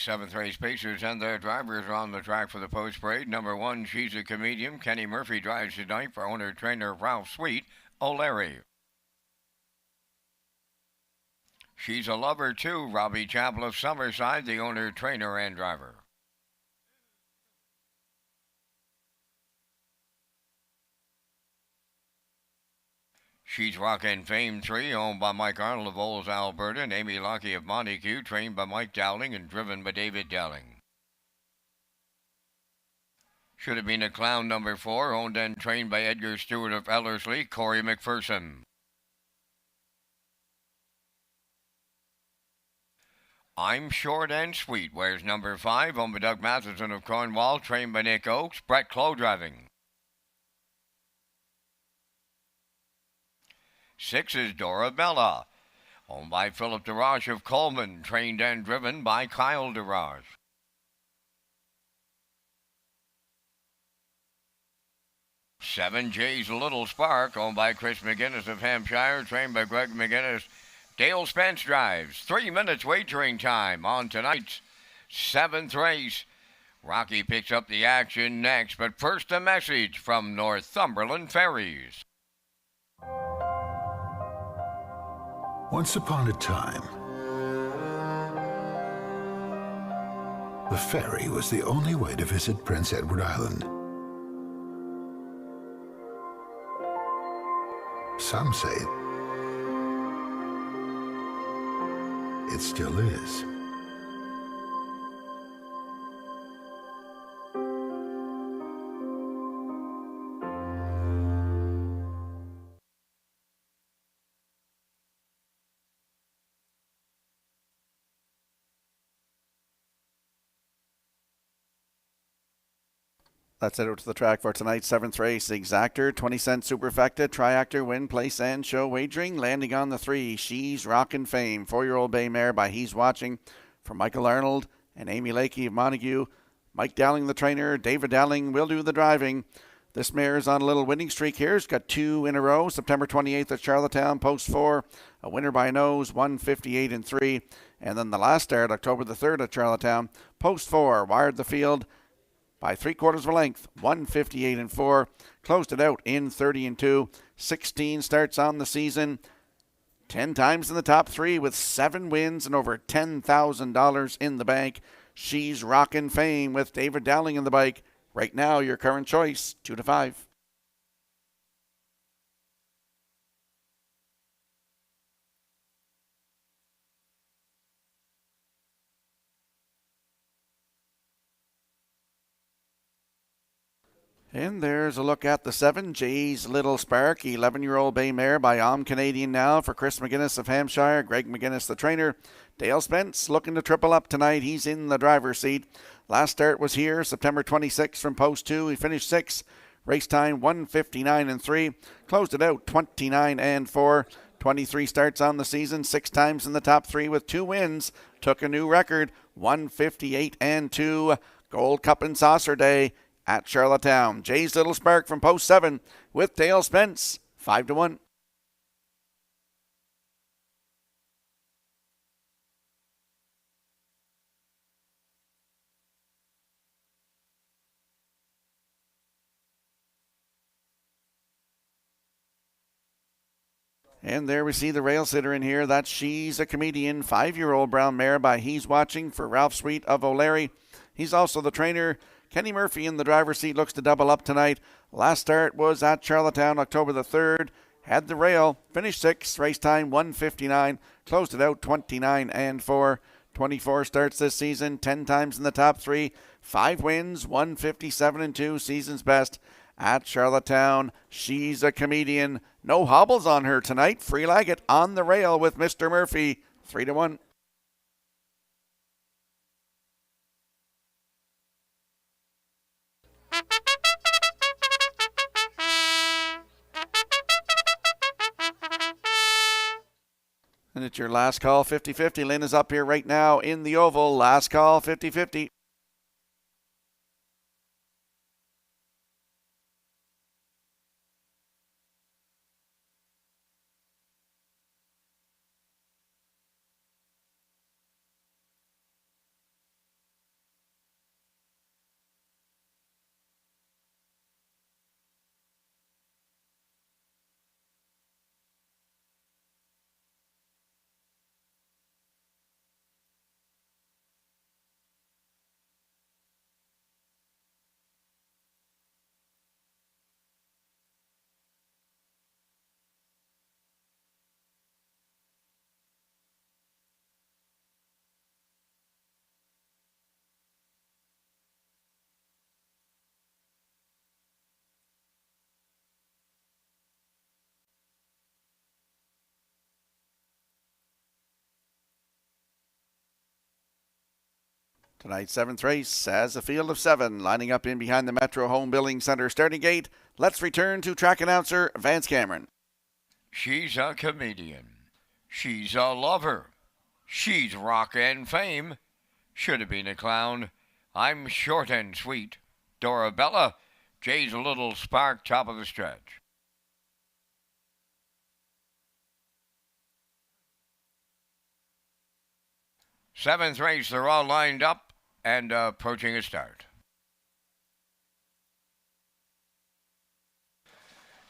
Seventh race pacers and their drivers are on the track for the post parade. Number 1, She's a Comedian. Kenny Murphy drives tonight for owner-trainer Ralph Sweet, O'Leary. She's a Lover 2, Robbie Chappell of Summerside, the owner, trainer, and driver. She's Rockin' Fame 3, owned by Mike Arnold of Olds, Alberta, and Amy Lockie of Montague, trained by Mike Dowling and driven by David Dowling. Should have been a Clown number 4, owned and trained by Edgar Stewart of Ellerslie, Corey McPherson. I'm Short and Sweet, wears number 5, owned by Doug Matheson of Cornwall, trained by Nick Oakes, Brett Clow driving. 6 is Dorabella, owned by Philip DeRoche of Coleman, trained and driven by Kyle DeRoche. 7 J's Little Spark, owned by Chris McGinnis of Hampshire, trained by Greg McGinnis. Dale Spence drives. 3 minutes wagering time on tonight's 7th race. Rocky picks up the action next, but first a message from Northumberland Ferries. Once upon a time, the ferry was the only way to visit Prince Edward Island. Some say it still is. That's it out to the track for tonight's 7th race. Exactor, 20-cent superfecta, triactor, win, place, and show wagering. Landing on the 3, She's Rockin' Fame, 4-year-old bay mare by He's Watching for Michael Arnold and Amy Lakey of Montague. Mike Dowling, the trainer. David Dowling will do the driving. This mare is on a little winning streak here. It's got 2 in a row. September 28th at Charlottetown, post 4. A winner by nose, 158 and 3. And then the last start, October the 3rd at Charlottetown, post 4. Wired the field by 3/4 of a length, 158 and 4. Closed it out in 30 and 2. 16 starts on the season. 10 times in the top 3 with 7 wins and over $10,000 in the bank. She's Rockin' Fame with David Dowling in the bike. Right now, your current choice, 2 to 5. And there's a look at the 7, Jay's Little Spark, 11-year-old bay mare by Canadian now for Chris McGinnis of Hampshire, Greg McGinnis the trainer. Dale Spence looking to triple up tonight. He's in the driver's seat. Last start was here, September 26th from post 2. He finished 6th. Race time 159 and 3. Closed it out 29 and 4. 23 starts on the season, 6 times in the top 3 with 2 wins. Took a new record, 158 and 2. Gold Cup and Saucer Day at Charlottetown. Jay's Little Spark from post 7 with Dale Spence, 5 to 1. And there we see the rail sitter in here. That's She's a Comedian, 5-year-old brown mare by He's Watching for Ralph Sweet of O'Leary. He's also the trainer. Kenny Murphy in the driver's seat looks to double up tonight. Last start was at Charlottetown, October the 3rd. Had the rail, finished 6th, race time 159, closed it out 29 and 4. 24 starts this season, 10 times in the top 3, 5 wins, 157 and 2, season's best at Charlottetown. She's a Comedian. No hobbles on her tonight. Free Laggett on the rail with Mr. Murphy, 3 to 1. And it's your last call, 50-50. Lynn is up here right now in the oval. Last call, 50-50. Tonight's 7th race has a field of 7 lining up in behind the Metro Home Building Center starting gate. Let's return to track announcer Vance Cameron. She's a comedian. She's a lover. She's rock and fame. Should have been a clown. I'm short and sweet. Dorabella, Jay's a little spark, top of the stretch. Seventh race, they're all lined up and approaching a start.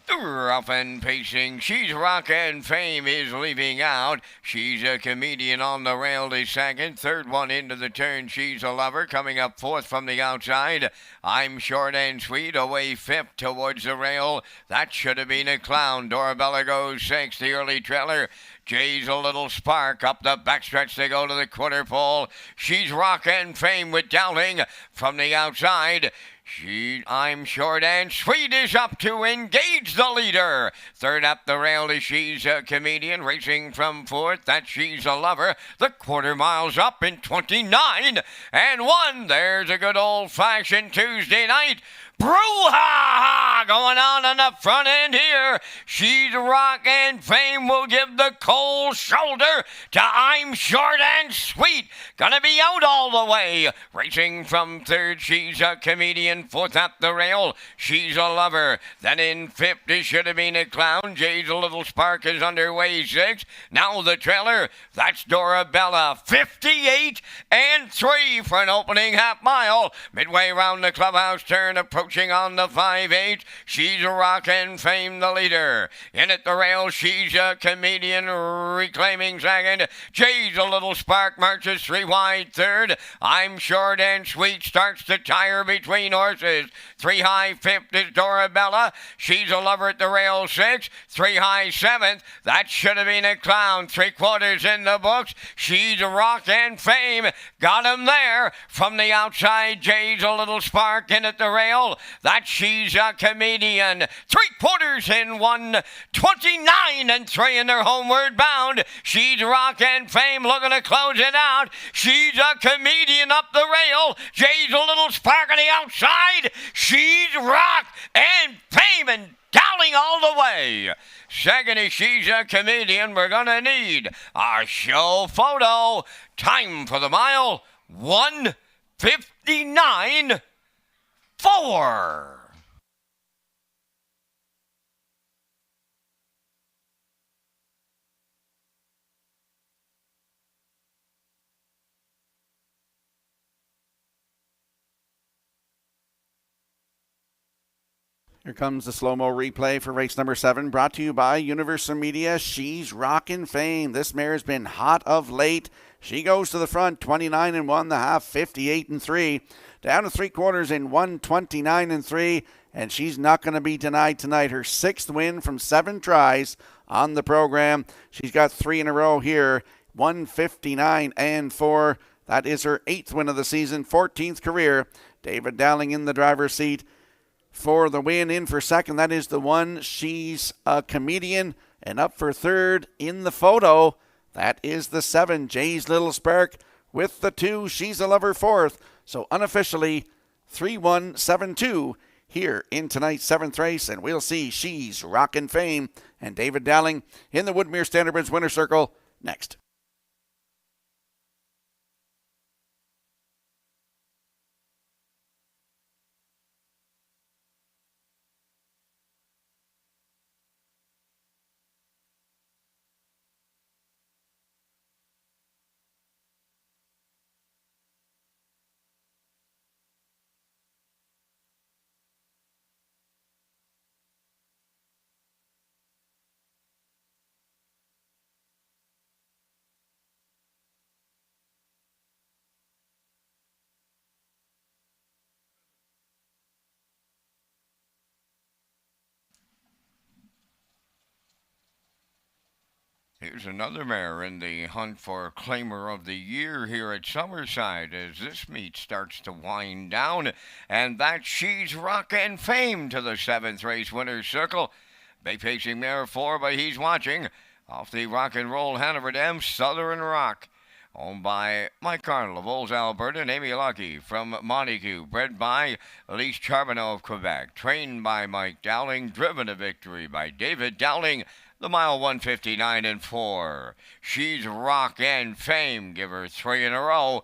Rough and pacing, she's rock and fame is leaving out. She's a comedian on the rail to second. Third one into the turn, she's a lover. Coming up fourth from the outside. I'm short and sweet, away fifth towards the rail. That should have been a clown. Dorabella goes sixth, the early trailer. Jay's a little spark. Up the backstretch they go to the quarter pole. She's rock and fame with Dowling from the outside. I'm short and sweet is up to engage the leader. Third up the rail is She's a Comedian, racing from fourth. That She's a Lover. The quarter mile's up in 29 and 1. There's a good old-fashioned Tuesday night brouhaha going on the front end here. She's rock and fame will give the cold shoulder to I'm short and sweet. Gonna be out all the way. Racing from third, She's a Comedian. Fourth up the rail, She's a Lover. Then in fifth, it should have been a clown. Jay's a little spark is underway sixth. Now the trailer, that's Dorabella. 58 and 3 for an opening half mile. Midway around the clubhouse turn, approaching on the 5-8. She's a rock and fame, the leader. In at the rail, She's a Comedian, reclaiming second. Jay's a little spark marches 3 wide third. I'm short and sweet starts to tire between horses. 3 high fifth is Dorabella. She's a Lover at the rail 6. 3 high seventh. That should have been a clown. 3/4 in the books. She's a rock and fame. Got him there from the outside. Jay's a little spark in at the rail. That She's a Comedian. 3/4 in 1. 29 and 3 in their homeward bound. She's rock and fame looking to close it out. She's a Comedian up the rail. Jay's a little spark on the outside. She's rock and fame and Dowling all the way. Second is She's a Comedian. We're going to need our show photo. Time for the mile, 1:59.4. Here comes the slow-mo replay for race number 7, brought to you by Universal Media. She's rockin' fame. This mare's been hot of late. She goes to the front, 29 and 1, the half, 58 and 3. Down to 3/4 in 1:29 and 3, and she's not going to be denied tonight. Her 6th win from 7 tries on the program. She's got 3 in a row here, 1:59 and 4. That is her 8th win of the season, 14th career. David Dowling in the driver's seat for the win. In for second, that is the one, She's a Comedian. And up for third in the photo, that is the 7, Jay's Little Spark, with the 2, She's a Lover, fourth. So unofficially 3-1-7-2 here in tonight's 7th race. And we'll see She's rockin' fame and David Dowling in the Woodmere Standardbridge winner circle next. Here's another mare in the hunt for Claimer of the Year here at Summerside as this meet starts to wind down. And that She's rock and fame to the 7th race winner's circle. Bay-facing mare 4, but he's watching. Off the rock and roll Hanover Dam, Southern Rock. Owned by Mike Carnell of Olds, Alberta, and Amy Lucky from Montague. Bred by Elise Charbonneau of Quebec. Trained by Mike Dowling. Driven to victory by David Dowling. The mile 159 and 4. She's Rock and Fame. Give her 3 in a row.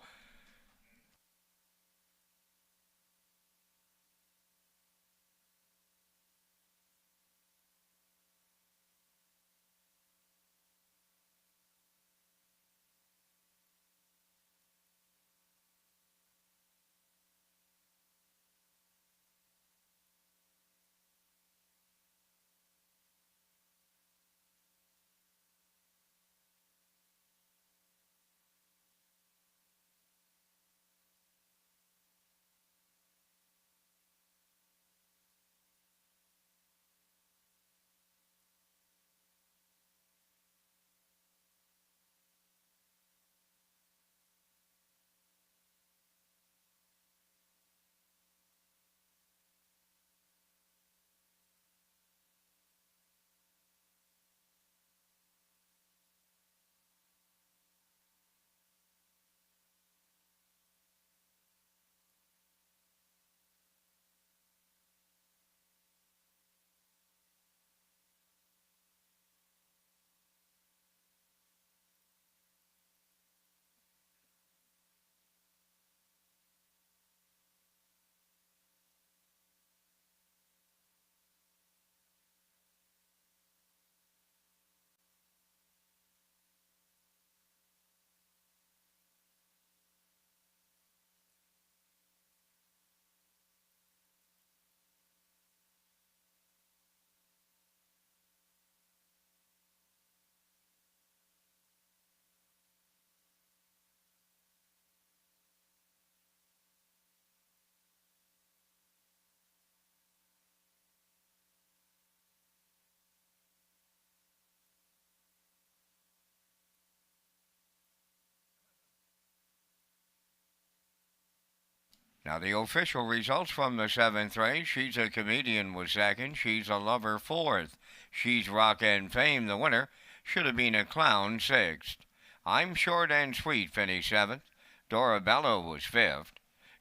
Now the official results from the 7th race. She's a Comedian was second. She's a Lover 4th. She's Rock and Fame the winner. Should have been a Clown 6th. I'm Short and Sweet finished 7th. Dorabella was 5th.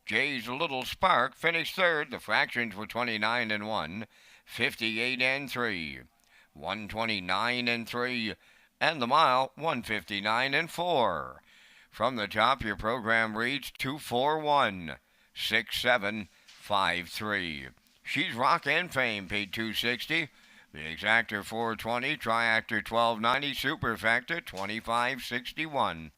Jay's Little Spark finished 3rd. The fractions were 29 and 1, 58 and 3, 129 and 3, and the mile 159 and 4. From the top, your program reads 241. 6753. She's Rock and Fame, paid $260. The Exactor 420, Triactor 1290, Superfactor 2561.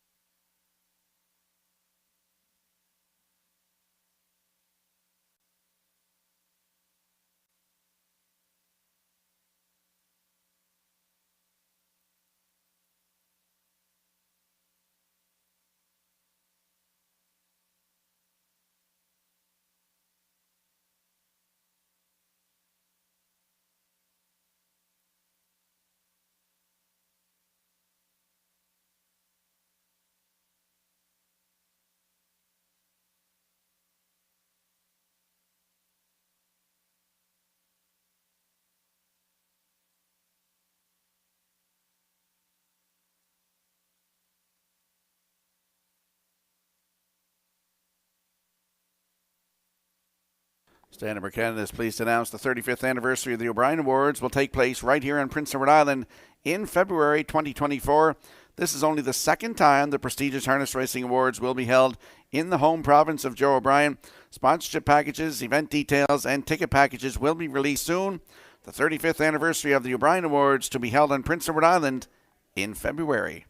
Stand-Up Canada is pleased to announce the 35th anniversary of the O'Brien Awards will take place right here in Prince Edward Island in February 2024. This is only the second time the prestigious Harness Racing Awards will be held in the home province of Joe O'Brien. Sponsorship packages, event details, and ticket packages will be released soon. The 35th anniversary of the O'Brien Awards to be held on Prince Edward Island in February.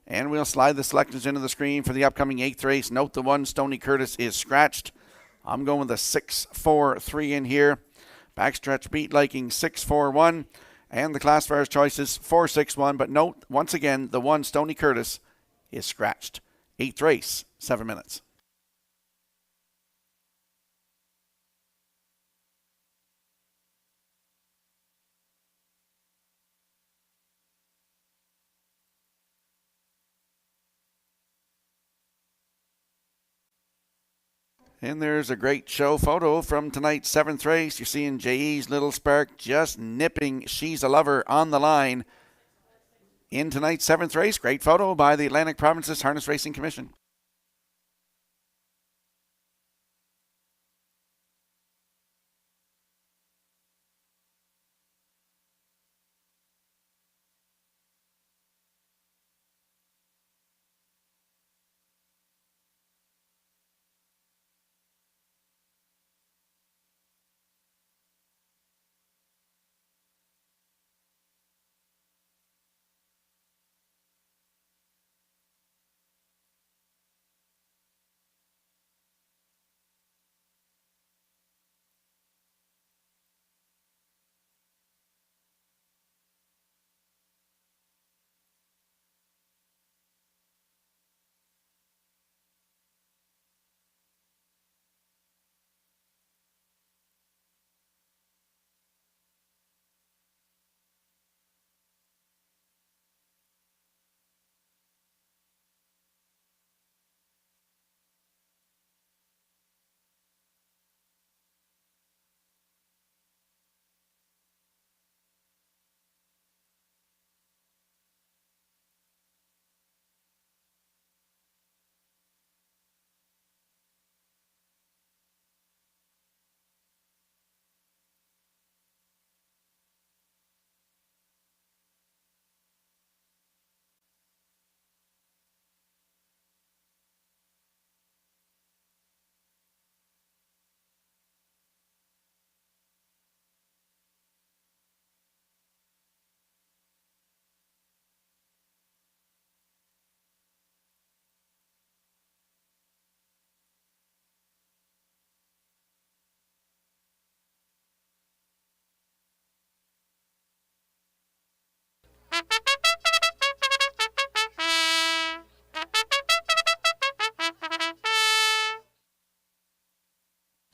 And we'll slide the selections into the screen for the upcoming 8th race. Note the 1, Stony Curtis, is scratched. I'm going with a 6-4-3 in here. Backstretch beat liking 6-4-1. And the classifiers choices 4-6-1. But note, once again, the 1, Stony Curtis, is scratched. 8th race, 7 minutes. And there's a great show photo from tonight's 7th race. You're seeing J.E.'s Little Spark just nipping She's a Lover on the line. in tonight's 7th race. Great photo by the Atlantic Provinces Harness Racing Commission.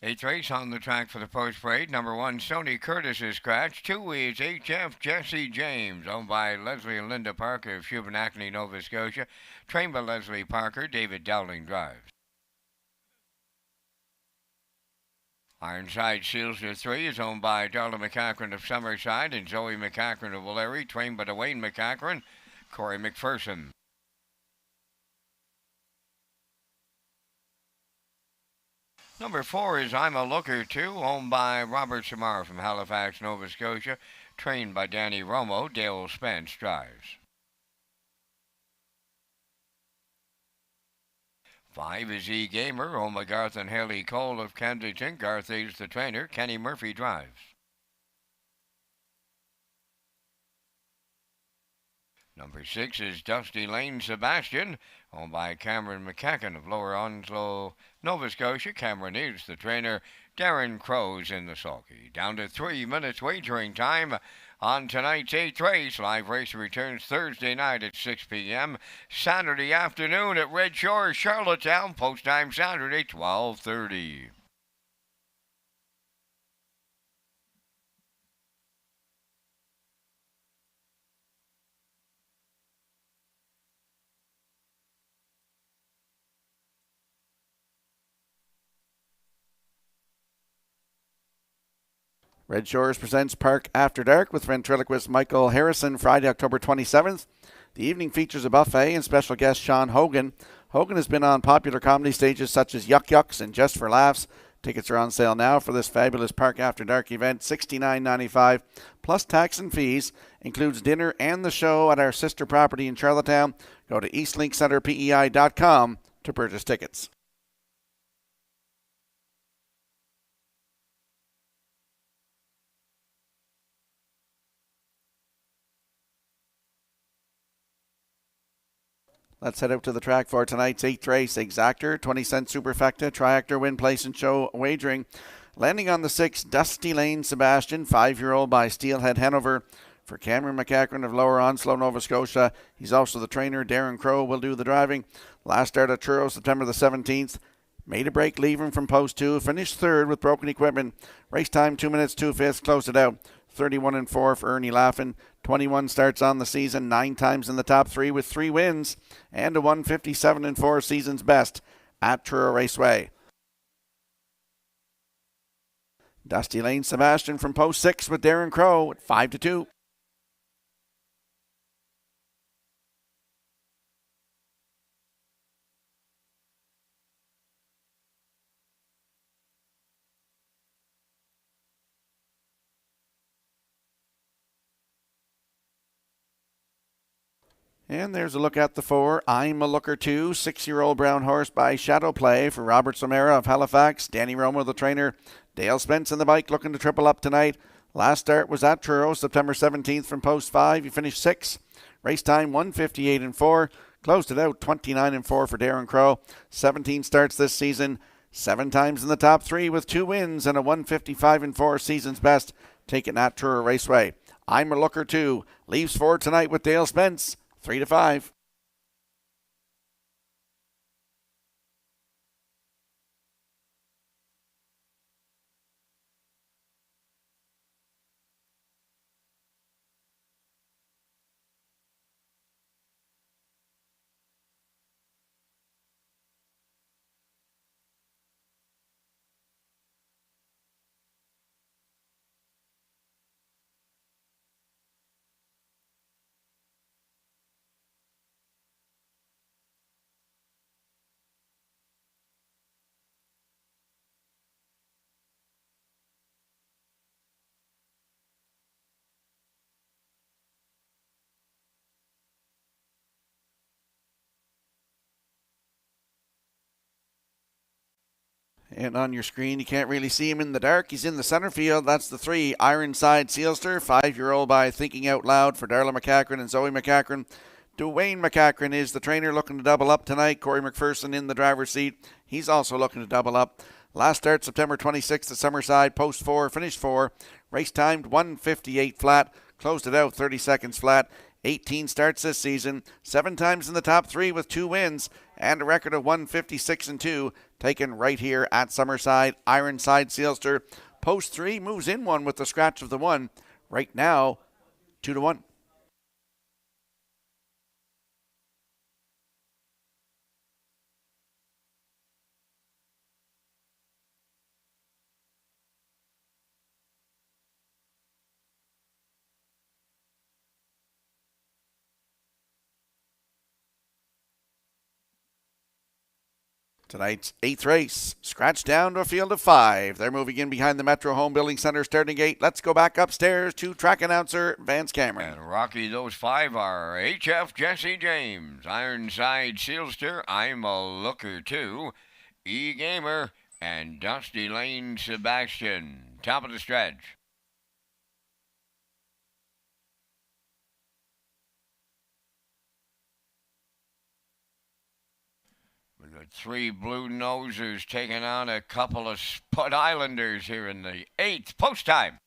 Eighth race on the track for the post parade. Number 1, Sony Curtis's scratch. 2 is HF Jesse James, owned by Leslie and Linda Parker of Shubenacadie, Nova Scotia. Trained by Leslie Parker, David Dowling drives. Ironside Sealser 3 is owned by Darla McCachran of Summerside and Zoe McCachran of Willary. Trained by Dwayne McCachran, Corey McPherson. Number 4 is I'm a Looker 2, owned by Robert Samara from Halifax, Nova Scotia. Trained by Danny Romo, Dale Spence drives. 5 is E-Gamer, owned by Garth and Haley Cole of Kensington. Garth is the trainer. Kenny Murphy drives. Number 6 is Dusty Lane Sebastian, owned by Cameron McCacken of Lower Onslow, Nova Scotia. Cameron is the trainer. Darren Crow's in the sulky. Down to 3 minutes wagering time on tonight's 8th race. Live race returns Thursday night at 6 p.m. Saturday afternoon at Red Shores, Charlottetown. Post time Saturday, 12:30. Red Shores presents Park After Dark with ventriloquist Michael Harrison, Friday, October 27th. The evening features a buffet and special guest Sean Hogan. Hogan has been on popular comedy stages such as Yuck Yucks and Just for Laughs. Tickets are on sale now for this fabulous Park After Dark event, $69.95 plus tax and fees. Includes dinner and the show at our sister property in Charlottetown. Go to eastlinkcenterpei.com to purchase tickets. Let's head out to the track for tonight's 8th race. Exactor, 20-cent superfecta, triactor, win, place, and show wagering. Landing on the 6, Dusty Lane Sebastian, 5-year-old by Steelhead Hanover. For Cameron McCachran of Lower Onslow, Nova Scotia. He's also the trainer. Darren Crow will do the driving. Last start at Truro, September the 17th. Made a break leaving from post 2. Finished 3rd with broken equipment. Race time 2 minutes 2/5. Closed it out. 31-4 for Ernie Laffin. 21 starts on the season, 9 times in the top 3 with 3 wins, and a 157-4 season's best at Truro Raceway. Dusty Lane Sebastian from post 6 with Darren Crow at 5-2. And there's a look at the 4. I'm a Looker 2, 6-year-old brown horse by Shadow Play for Robert Somera of Halifax. Danny Romo, the trainer. Dale Spence in the bike looking to triple up tonight. Last start was at Truro, September 17th from post 5. He finished 6th. Race time 1:58 and 4. Closed it out 29 and 4 for Darren Crow. 17 starts this season. 7 times in the top 3 with 2 wins and a 1:55 and 4 season's best. Taken at Truro Raceway. I'm a Looker 2. Leaves 4 tonight with Dale Spence. 3-5. And on your screen, you can't really see him in the dark. He's in the center field. That's the 3. Ironside Sealster, 5-year-old by Thinking Out Loud for Darla McCachran and Zoe McCachran. Dwayne McCachran is the trainer looking to double up tonight. Corey McPherson in the driver's seat. He's also looking to double up. Last start September 26th at Summerside. Post 4, finished 4. Race timed 1:58 flat. Closed it out 30 seconds flat. 18 starts this season. 7 times in the top 3 with 2 wins. And a record of 1:56 and 2. Taken right here at Summerside. Ironside Sealster. Post 3 moves in 1 with the scratch of the 1. Right now, 2-1. Tonight's 8th race, scratched down to a field of 5. They're moving in behind the Metro Home Building Center starting gate. Let's go back upstairs to track announcer Vance Cameron. And Rocky, those 5 are HF Jesse James, Ironside Sealster, I'm a Looker 2, E-Gamer, and Dusty Lane Sebastian. Top of the stretch. The 3 Blue Nosers taking on a couple of Spud Islanders here in the 8th post time.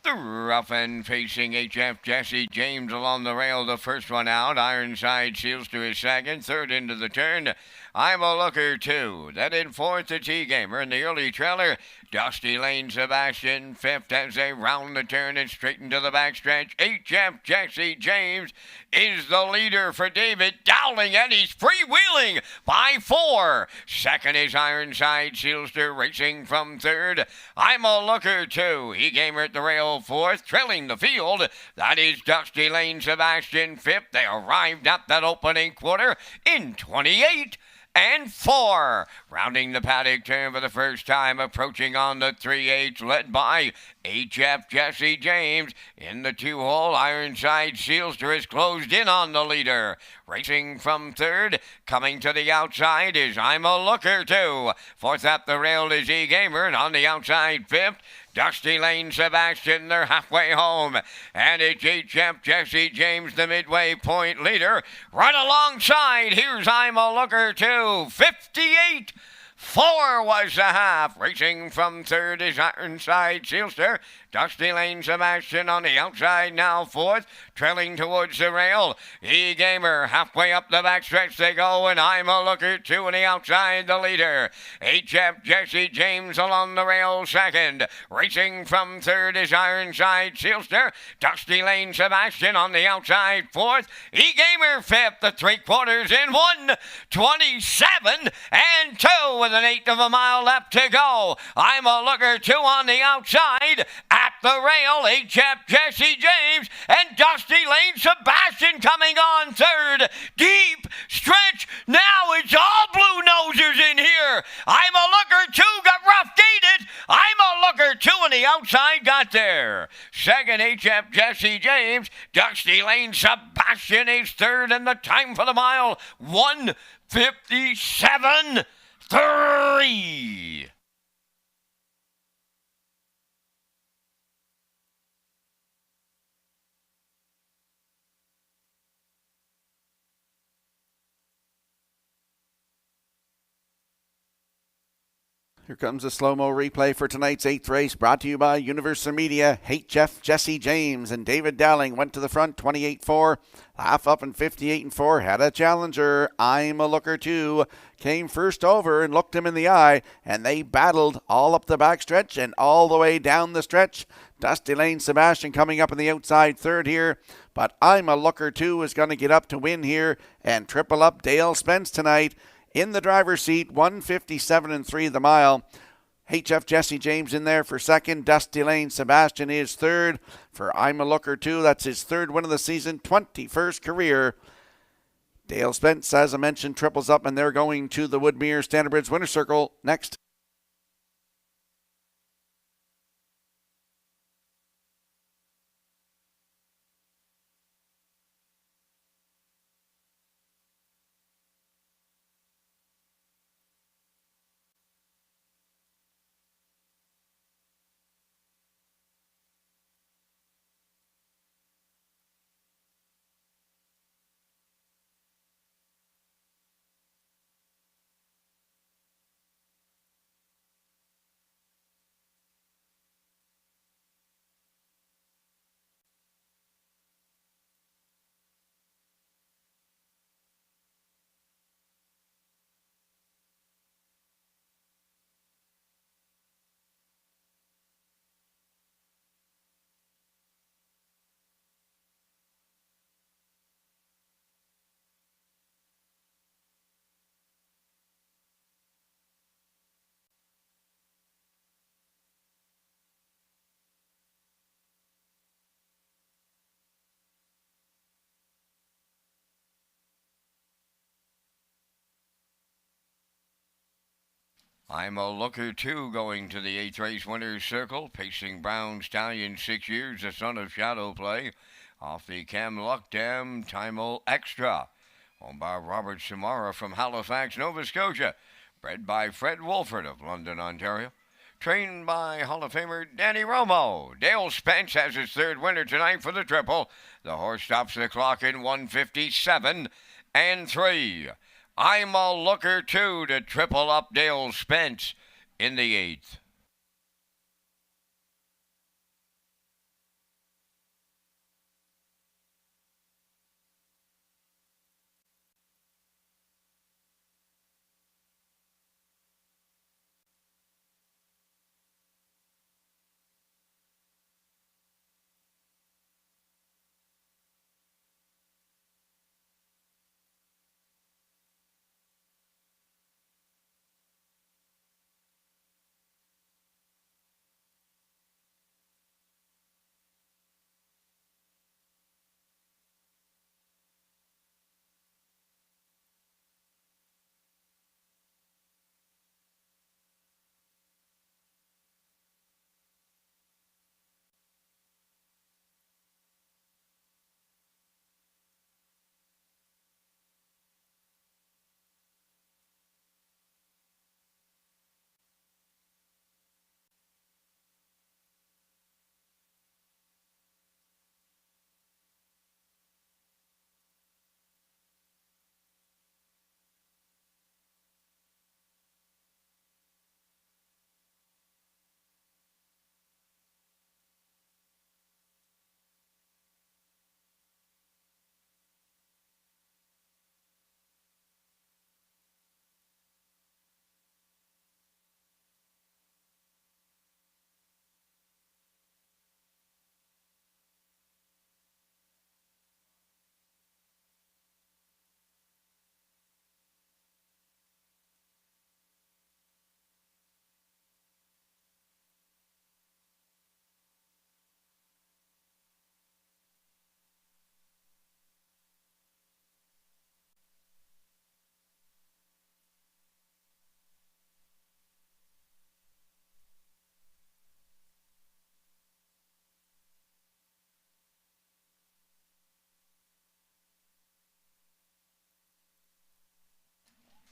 The rough end facing HF Jesse James along the rail, the first one out. Ironside Sealster is second, third into the turn. I'm a Looker 2. Then in 4th, it's E-Gamer. In the early trailer, Dusty Lane Sebastian, 5th as they round the turn and straighten to the backstretch. HF Jesse James is the leader for David Dowling, and he's freewheeling by 4. Second is Ironside Sealster, racing from 3rd. I'm a Looker 2. E-Gamer at the rail 4th, trailing the field. That is Dusty Lane Sebastian, 5th. They arrived at that opening quarter in 28 and 4. Rounding the paddock turn for the first time, approaching on the 3/8, led by HF Jesse James. In the 2-hole, Ironside Sealster is closed in on the leader. Racing from 3rd, coming to the outside is I'm a Looker 2. 4th at the rail is E-Gamer, and on the outside 5th, Dusty Lane Sebastian. They're halfway home, and it's HF Jesse James, the midway point leader. Right alongside, here's I'm a Looker 2. 58 4 was the half. Racing from 3rd is Ironside Sealster. Dusty Lane Sebastian on the outside now 4th, trailing towards the rail. E-Gamer halfway up the backstretch they go, and I'm a Looker 2 on the outside, the leader. HF Jesse James along the rail 2nd. Racing from 3rd is Ironside Sealster. Dusty Lane Sebastian on the outside 4th. E-Gamer 5th, the 3/4 in 1. 27 and 2 with with an eighth of a mile left to go. I'm a looker 2 on the outside. At the rail, HF Jesse James and Dusty Lane Sebastian coming on third. Deep stretch. Now it's all blue nosers in here. I'm a looker 2 got rough gated. I'm a looker 2 on the outside got there. Second, HF Jesse James. Dusty Lane Sebastian is third, and the time for the mile 1:57.3. Here comes a slow-mo replay for tonight's 8th race, brought to you by Universal Media. HF Jesse James and David Dowling went to the front, 28-4. Half up and 58-4. Had a challenger. I'm a looker 2. Came first over and looked him in the eye, and they battled all up the backstretch and all the way down the stretch. Dusty Lane Sebastian coming up in the outside third here, but I'm a looker 2 is going to get up to win here and triple up Dale Spence tonight. In the driver's seat, 1:57.3 the mile. HF Jesse James in there for second. Dusty Lane Sebastian is third for I'm a Looker 2. That's his third win of the season, 21st career. Dale Spence, as I mentioned, triples up, and they're going to the Woodmere Standard Bridge Winner's Circle next. I'm a looker 2 going to the 8th race winner's circle. Pacing Brown Stallion, 6 years, the son of Shadow Play. Off the Cam Luck Dam, Time-O Extra. Owned by Robert Shamara from Halifax, Nova Scotia. Bred by Fred Wolford of London, Ontario. Trained by Hall of Famer Danny Romo. Dale Spence has his third winner tonight for the triple. The horse stops the clock in 1:57.3. I'm a looker 2 to triple up Dale Spence in the 8th.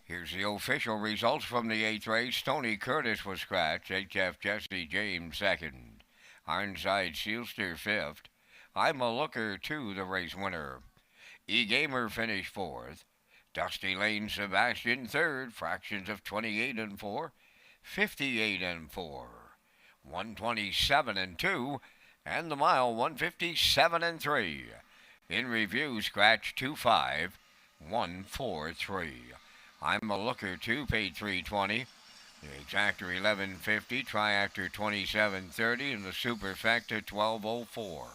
Here's the official results from the 8th race. Tony Curtis was scratched. HF Jesse James 2nd. Ironside Sealster 5th. I'm a Looker 2, the race winner. E-Gamer finished 4th. Dusty Lane Sebastian 3rd. Fractions of 28 and 4. 58 and 4. 127 and 2. And the mile 157 and 3. In review, scratch 2-5. 1-4-3. I'm a Looker 2, paid $3.20. The Exactor 11.50, Triactor 27.30, and the Superfecta 12.04.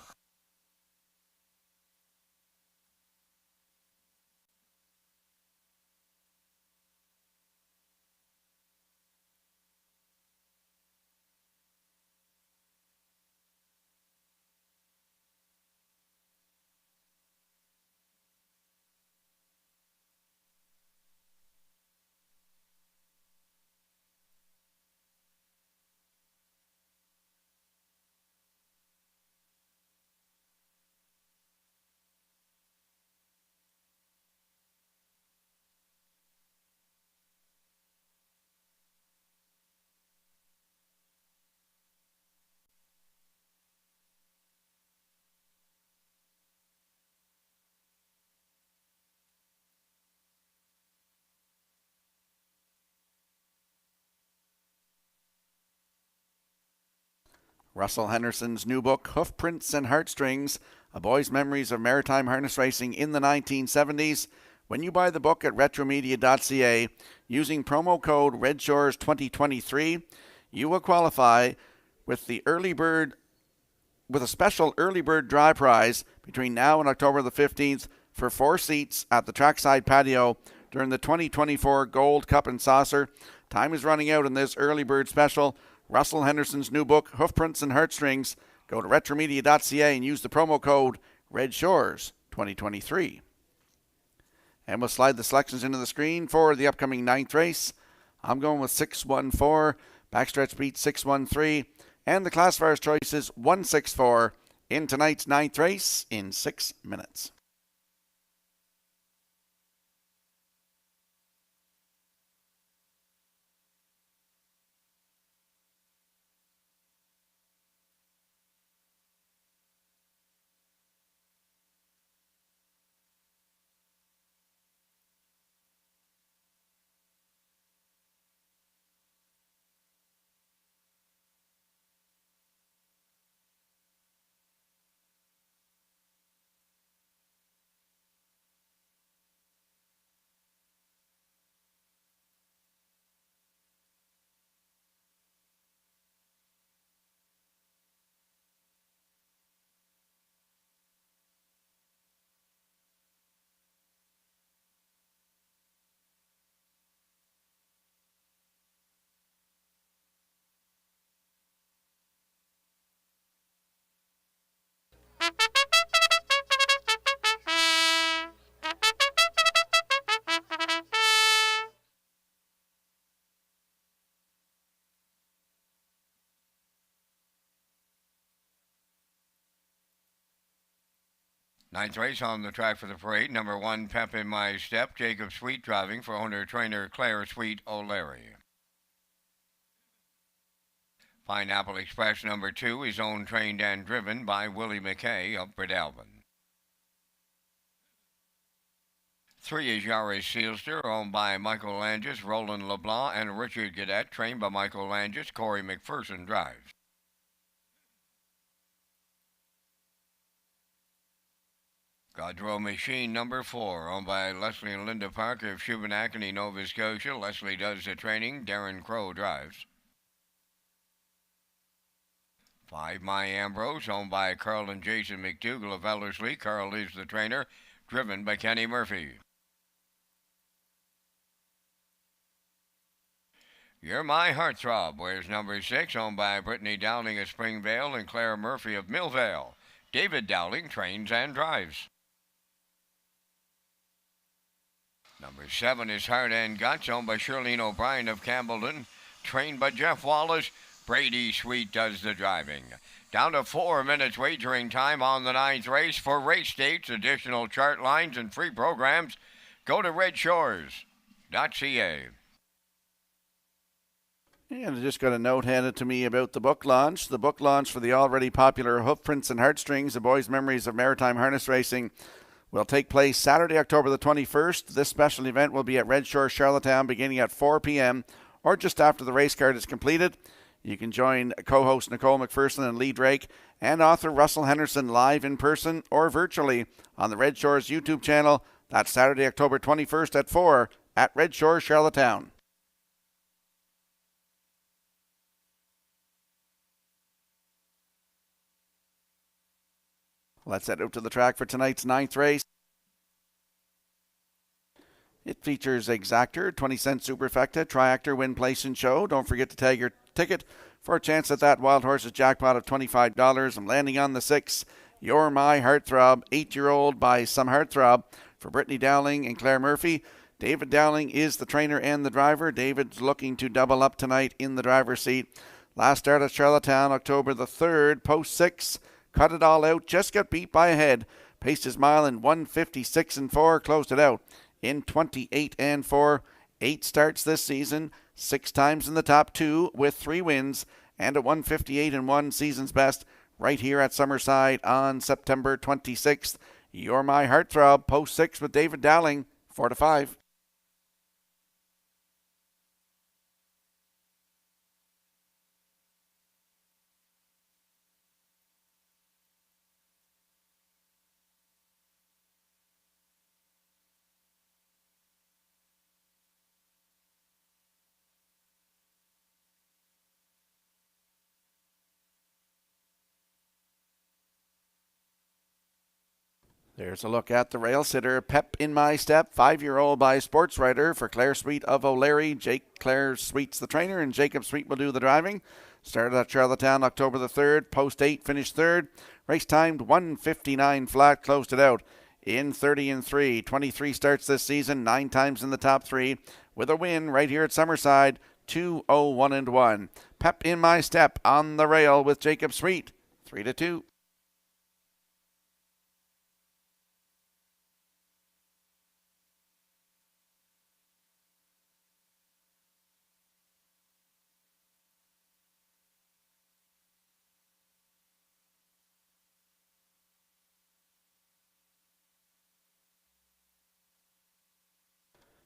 Russell Henderson's new book, Hoofprints and Heartstrings, A Boy's Memories of Maritime Harness Racing in the 1970s. When you buy the book at retromedia.ca using promo code REDSHORES2023, you will qualify with a special early bird dry prize between now and October the 15th for 4 seats at the trackside patio during the 2024 Gold Cup and Saucer. Time is running out in this early bird special. Russell Henderson's new book, Hoofprints and Heartstrings. Go to retromedia.ca and use the promo code REDSHORES2023. And we'll slide the selections into the screen for the upcoming 9th race. I'm going with 614, backstretch beat 613, and the classifier's choice is 164 in tonight's 9th race in 6 minutes. Ninth race on the track for the parade. Number 1, Pep in My Step. Jacob Sweet driving for owner-trainer Claire Sweet O'Leary. Pineapple Express number 2 is owned, trained, and driven by Willie McKay of Bredelvin. 3 is Yaris Sealster, owned by Michael Langis, Roland LeBlanc, and Richard Gadet, trained by Michael Langis. Corey McPherson drives. Godreau Machine number 4, owned by Leslie and Linda Parker of Shubenacadie, Nova Scotia. Leslie does the training. Darren Crow drives. 5, My Ambrose, owned by Carl and Jason McDougall of Ellerslie. Carl is the trainer, driven by Kenny Murphy. You're My Heartthrob, wears number 6, owned by Brittany Dowling of Springvale and Claire Murphy of Millvale. David Dowling trains and drives. Number 7 is Heart and Guts, owned by Shirlene O'Brien of Campbellton, trained by Jeff Wallace. Brady Sweet does the driving. Down to 4 minutes wagering time on the 9th race. For race dates, additional chart lines, and free programs, go to redshores.ca. SHORES.ca. And I just got a note handed to me about the book launch. The book launch for the already popular Hoofprints and Heartstrings, A Boy's Memories of Maritime Harness Racing, will take place Saturday, October the 21st. This special event will be at Red Shores, Charlottetown, beginning at 4 p.m. or just after the race card is completed. You can join co-host Nicole McPherson and Lee Drake and author Russell Henderson live in person or virtually on the Red Shores YouTube channel. That's Saturday, October 21st at 4 at Red Shores, Charlottetown. Let's head out to the track for tonight's 9th race. It features Exactor, 20-cent Superfecta, Triactor, Win, Place, and Show. Don't forget to tag your ticket for a chance at that Wild Horses jackpot of $25. I'm landing on the 6, You're My Heartthrob, 8-year-old by Some Heartthrob for Brittany Dowling and Claire Murphy. David Dowling is the trainer and the driver. David's looking to double up tonight in the driver's seat. Last start at Charlottetown, October the 3rd, post 6. Cut it all out, just got beat by a head. Paced his mile in 1:56.4, closed it out in 28.4. 8 starts this season, 6 times in the top 2 with 3 wins and a 1:58.1 season's best right here at Summerside on September 26th. You're My Heartthrob, post 6 with David Dowling, 4-5. There's a look at the rail sitter. Pep in My Step, 5-year-old by Sports Writer for Claire Sweet of O'Leary. Claire Sweet's the trainer, and Jacob Sweet will do the driving. Started at Charlottetown October the 3rd. Post 8, finished 3rd. Race timed 1:59 flat, closed it out in 30-3. 23 starts this season, 9 times in the top 3 with a win right here at Summerside, 2-0-1-1. Pep in My Step on the rail with Jacob Sweet, 3-2.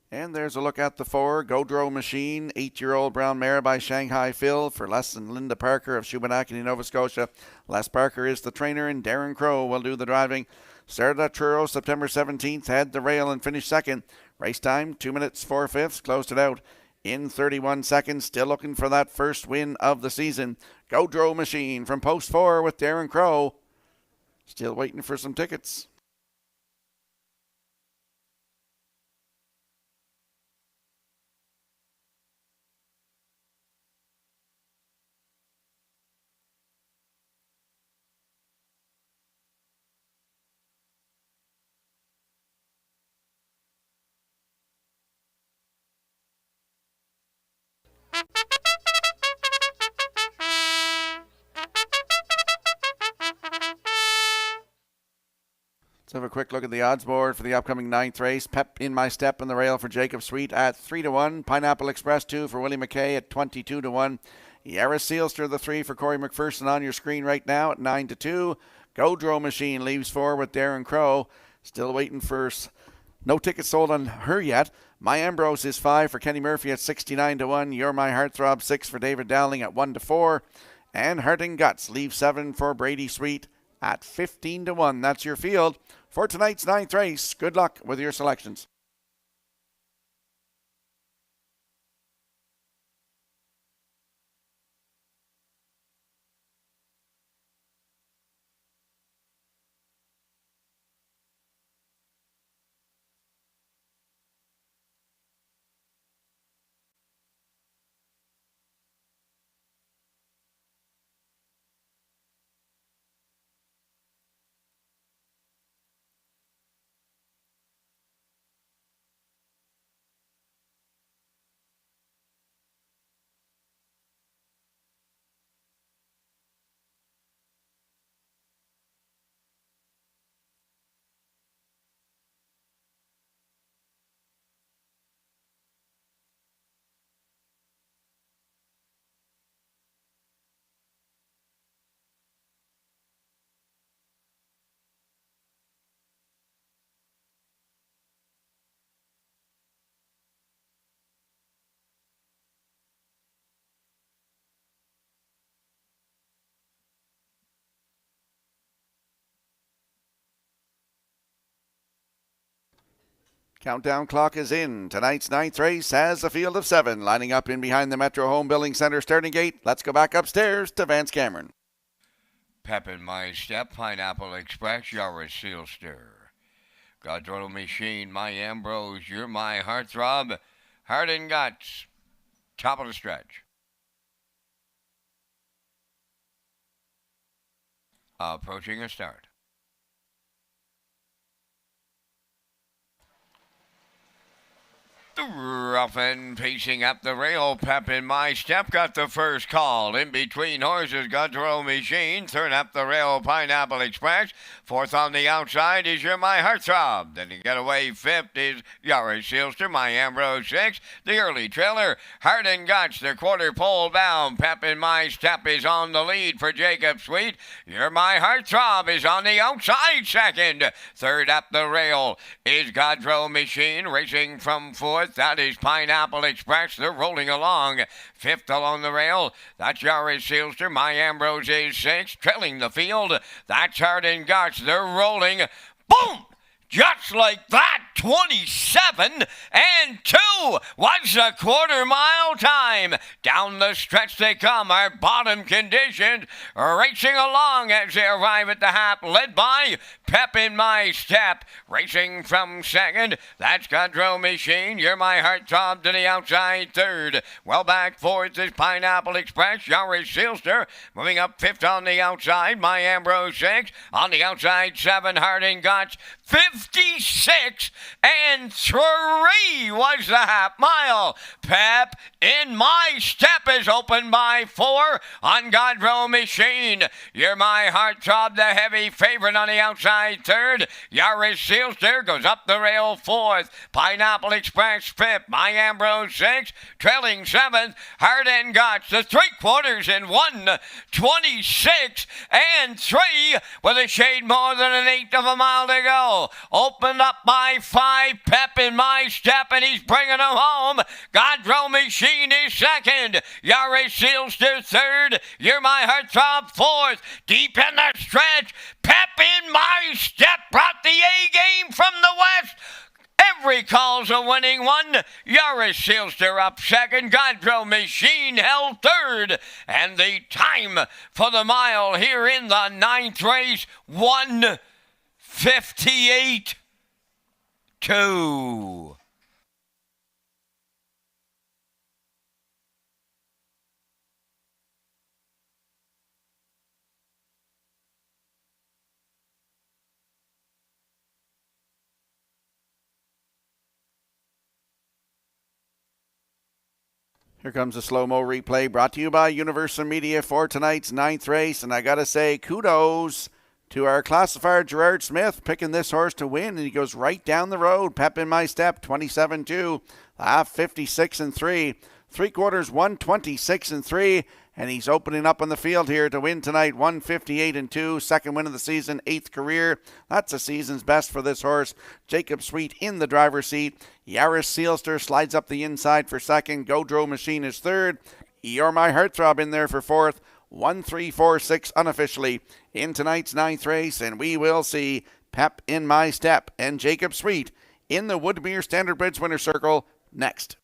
And there's a look at the 4, Godreau Machine, 8-year-old brown mare by Shanghai Phil for Les and Linda Parker of Shubenacadie, Nova Scotia. Les Parker is the trainer, and Darren Crow will do the driving. Started at Truro September 17th, had the rail and finished 2nd. Race time, 2 minutes 4/5, closed it out in 31 seconds. Still looking for that first win of the season. Godreau Machine from post 4 with Darren Crow. Still waiting for some tickets. Let's have a quick look at the odds board for the upcoming 9th race. Pep in My Step on the rail for Jacob Sweet at 3-1. Pineapple Express 2 for Willie McKay at 22-1. Yarra Sealster the 3 for Corey McPherson on your screen right now at 9-2. Godreau Machine leaves 4 with Darren Crow. Still waiting for no tickets sold on her yet. My Ambrose is 5 for Kenny Murphy at 69-1. You're My Heartthrob 6 for David Dowling at 1-4. And Heart and Guts leave 7 for Brady Sweet at 15-1. That's your field for tonight's 9th race. Good luck with your selections. Countdown clock is in. Tonight's 9th race has a field of 7 lining up in behind the Metro Home Building Center starting gate. Let's go back upstairs to Vance Cameron. Pep in My Step, Pineapple Express, Yaris Sealster. Godrolo Machine, My Ambrose, You're My Heartthrob, Heart and Guts. Top of the stretch. Approaching a start. Rough and pacing up the rail, Pep in My Step got the first call. In between horses, Godrolo Machine. Third up the rail, Pineapple Express. Fourth on the outside is You're My Heartthrob. Then you get away fifth is Yaris Sealster, My Ambrose sixth. The early trailer, Heart and Guts, the quarter pole bound. Pep in My Step is on the lead for Jacob Sweet. You're My Heartthrob is on the outside second. Third up the rail is Godrolo Machine, racing from fourth. That is Pineapple Express. They're rolling along. Fifth along the rail. That's Yaris Sealster. My Ambrose is sixth. Trailing the field. That's Heart and Guts. They're rolling. Boom! Just like that, 27 and 2 was the quarter mile time. Down the stretch they come, our bottom conditions, racing along as they arrive at the half, led by Pep in My Step. Racing from second, that's Godrolo Machine. You're My Heartthrob to the outside third. Well back fourth is Pineapple Express. Yaris Sealster moving up fifth on the outside. My Ambrose sixth. On the outside, 7 Heart and Guts. 56 and 3 was the half mile. Pep in My Step is open by 4 on Godrolo Machine. You're My Heartthrob, the heavy favorite on the outside third. Yaris Sealster goes up the rail fourth. Pineapple Express fifth. My Ambrose sixth. Trailing seventh. Heart and Guts, the 3/4 in 1. 26 and 3 with a shade more than an eighth of a mile to go. Opened up by 5, Pep in My Step, and he's bringing them home. Godrolo Machine is second. Yaris Sealster third. You're My Heartthrob fourth. Deep in the stretch, Pep in My Step brought the A game from the west. Every call's a winning one. Yaris Sealster up second. Godrolo Machine held third. And the time for the mile here in the 9th race, 1:58.2. Here comes a slow-mo replay brought to you by Universal Media for tonight's 9th race. And I got to say, kudos to our classifier, Gerard Smith, picking this horse to win. And he goes right down the road. Pep in My Step, 27-2. Half, 56 and 3. 3/4, 126 and 3. And he's opening up on the field here to win tonight, 158 and 2. Second win of the season, 8th career. That's a season's best for this horse. Jacob Sweet in the driver's seat. Yaris Sealster slides up the inside for second. Godrolo Machine is third. You're My Heartthrob in there for fourth. 1-3-4-6 unofficially in tonight's 9th race. And we will see Pep in My Step and Jacob Sweet in the Woodmere Standard Bridge Winner's Circle next.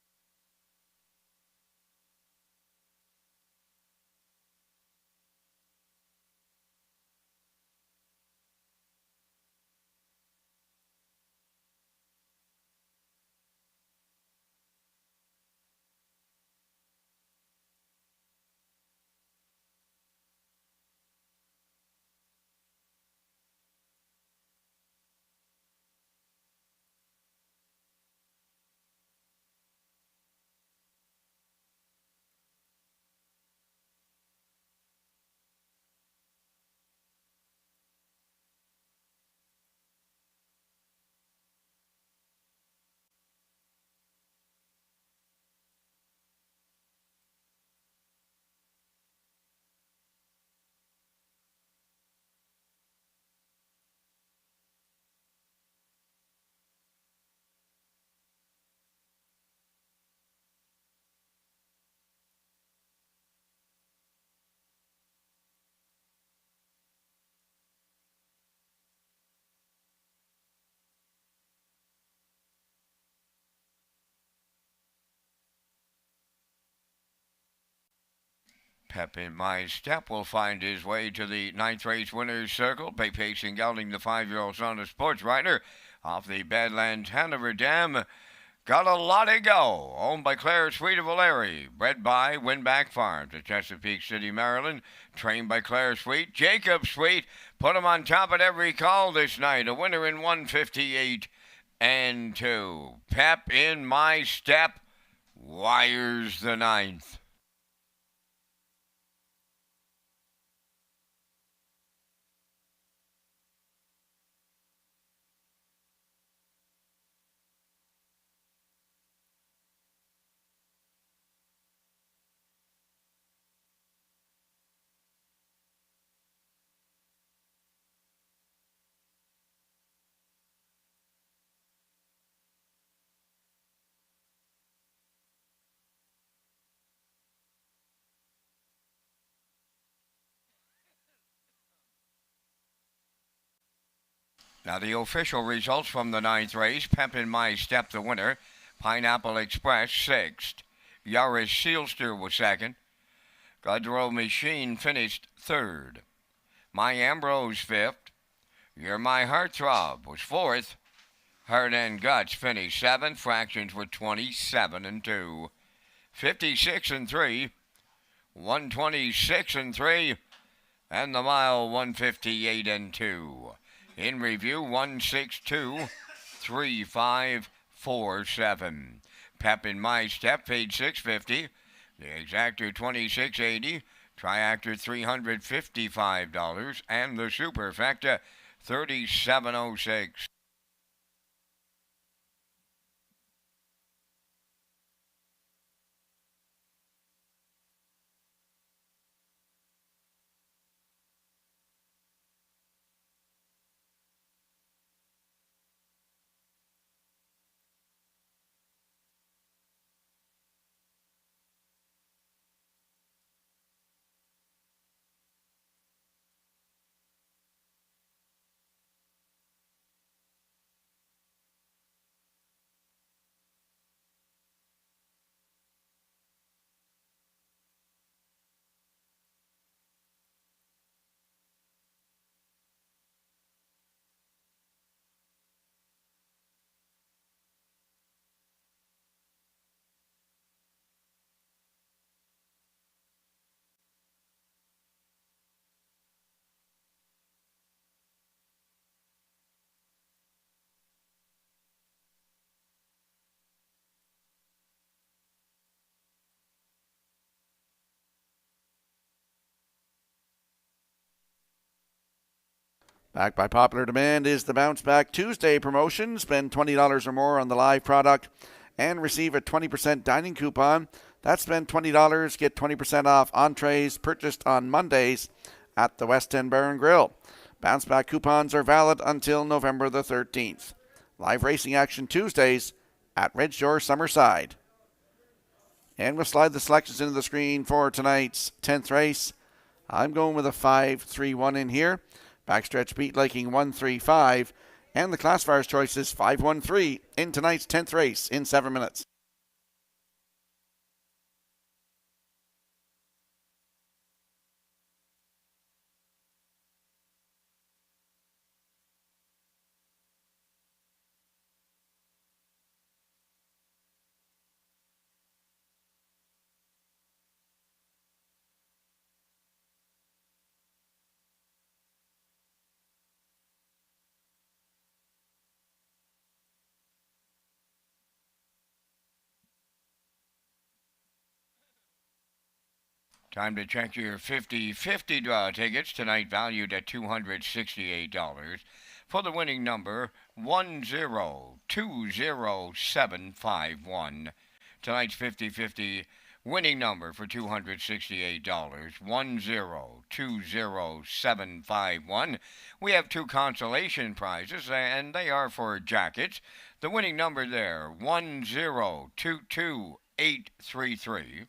Pep in My Step will find his way to the ninth race winner's circle. Pacing gelding, the 5-year-old son of sports writer off the Badlands Hanover Dam. Got a lot to go. Owned by Claire Sweet of Valeri. Bred by Winback Farms at Chesapeake City, Maryland. Trained by Claire Sweet. Jacob Sweet put him on top at every call this night. A winner in 158 and 2. Pep in My Step wires the ninth. Now the official results from the ninth race. Pep in My Step, the winner. Pineapple Express, 6th. Yaris Sealster was 2nd. Godrow Machine finished 3rd. My Ambrose, 5th. You're My Heartthrob was 4th. Heart and Guts finished 7th. Fractions were 27 and 2. 56 and 3. 126 and 3. And the mile 158 and 2. In review, 162.3547. Pep in My Step paid $650. The Exactor $26.80. Triactor $355. And the Superfecta $37.06. Back by popular demand is the Bounce Back Tuesday promotion. Spend $20 or more on the live product and receive a 20% dining coupon. That's spend $20, get 20% off entrees purchased on Mondays at the West End Bar and Grill. Bounce Back coupons are valid until November the 13th. Live racing action Tuesdays at Redshores, Summerside. And we'll slide the selections into the screen for tonight's 10th race. I'm going with a 5-3-1 in here. Backstretch beat liking 1-3-5. And the classifier's choice is 5-1-3 in tonight's 10th race in 7 minutes. Time to check your 50-50 draw tickets, tonight valued at $268. For the winning number, 1020751. Tonight's 50-50 winning number for $268, 1020751. We have 2 consolation prizes, and they are for jackets. The winning number there, 1022833.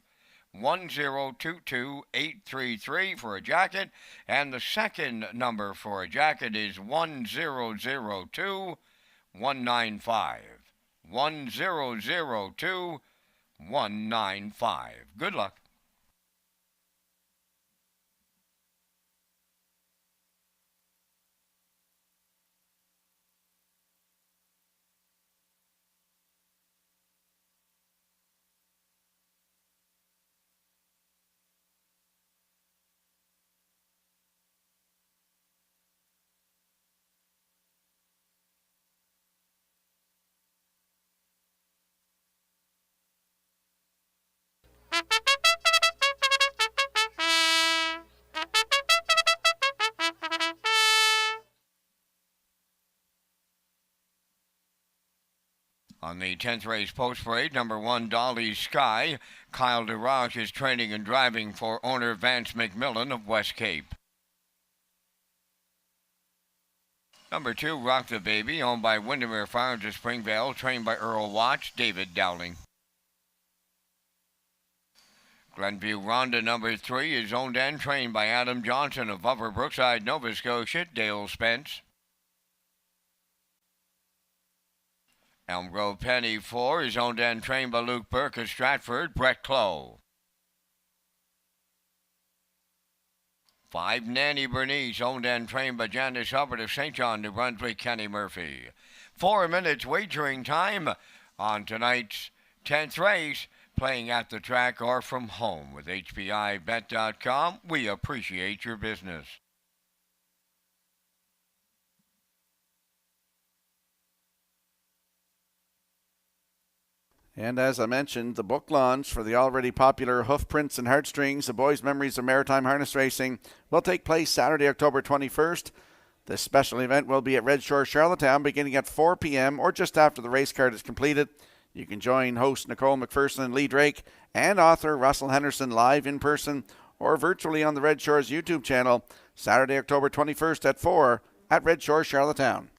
1022833 for a jacket, and the second number for a jacket is 1002195. 1002195. Good luck. On the 10th race post parade, number 1 Dolly Sky, Kyle DeRoche is training and driving for owner Vance McMillan of West Cape. Number 2 Rock the Baby, owned by Windermere Farms of Springvale, trained by Earl Watts, David Dowling. Glenview Rhonda, number 3, is owned and trained by Adam Johnson of Upper Brookside, Nova Scotia, Dale Spence. Elm Grove Penny 4 is owned and trained by Luke Burke of Stratford, Brett Clough. 5 Nanny Bernice, owned and trained by Janice Hubbard of St. John, New Brunswick, Kenny Murphy. 4 minutes wagering time on tonight's 10th race, playing at the track or from home with HPIBet.com. We appreciate your business. And as I mentioned, the book launch for the already popular Hoof Prints and Heartstrings, The Boys' Memories of Maritime Harness Racing, will take place Saturday, October 21st. This special event will be at Redshores, Charlottetown, beginning at 4 p.m. or just after the race card is completed. You can join host Nicole McPherson and Lee Drake and author Russell Henderson live in person or virtually on the Redshores YouTube channel, Saturday, October 21st at 4 at Redshores, Charlottetown.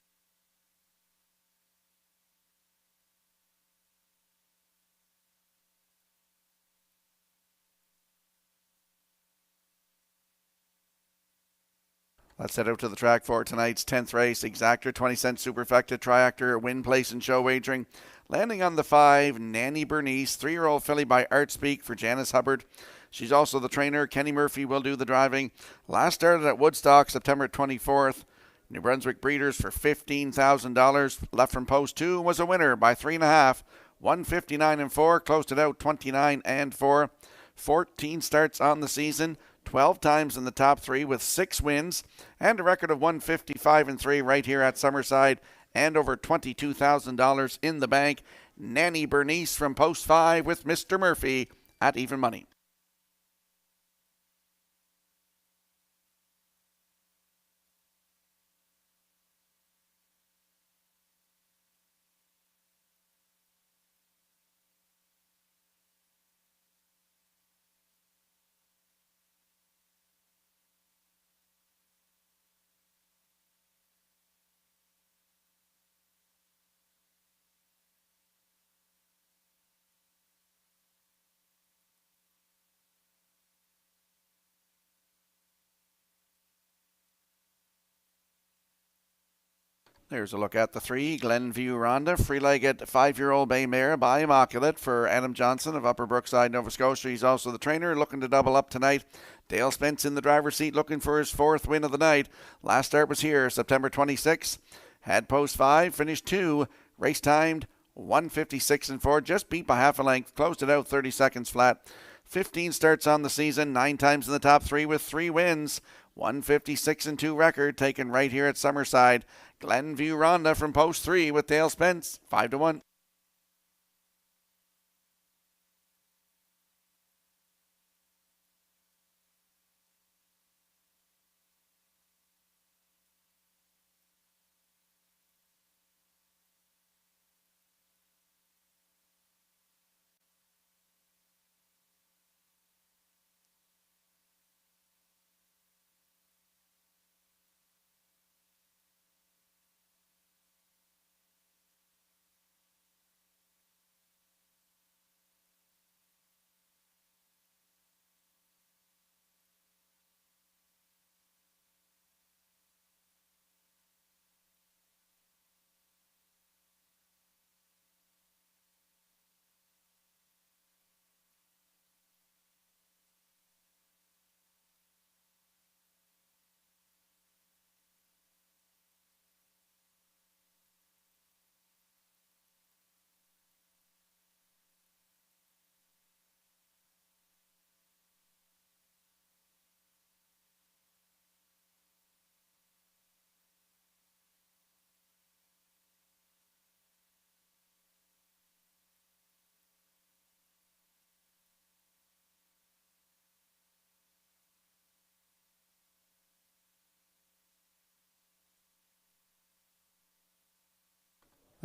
Let's head out to the track for tonight's 10th race. Exactor, 20-cent superfecta, triactor, win, place, and show wagering. Landing on the 5, Nanny Bernice, 3-year-old filly by Art Speak for Janice Hubbard. She's also the trainer. Kenny Murphy will do the driving. Last started at Woodstock, September 24th. New Brunswick Breeders for $15,000. Left from post 2 was a winner by 3.5. 159-4, closed it out 29-4. 14 starts on the season. 12 times in the top 3 with 6 wins and a record of 155-3 right here at Summerside and over $22,000 in the bank. Nanny Bernice from post 5 with Mr. Murphy at even money. There's a look at the 3, Glenview Rhonda, free-legged 5-year-old bay mare by Immaculate for Adam Johnson of Upper Brookside, Nova Scotia. He's also the trainer, looking to double up tonight. Dale Spence in the driver's seat, looking for his 4th win of the night. Last start was here, September 26th. Had post 5, finished 2, race timed 156-4, just beat by half a length, closed it out 30 seconds flat. 15 starts on the season, 9 times in the top 3 with 3 wins. 156-2 record taken right here at Summerside. Glenview Rhonda from post 3 with Dale Spence, 5-1.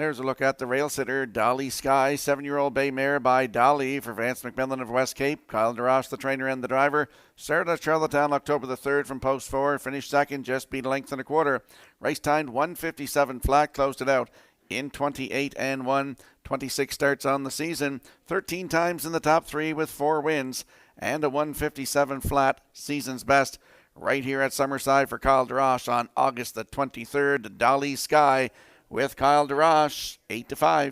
There's a look at the rail sitter, Dolly Sky, 7-year-old bay mare by Dolly for Vance McMillan of West Cape. Kyle DeRoche, the trainer and the driver. Started at Charlottetown October the 3rd from post 4. Finished second, just beat a length and a quarter. Race timed 1:57 flat, closed it out in 28 and 1. 26 starts on the season. 13 times in the top 3 with 4 wins. And a 1:57 flat, season's best. Right here at Summerside for Kyle DeRoche on August the 23rd. Dolly Sky with Kyle DeRoche, 8-5.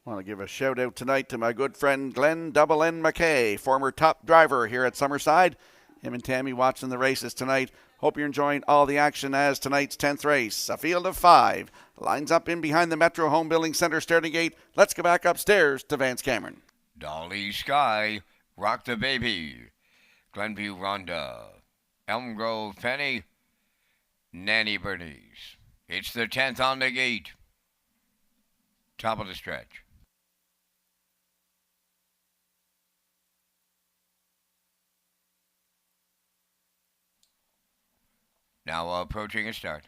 I want to give a shout out tonight to my good friend Glenn Double N McKay, former top driver here at Summerside. Him and Tammy watching the races tonight. Hope you're enjoying all the action as tonight's 10th race. A field of 5 lines up in behind the Metro Home Building Center starting gate. Let's go back upstairs to Vance Cameron. Dolly Sky, Rock the Baby, Glenview Rhonda, Elm Grove Penny, Nanny Bernice. It's the 10th on the gate. Top of the stretch. Now approaching a start.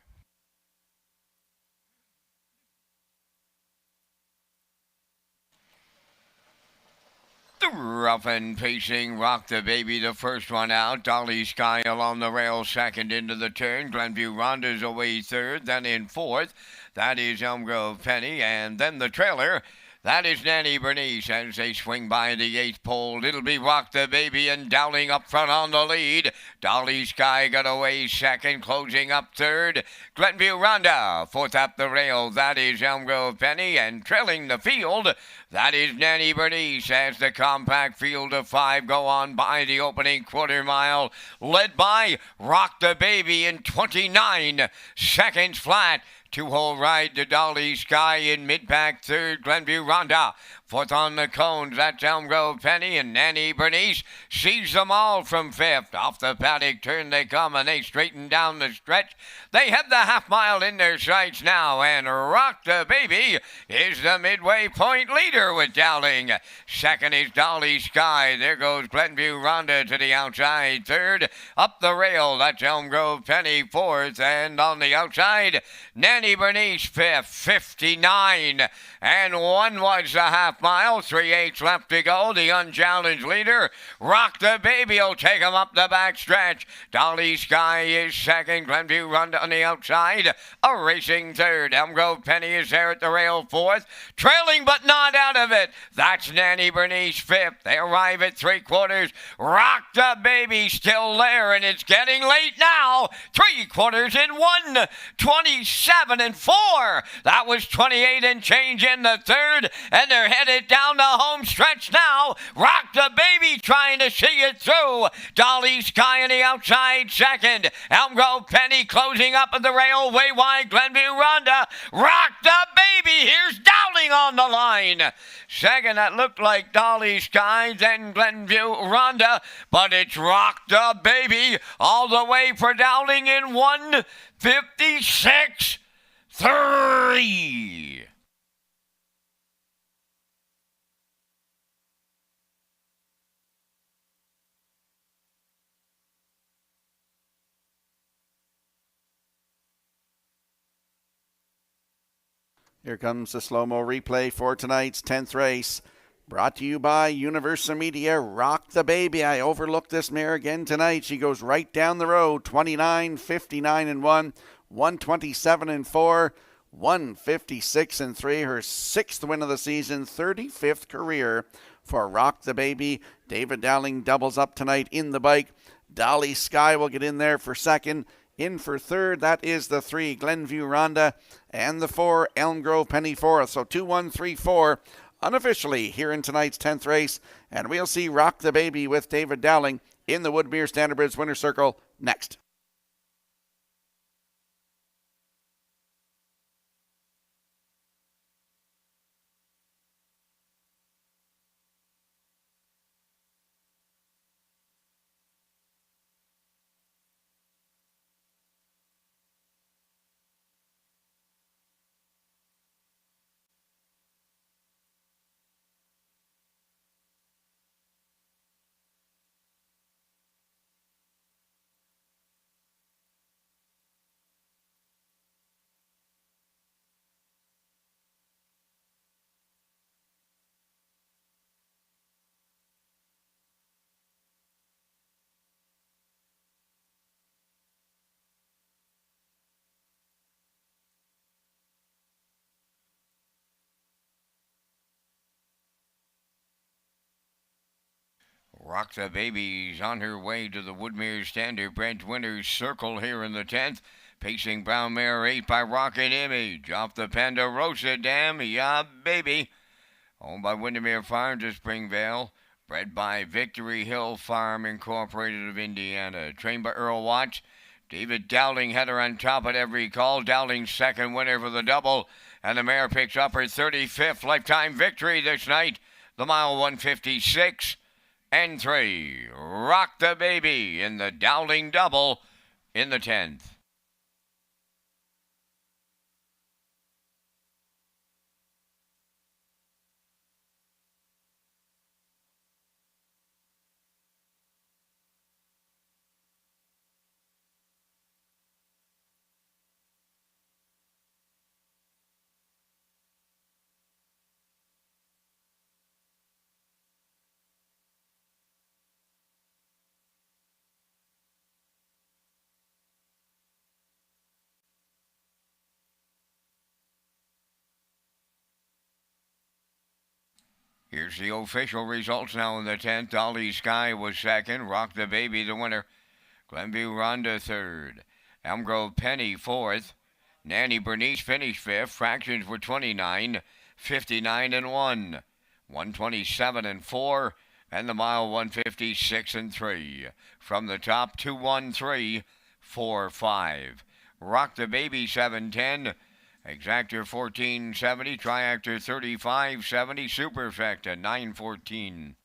The rough and pacing Rock the Baby, the first one out. Dolly Sky along the rail, second into the turn. Glenview Rhonda's away third, then in fourth. That is Elm Grove Penny, and then the trailer. That is Nanny Bernice as they swing by the 8th pole. It'll be Rock the Baby and Dowling up front on the lead. Dolly Sky got away second, closing up third. Glenview Rhonda, fourth up the rail. That is Elm Grove Penny, and trailing the field, that is Nanny Bernice as the compact field of 5 go on by the opening quarter mile, led by Rock the Baby in 29 seconds flat. 2-hole ride to Dolly Sky in mid-pack third, Glenview Rhonda. Fourth on the cones, that's Elm Grove Penny, and Nanny Bernice sees them all from fifth. Off the paddock turn they come, and they straighten down the stretch. They have the half mile in their sights now, and Rock the Baby is the midway point leader with Dowling. Second is Dolly Sky. There goes Glenview Rhonda to the outside. Third, up the rail, that's Elm Grove Penny. Fourth, and on the outside, Nanny Bernice fifth, 59. And 1 was the half mile, 3/8 left to go. The unchallenged leader, Rock the Baby, will take him up the back stretch. Dolly Sky is second, Glenview Rhonda on the outside, a racing third. Elm Grove Penny is there at the rail fourth, trailing but not out of it. That's Nanny Bernice fifth. They arrive at 3/4. Rock the Baby still there, and it's getting late now. 3/4 in 1, 27 and 4. That was 28 and change in the third, and they're headed down the home stretch now. Rock the Baby trying to see it through. Dolly Sky on the outside second. Elm Grove Penny closing up at the rail, way wide. Glenview Rhonda. Rock the Baby. Here's Dowling on the line. Second, that looked like Dolly Sky, then Glenview Rhonda, but it's Rock the Baby all the way for Dowling in 1:56.3. Here comes the slow-mo replay for tonight's 10th race. Brought to you by Universal Media. Rock the Baby. I overlooked this mare again tonight. She goes right down the road. 29, 59 and 1, 127 and 4. 156-3, her 6th win of the season, 35th career for Rock the Baby. David Dowling doubles up tonight in the bike. Dolly Sky will get in there for second. In for third, that is the 3, Glenview Rhonda, and the 4, Elm Grove Penny fourth. So 2, 1, 3, 4 unofficially here in tonight's 10th race. And we'll see Rock the Baby with David Dowling in the Woodmere Standard Bridge Winner's Circle next. Rock the Baby's on her way to the Woodmere Standard Bridge Winner's Circle here in the 10th. Pacing Brown Mare 8 by Rocket Image. Off the Ponderosa Dam, yeah, baby. Owned by Windermere Farms of Springvale. Bred by Victory Hill Farm Incorporated of Indiana. Trained by Earl Watts. David Dowling had her on top at every call. Dowling's second winner for the double. And the mare picks up her 35th lifetime victory this night. The mile 156. And 3, Rock the Baby in the Dowling double in the 10th. Here's the official results now in the 10th. Dolly Sky was second. Rock the Baby the winner. Glenview Rhonda third. Elm Grove Penny fourth. Nanny Bernice finished fifth. Fractions were 29, 59 and 1. 127 and 4. And the mile 156 and 3. From the top 213, 45. Rock the Baby 710. Exactor 1470, Triactor 3570, Superfecta 914.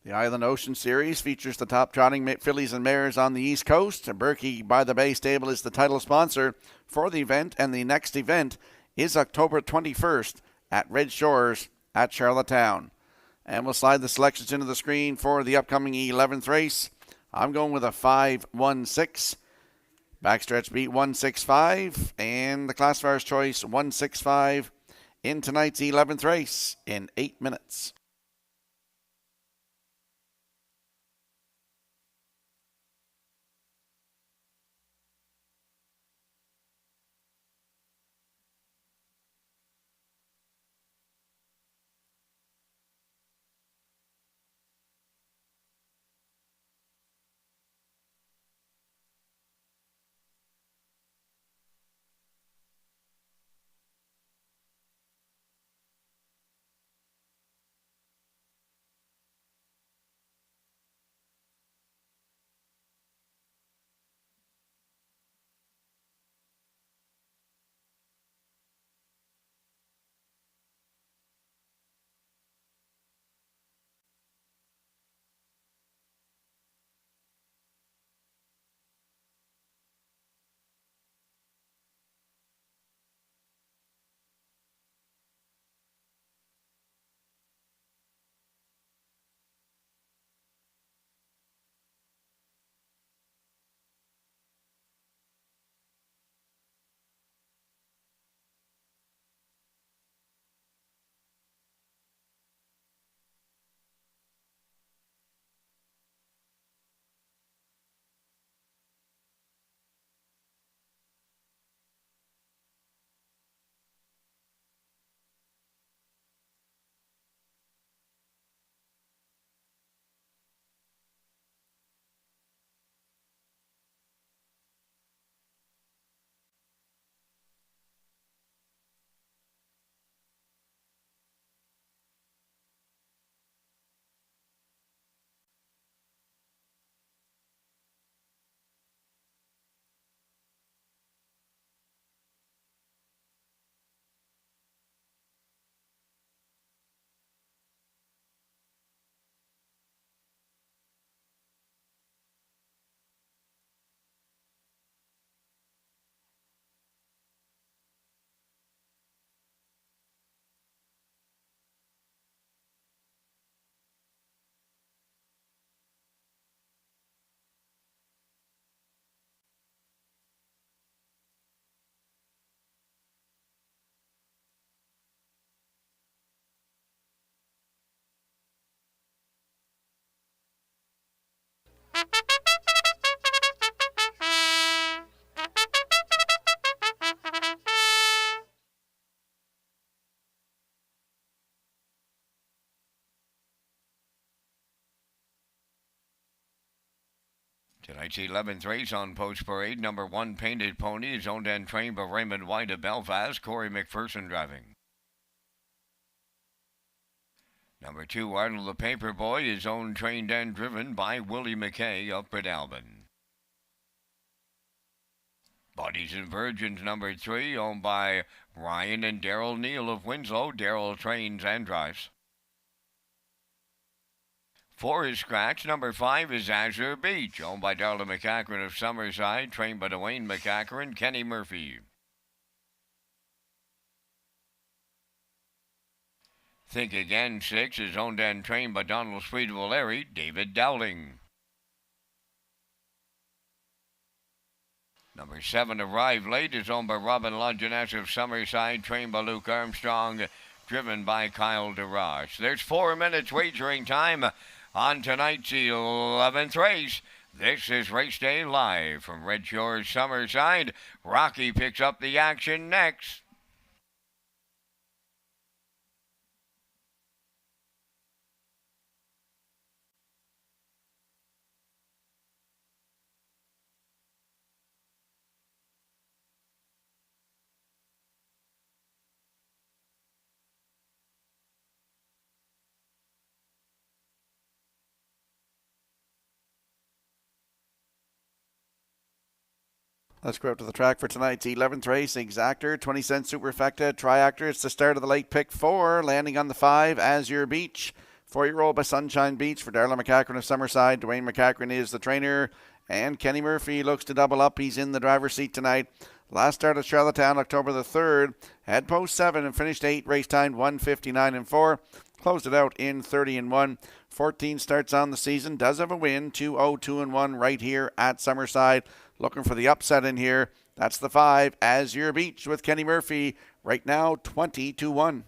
The Island Ocean Series features the top trotting fillies and mares on the East Coast. Berkey by the Bay Stable is the title sponsor for the event, and the next event is October 21st at Redshores at Charlottetown. And we'll slide the selections into the screen for the upcoming 11th race. I'm going with a 5-1-6. Backstretch beat 165, and the classifier's choice 165 in tonight's 11th race in 8 minutes. Tonight's 11th race on Post Parade. Number 1, Painted Pony, is owned and trained by Raymond White of Belfast. Corey McPherson driving. Number 2, Arnold the Paper Boy, is owned, trained, and driven by Willie McKay of Port Alban. Bodies and Virgins, number 3, owned by Ryan and Daryl Neal of Winslow. Daryl trains and drives. 4 is Scratch. Number 5 is Azure Beach, owned by Darla McCachran of Summerside, trained by Dwayne McCachran, Kenny Murphy. Think Again, 6, is owned and trained by Donald Sweet of O'Leary, David Dowling. Number 7, Arrive Late, is owned by Robin Longinus of Summerside, trained by Luke Armstrong, driven by Kyle DeRoche. There's 4 minutes wagering time on tonight's 11th race. This is Race Day live from Red Shores, Summerside. Rocky picks up the action next. Let's go out to the track for tonight's 11th race. Exactor, 20-cent Superfecta, Triactor. It's the start of the late pick 4, landing on the 5, Azure Beach. 4-year-old by Sunshine Beach for Darla McCachran of Summerside. Dwayne McCachran is the trainer, and Kenny Murphy looks to double up. He's in the driver's seat tonight. Last start at Charlottetown, October the 3rd. Had post 7 and finished 8, race time 1:59.4. Closed it out in 30-1. 14 starts on the season. Does have a win, 2-0-2-1 right here at Summerside. Looking for the upset in here. That's the 5, Azure Beach with Kenny Murphy. Right now, 20-1.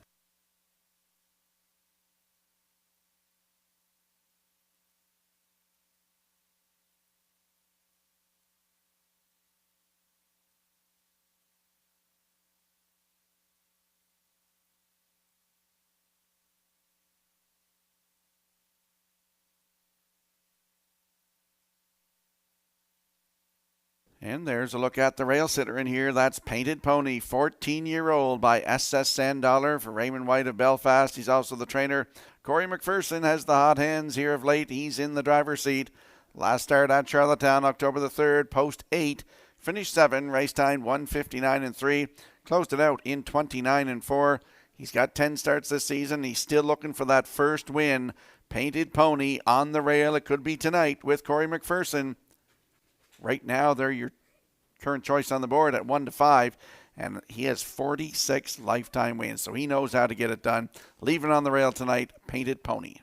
And there's a look at the rail sitter in here. That's Painted Pony, 14-year-old by SS Sandollar for Raymond White of Belfast. He's also the trainer. Corey McPherson has the hot hands here of late. He's in the driver's seat. Last start at Charlottetown, October the 3rd, post 8. Finished 7, race time 1:59.3. Closed it out in 29-4. He's got 10 starts this season. He's still looking for that first win. Painted Pony on the rail. It could be tonight with Corey McPherson. Right now, they're your current choice on the board at 1-5, and he has 46 lifetime wins, so he knows how to get it done. Leaving on the rail tonight, Painted Pony.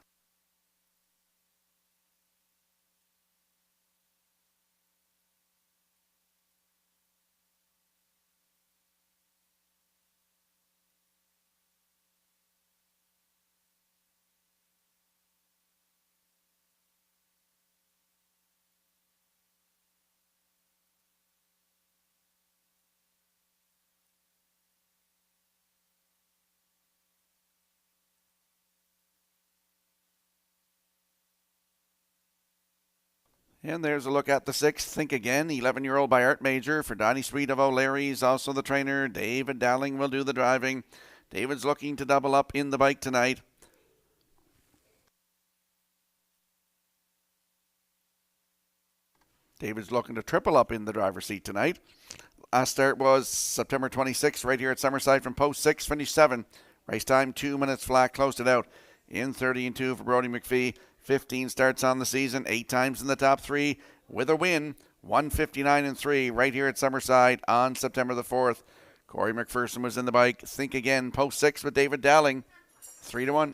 And there's a look at the 6th, Think Again, 11-year-old by Art Major for Donnie Sweet of O'Leary. He's also the trainer. David Dowling will do the driving. David's looking to double up in the bike tonight. David's looking to triple up in the driver's seat tonight. Last start was September 26th right here at Summerside from post 6, finished 7. Race time 2 minutes flat, closed it out in 30-2 for Brody McPhee. 15 starts on the season, 8 times in the top 3 with a win, 1:59.3 right here at Summerside on September the 4th. Corey McPherson was in the bike. Think Again, post 6 with David Dowling, 3-1.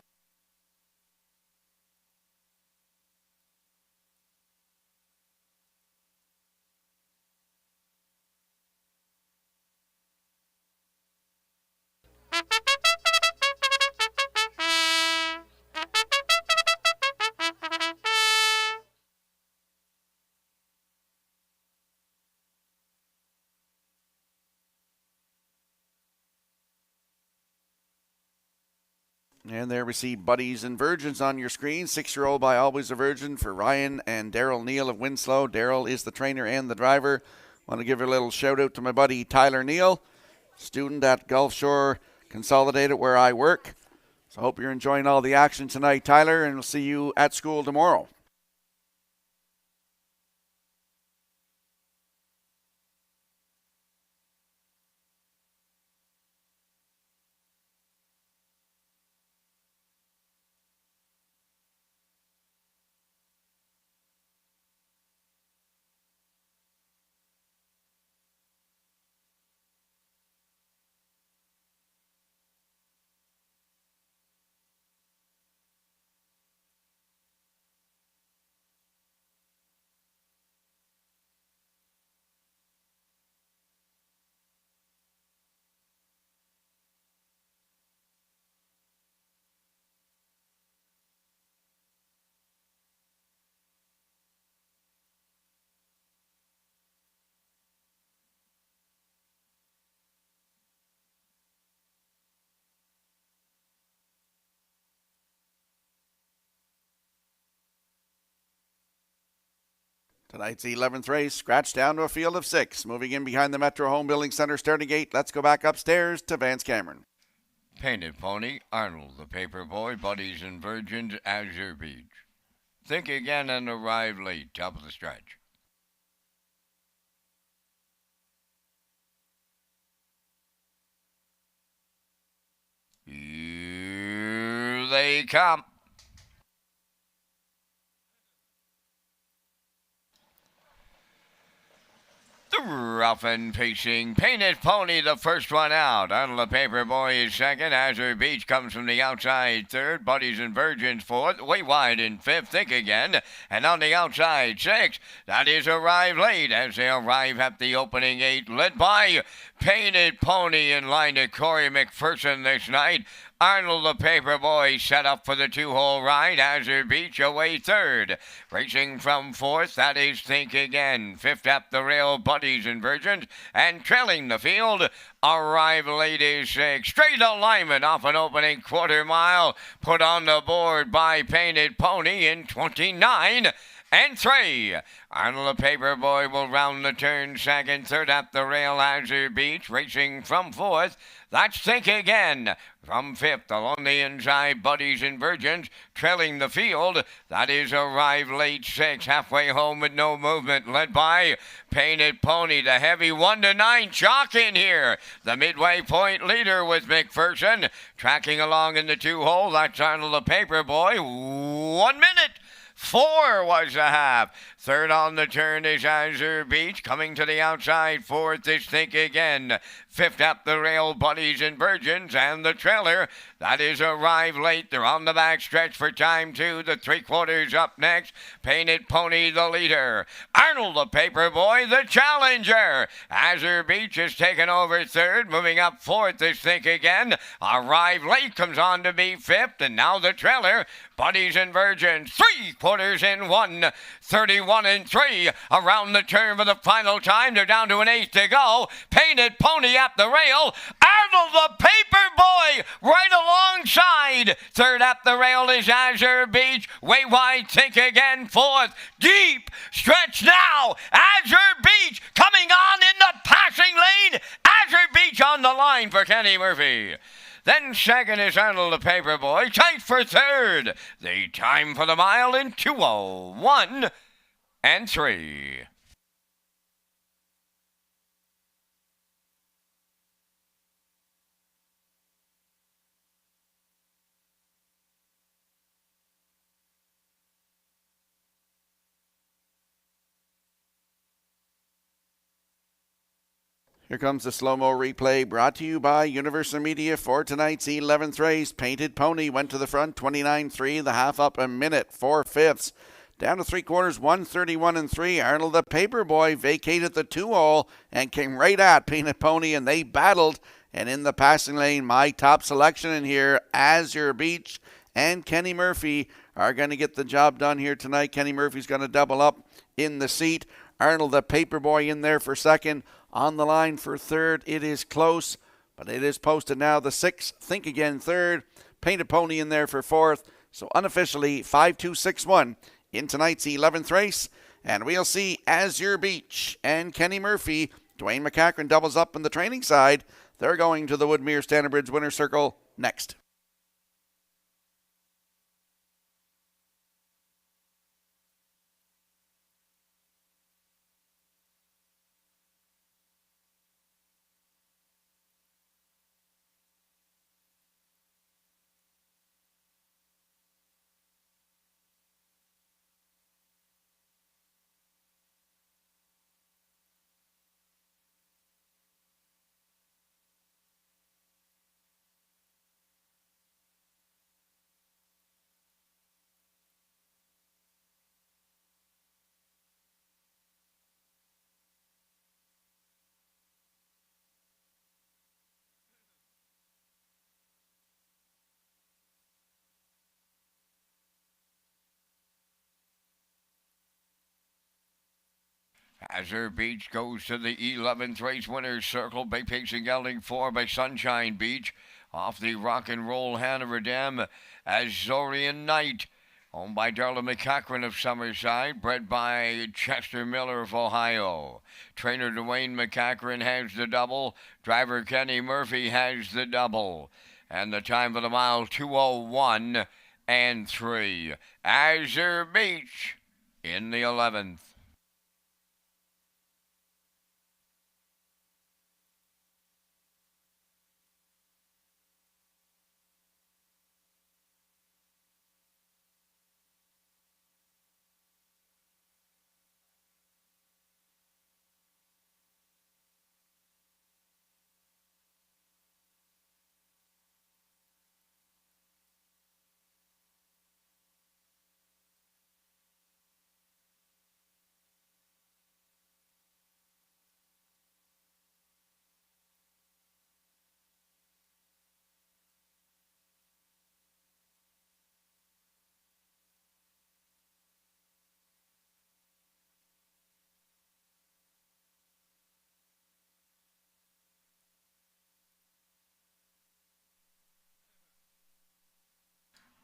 And there we see Buddies and Virgins on your screen. 6-year-old by Always a Virgin for Ryan and Daryl Neal of Winslow. Daryl is the trainer and the driver. Want to give a little shout out to my buddy Tyler Neal, student at Gulf Shore Consolidated where I work. So I hope you're enjoying all the action tonight, Tyler, and we'll see you at school tomorrow. Tonight's 11th race, scratched down to a field of 6. Moving in behind the Metro Home Building Center starting gate. Let's go back upstairs to Vance Cameron. Painted Pony, Arnold the Paperboy, Buddies and Virgins, Azure Beach. Think Again and Arrive Late, top of the stretch. Here they come. The rough and pacing Painted Pony, the first one out. Arnold the Paperboy is second. Azure Beach comes from the outside third. Buddies and Virgins fourth. Way wide in fifth. Think Again. And on the outside sixth. That is Arrive Late as they arrive at the opening 8. Led by Painted Pony in line to Corey McPherson this night. Arnold the Paperboy set up for the 2-hole ride. Azure Beach away third. Racing from fourth, that is Think Again. Fifth up the rail, Buddies and Virgins. And trailing the field, Arrive Late is sixth. Straight alignment off an opening quarter mile. Put on the board by Painted Pony in 29 and 3. Arnold the Paperboy will round the turn second. Third up the rail, Azure Beach. Racing from fourth, that's Think Again. From fifth along the inside, Buddies and Virgins. Trailing the field, that is Arrive Late 6. Halfway home with no movement, led by Painted Pony. The heavy 1-9 chalk in here. The midway point leader with McPherson. Tracking along in the 2-hole, that's Arnold the Paperboy. 1 minute. 4 was the half. Third on the turn is Azure Beach. Coming to the outside, fourth is Think Again. Fifth up the rail, Buddies and Virgins. And the trailer, that is Arrive Late. They're on the back stretch for time 2. The 3/4 up next. Painted Pony the leader. Arnold the Paperboy the challenger. Azure Beach is taken over third. Moving up fourth is Think Again. Arrive Late comes on to be fifth. And now the trailer, Buddies and Virgins. 3/4 in 1. 31 and 3. Around the turn for the final time. They're down to an 8th to go. Painted Pony at the rail. Arnold the Paperboy right alongside. Third up the rail is Azure Beach. Way wide, Think Again. Fourth. Deep stretch now. Azure Beach coming on in the passing lane. Azure Beach on the line for Kenny Murphy. Then second is Arnold the Paperboy. Tight for third. The time for the mile in 2:01 and 3. Here comes the slow-mo replay brought to you by Universal Media for tonight's 11th race. Painted Pony went to the front, 29.3, the half up a minute, 4/5. Down to 3/4, 131 and 3. Arnold the Paperboy vacated the 2-hole and came right at Painted Pony, and they battled. And in the passing lane, my top selection in here, Azure Beach and Kenny Murphy are going to get the job done here tonight. Kenny Murphy's going to double up in the seat. Arnold the Paperboy in there for second. On the line for third, it is close, but it is posted now. The 6th, Think Again third. Painted Pony in there for 4th. So unofficially 5-2-6-1 in tonight's 11th race. And we'll see Azure Beach and Kenny Murphy. Dwayne McCachran doubles up on the training side. They're going to the Woodmere Standard Bridge Winner's Circle next. Azure Beach goes to the 11th race winner's circle. Big Pigs and Gelding 4 by Sunshine Beach. Off the Rock and Roll Hanover Dam, Azorian Knight. Owned by Darla McCachran of Summerside, bred by Chester Miller of Ohio. Trainer Dwayne McCachran has the double. Driver Kenny Murphy has the double. And the time for the mile, 2:01 and 3. Azure Beach in the 11th.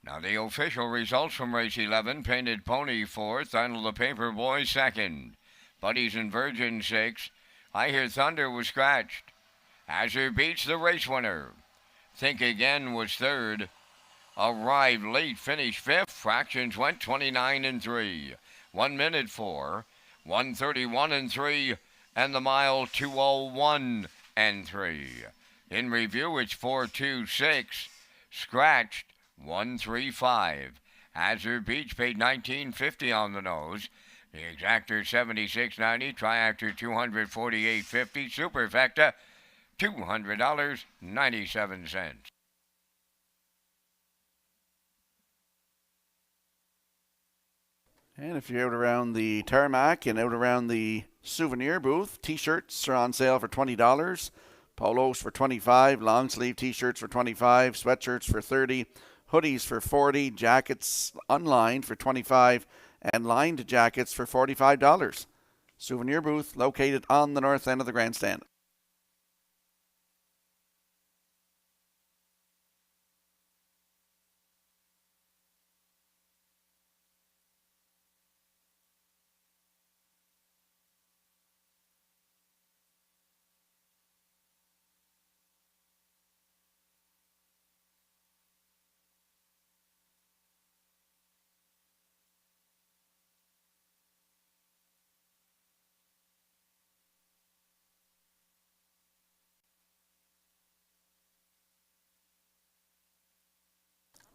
Now the official results from race 11. Painted Pony 4th. Idle the Paper Boy 2nd. Buddies and Virgin 6th. I Hear Thunder was scratched. Azure Beach the race winner. Think Again was 3rd. Arrived Late finished 5th. Fractions went 29 and 3. 1 minute 4. 1:31 and 3. And the mile 2:01 and 3. In review, it's 4:26. Scratched 135. Azure Beach paid $19.50 on the nose. The exactor $76.90. Triactor $248.50. Superfecta $200.97. And if you're out around the tarmac and out around the souvenir booth, T-shirts are on sale for $20. Polos for $25. Long sleeve T-shirts for $25. Sweatshirts for $30. Hoodies for $40, jackets unlined for $25, and lined jackets for $45. Souvenir booth located on the north end of the grandstand.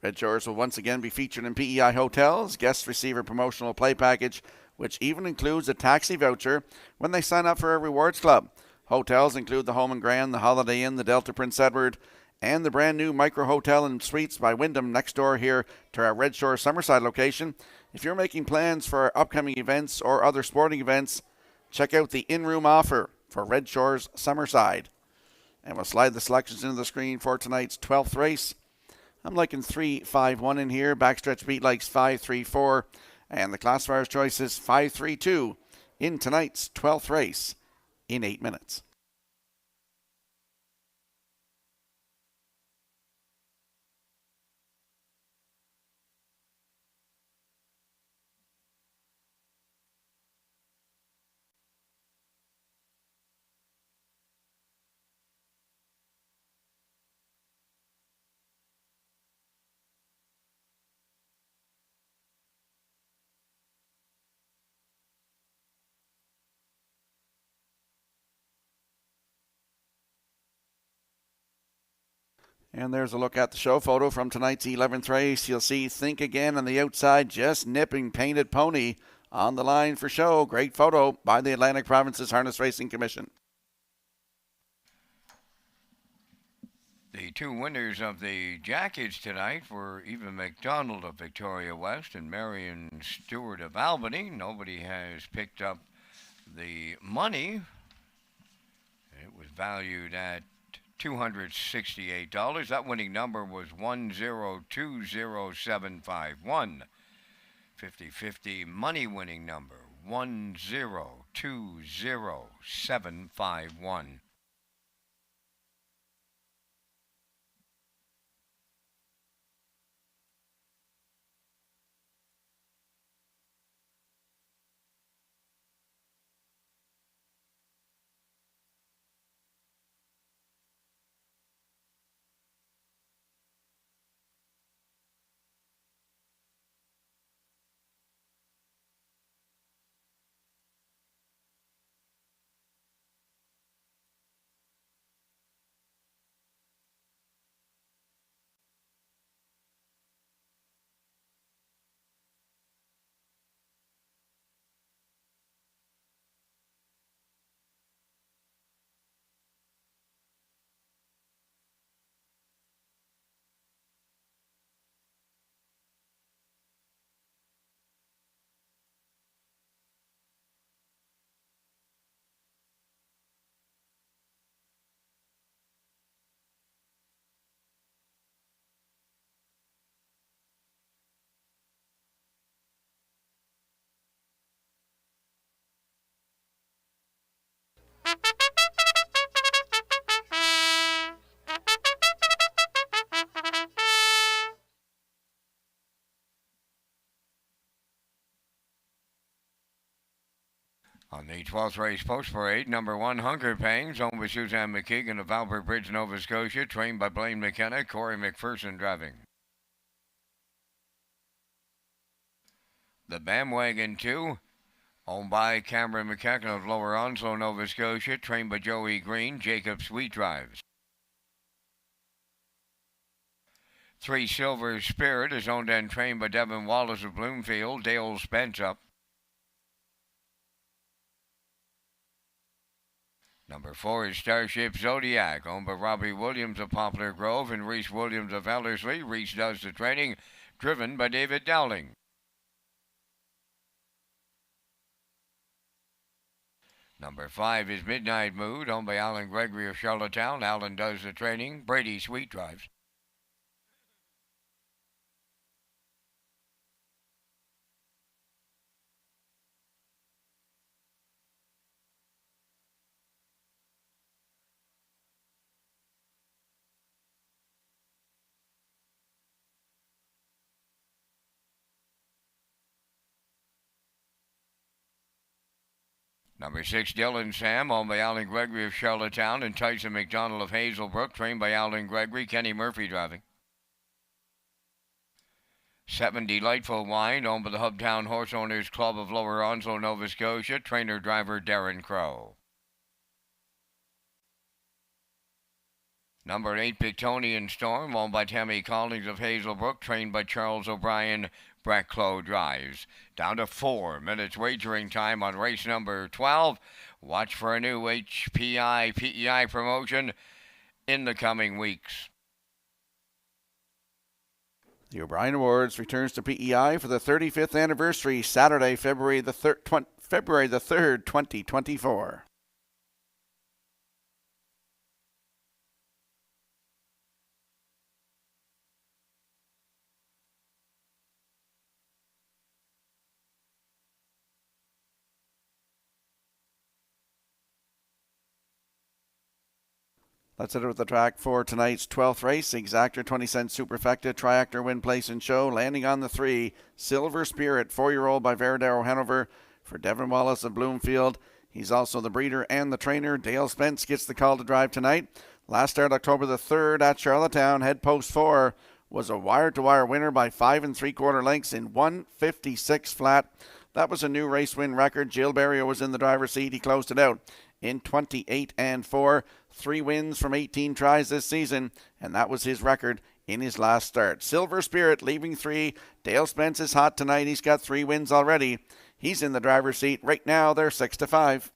Red Shores will once again be featured in PEI Hotels. Guests receive a promotional play package, which even includes a taxi voucher when they sign up for a rewards club. Hotels include the Home and Grand, the Holiday Inn, the Delta Prince Edward, and the brand new Micro Hotel and Suites by Wyndham next door here to our Red Shore Summerside location. If you're making plans for upcoming events or other sporting events, check out the in-room offer for Red Shores Summerside. And we'll slide the selections into the screen for tonight's 12th race. I'm liking 3-5-1 in here. Backstretch beat likes 5-3-4. And the classifier's choice is 5-3-2 in tonight's 12th race in 8 minutes. And there's a look at the show photo from tonight's 11th race. You'll see Think Again on the outside, just nipping Painted Pony on the line for show. Great photo by the Atlantic Provinces Harness Racing Commission. The two winners of the jackets tonight were Eva McDonald of Victoria West and Marion Stewart of Albany. Nobody has picked up the money. It was valued at $268. That winning number was 1020751. 50-50 money winning number 1020751. On the 12th race post parade, number 1, Hunger Pangs, owned by Suzanne McKeegan of Albert Bridge, Nova Scotia, trained by Blaine McKenna, Corey McPherson driving. The Bandwagon 2, owned by Cameron McKechnie of Lower Onslow, Nova Scotia, trained by Joey Green, Jacob Sweet drives. 3 Silver Spirit is owned and trained by Devin Wallace of Bloomfield, Dale Spence up. Number 4 is Starship Zodiac, owned by Robbie Williams of Poplar Grove and Reese Williams of Ellerslie. Reese does the training, driven by David Dowling. Number 5 is Midnight Mood, owned by Alan Gregory of Charlottetown. Alan does the training. Brady Sweet drives. Number 6, Dylan Sam, owned by Alan Gregory of Charlottetown and Tyson McDonald of Hazelbrook, trained by Alan Gregory, Kenny Murphy driving. 7, Delightful Wine, owned by the Hubtown Horse Owners Club of Lower Onslow, Nova Scotia, trainer-driver Darren Crow. Number 8, Pictonian Storm, owned by Tammy Collins of Hazelbrook, trained by Charles O'Brien, Bracklow drives. Down to 4 minutes wagering time on race number 12. Watch for a new HPI PEI promotion in the coming weeks. The O'Brien Awards returns to PEI for the 35th anniversary, Saturday, February the 3rd, 2024. Let's hit it with the track for tonight's 12th race. Exactor 20-cent Superfecta, Triactor win place and show. Landing on the 3, Silver Spirit, 4-year-old by Veradero Hanover for Devin Wallace of Bloomfield. He's also the breeder and the trainer. Dale Spence gets the call to drive tonight. Last start October the 3rd at Charlottetown. Head post 4 was a wire-to-wire winner by 5 3/4 lengths in 1:56 flat. That was a new race win record. Jill Berrio was in the driver's seat. He closed it out in 28-4. 3 wins from 18 tries this season, and that was his record in his last start. Silver Spirit leaving 3. Dale Spence is hot tonight. He's got 3 wins already. He's in the driver's seat. Right now, they're 6-5.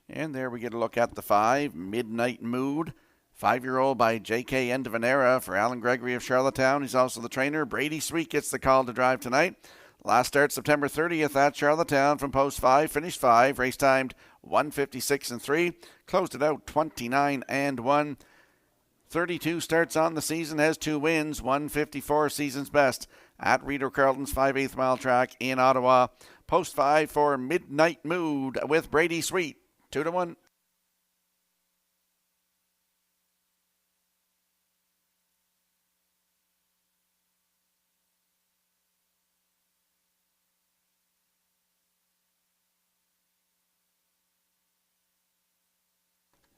And there we get a look at the 5, Midnight Mood. 5-year-old by J.K. Endevanera for Alan Gregory of Charlottetown. He's also the trainer. Brady Sweet gets the call to drive tonight. Last start September 30th at Charlottetown from post 5, finished 5, race timed 1:56.3, closed it out 29-1. 32 starts on the season, has 2 wins, 1:54 season's best at Reader Carleton's 5/8 mile track in Ottawa. Post 5 for Midnight Mood with Brady Sweet, 2-1.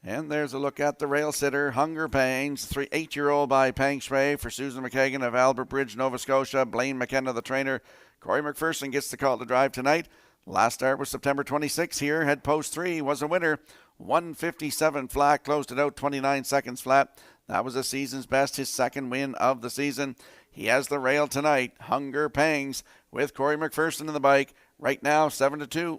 And there's a look at the rail sitter, Hunger Pangs, 8-year-old by Pang Shui for Susan McKagan of Albert Bridge, Nova Scotia. Blaine McKenna, the trainer. Corey McPherson gets the call to drive tonight. Last start was September 26th here. Head post 3 was a winner. 1:57 flat, closed it out 29 seconds flat. That was the season's best, his second win of the season. He has the rail tonight. Hunger Pangs with Corey McPherson in the bike. Right now, 7-2.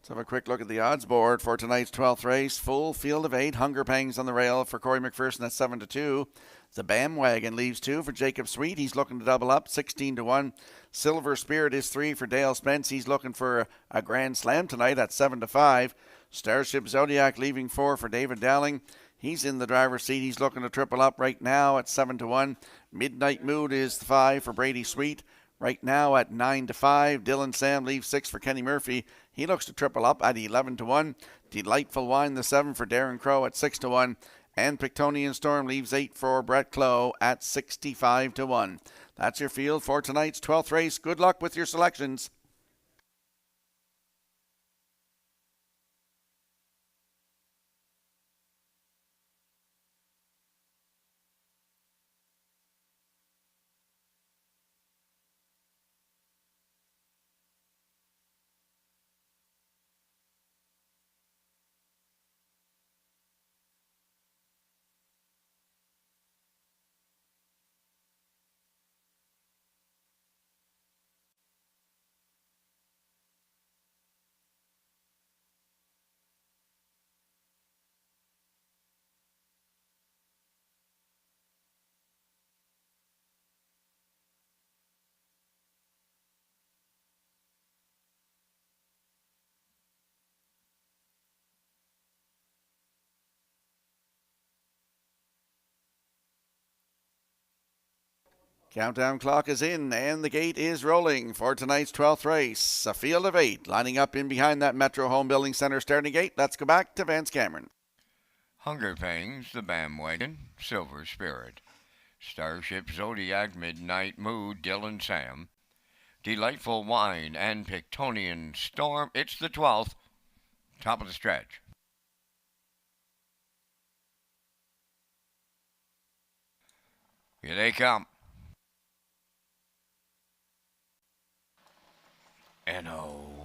Let's have a quick look at the odds board for tonight's 12th race. Full field of 8. Hunger Pangs on the rail for Corey McPherson at 7-2. The Bandwagon leaves 2 for Jacob Sweet. He's looking to double up, 16-1. Silver Spirit is 3 for Dale Spence. He's looking for a grand slam tonight at 7-5. Starship Zodiac leaving 4 for David Dowling. He's in the driver's seat. He's looking to triple up right now at 7-1. Midnight Mood is 5 for Brady Sweet. Right now at 9-5. Dylan Sam leaves 6 for Kenny Murphy. He looks to triple up at 11-1. Delightful Wine, the 7 for Darren Crow at 6-1. And Pictonian Storm leaves 8 for Brett Clough at 65-1. That's your field for tonight's 12th race. Good luck with your selections. Countdown clock is in and the gate is rolling for tonight's 12th race. A field of 8 lining up in behind that Metro Home Building Center starting gate. Let's go back to Vance Cameron. Hunger Pangs, the Bandwagon, Silver Spirit. Starship Zodiac, Midnight Mood, Dylan Sam. Delightful Wine and Pictonian Storm. It's the 12th. Top of the stretch. Here they come. And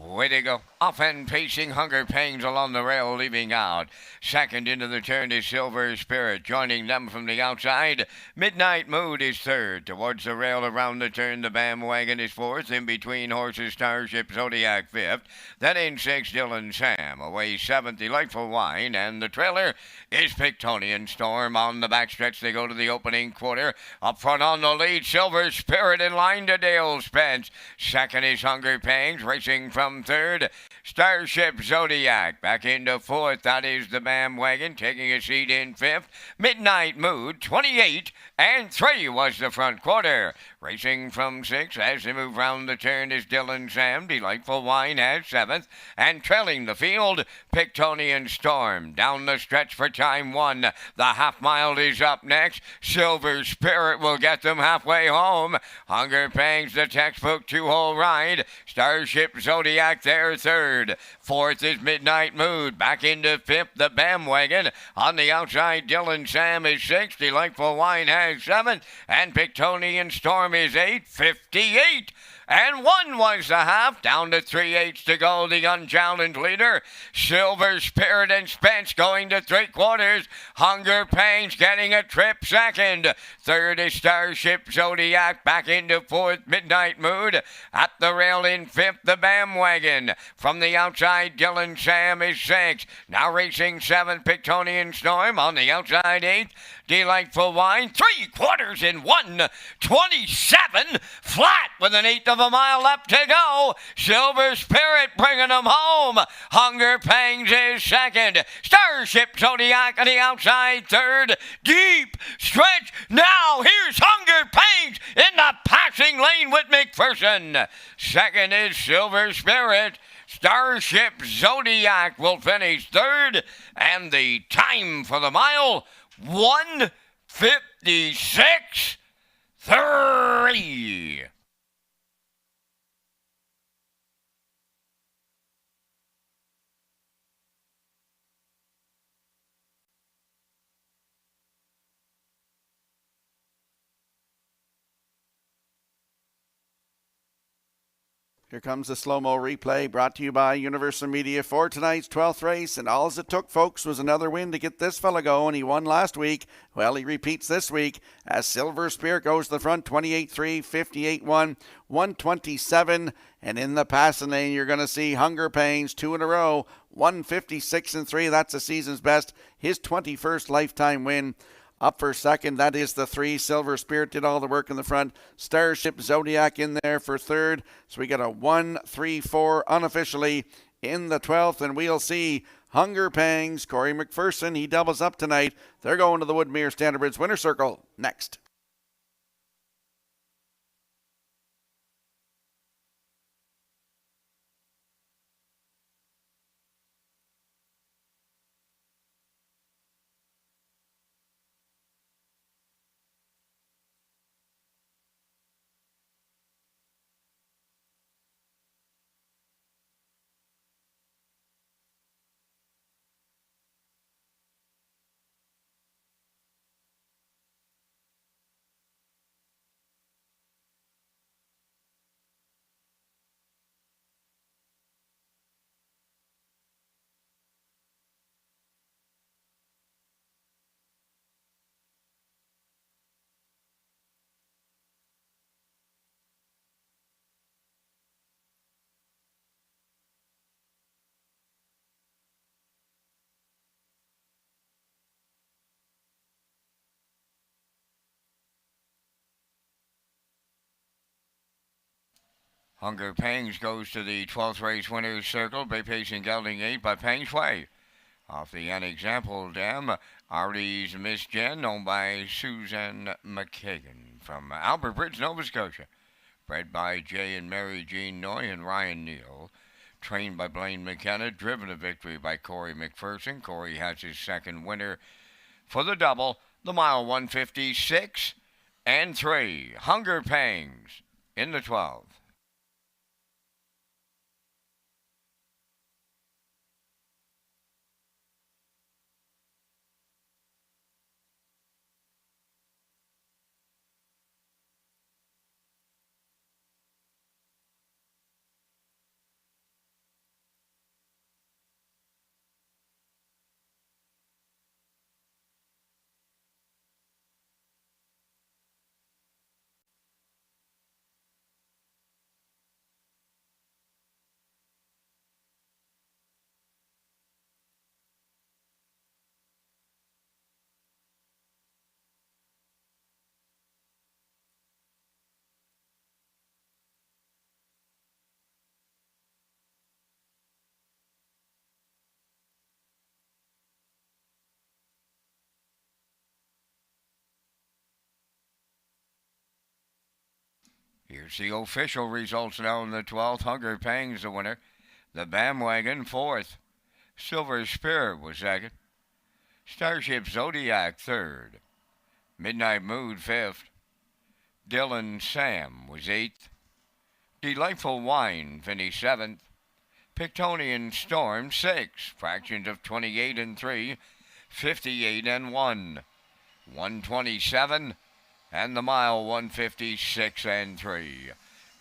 Way to go. Off and pacing, Hunger Pangs along the rail, leaving out. Second into the turn is Silver Spirit. Joining them from the outside, Midnight Mood is third. Towards the rail around the turn, the Bandwagon is fourth. In between horses, Starship Zodiac fifth. Then in sixth, Dylan Sam. Away seventh, Delightful Wine. And the trailer is Pictonian Storm. On the backstretch, they go to the opening quarter. Up front on the lead, Silver Spirit in line to Dale Spence. Second is Hunger Pangs, racing from third. Starship Zodiac back into fourth. That is the Bandwagon taking a seat in fifth. Midnight Mood, 28 and 3 was the front quarter. Racing from sixth as they move round the turn is Dylan Sam. Delightful Wine has seventh. And trailing the field, Pictonian Storm. Down the stretch for time one. The half mile is up next. Silver Spirit will get them halfway home. Hunger Pangs, the textbook two-hole ride. Starship Zodiac there third. Fourth is Midnight Mood. Back into fifth, the Bandwagon. On the outside, Dylan Sam is sixth. Delightful Wine has seventh. And Pictonian Storm is 8:58. And 1 was the half, down to 3/8 to go, the unchallenged leader. Silver Spirit and Spence going to 3/4. Hunger Pangs getting a trip second. Third is Starship Zodiac, back into fourth, Midnight Mood. At the rail in fifth, the Bandwagon. From the outside, Dylan Sam is sixth. Now racing seventh, Pictonian Storm. On the outside, eighth, Delightful Wine. 3/4 in 1:27 flat with an eighth of a mile left to go. Silver Spirit bringing them home. Hunger Pangs is second. Starship Zodiac on the outside third. Deep stretch. Now here's Hunger Pangs in the passing lane with McPherson. Second is Silver Spirit. Starship Zodiac will finish third. And the time for the mile, 1:56.3. Here comes the slow-mo replay brought to you by Universal Media for tonight's 12th race. And all it took, folks, was another win to get this fella going. He won last week. Well, he repeats this week as Silver Spirit goes to the front, 28-3, 58-1, 127. And in the passing lane, you're going to see Hunger Pangs 2 in a row, 156-3. That's the season's best. His 21st lifetime win. Up for second, that is the 3. Silver Spirit did all the work in the front. Starship Zodiac in there for third. So we got a 1-3-4 unofficially in the 12th. And we'll see Hunger Pangs, Corey McPherson. He doubles up tonight. They're going to the Woodmere Standardbridge Winner Circle next. Hunger Pangs goes to the 12th race winner's circle. Bay Pacing gelding 8 by Pangs Way. Off the unexampled dam, Artie's Miss Jen, owned by Susan McKagan from Albert Bridge, Nova Scotia. Bred by Jay and Mary Jean Noy and Ryan Neal. Trained by Blaine McKenna. Driven to victory by Corey McPherson. Corey has his second winner for the double. The mile 156-3. Hunger Pangs in the 12th. Here's the official results now in the 12th. Hunger Pangs the winner. The Bandwagon 4th. Silver Spirit was 2nd. Starship Zodiac 3rd. Midnight Mood 5th. Dylan Sam was 8th. Delightful Wine finished 7th. Pictonian Storm 6. Fractions of 28 and 3. 58 and 1. 127. And the mile 156 and 3.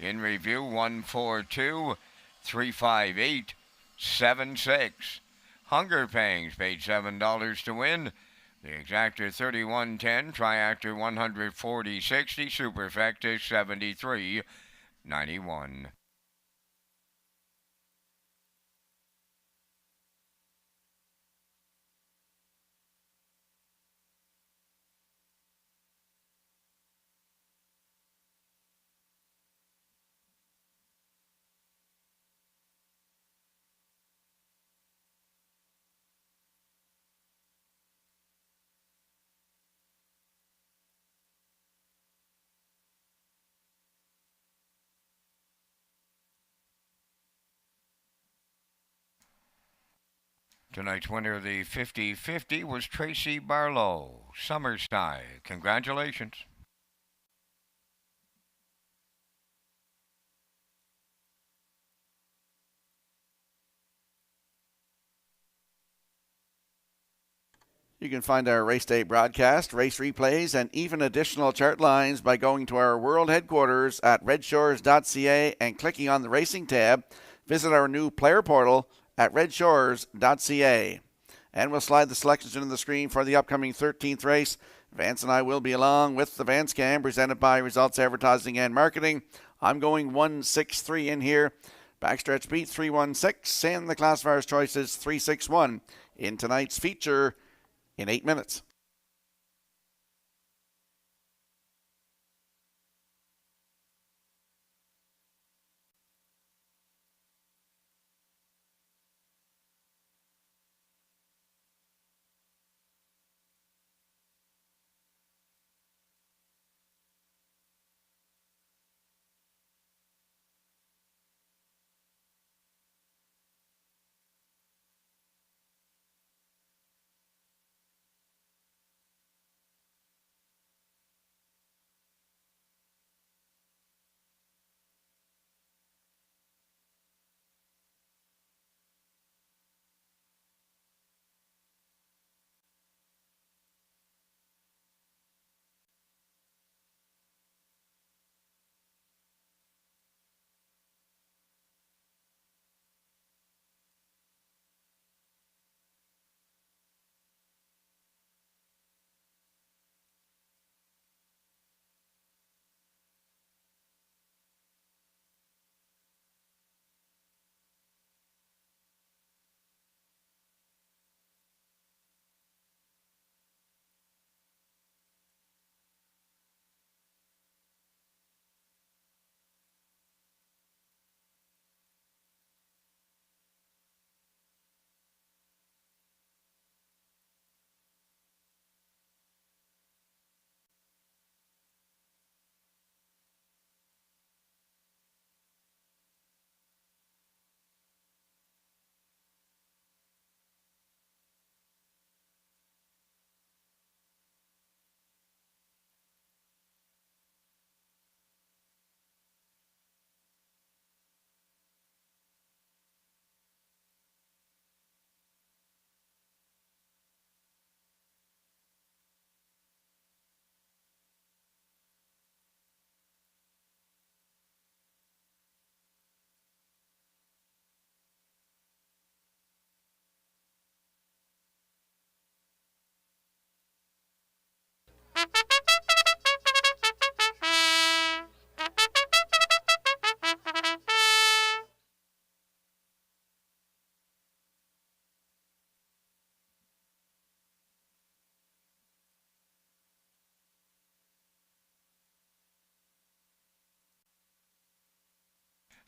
In review 142, 358, 76. Hunger Pangs paid $7 to win. The Exactor 3110, Triactor 140.60, Superfecta 73.91. Tonight's winner of the 50-50 was Tracy Barlow, Summerside. Congratulations. You can find our race day broadcast, race replays, and even additional chart lines by going to our world headquarters at Redshores.ca and clicking on the Racing tab. Visit our new player portal at Redshores.ca. And we'll slide the selections into the screen for the upcoming 13th race. Vance and I will be along with the Vance Cam presented by Results Advertising and Marketing. I'm going 163 in here. Backstretch beat 316 and the classifier's choices 361 in tonight's feature in 8 minutes.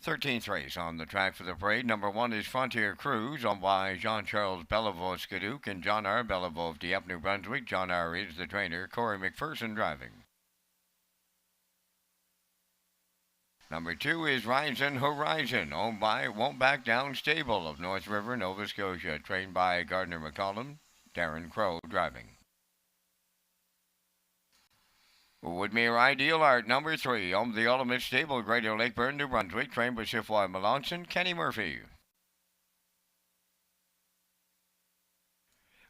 Thirteenth race on the track for the parade. Number 1 is Frontier Cruise, owned by Jean-Charles Bellevaux Skidoock and John R. Bellevaux of Dieppe, New Brunswick. John R. is the trainer. Corey McPherson driving. Number 2 is Rising Horizon, owned by Won't Back Down Stable of North River, Nova Scotia, trained by Gardner McCollum, Darren Crow driving. Woodmere Ideal Art, number 3, owned the Ultimate Stable, Greater Lakeburn, New Brunswick, trained by Chiffoy Melanson, Kenny Murphy.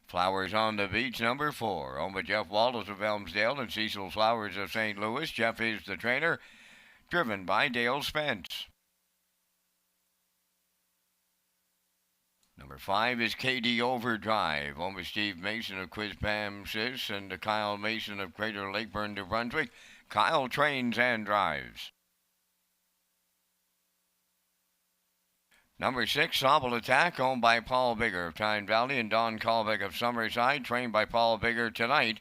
Flowers on the Beach, number 4, owned by Jeff Walters of Elmsdale and Cecil Flowers of St. Louis. Jeff is the trainer, driven by Dale Spence. Number 5 is KD Overdrive, owned by Steve Mason of Quiz Bam Sis and Kyle Mason of Greater Lakeburn, New Brunswick. Kyle trains and drives. Number 6, Sobble Attack, owned by Paul Bigger of Tyne Valley and Don Colbeck of Summerside, trained by Paul Bigger tonight.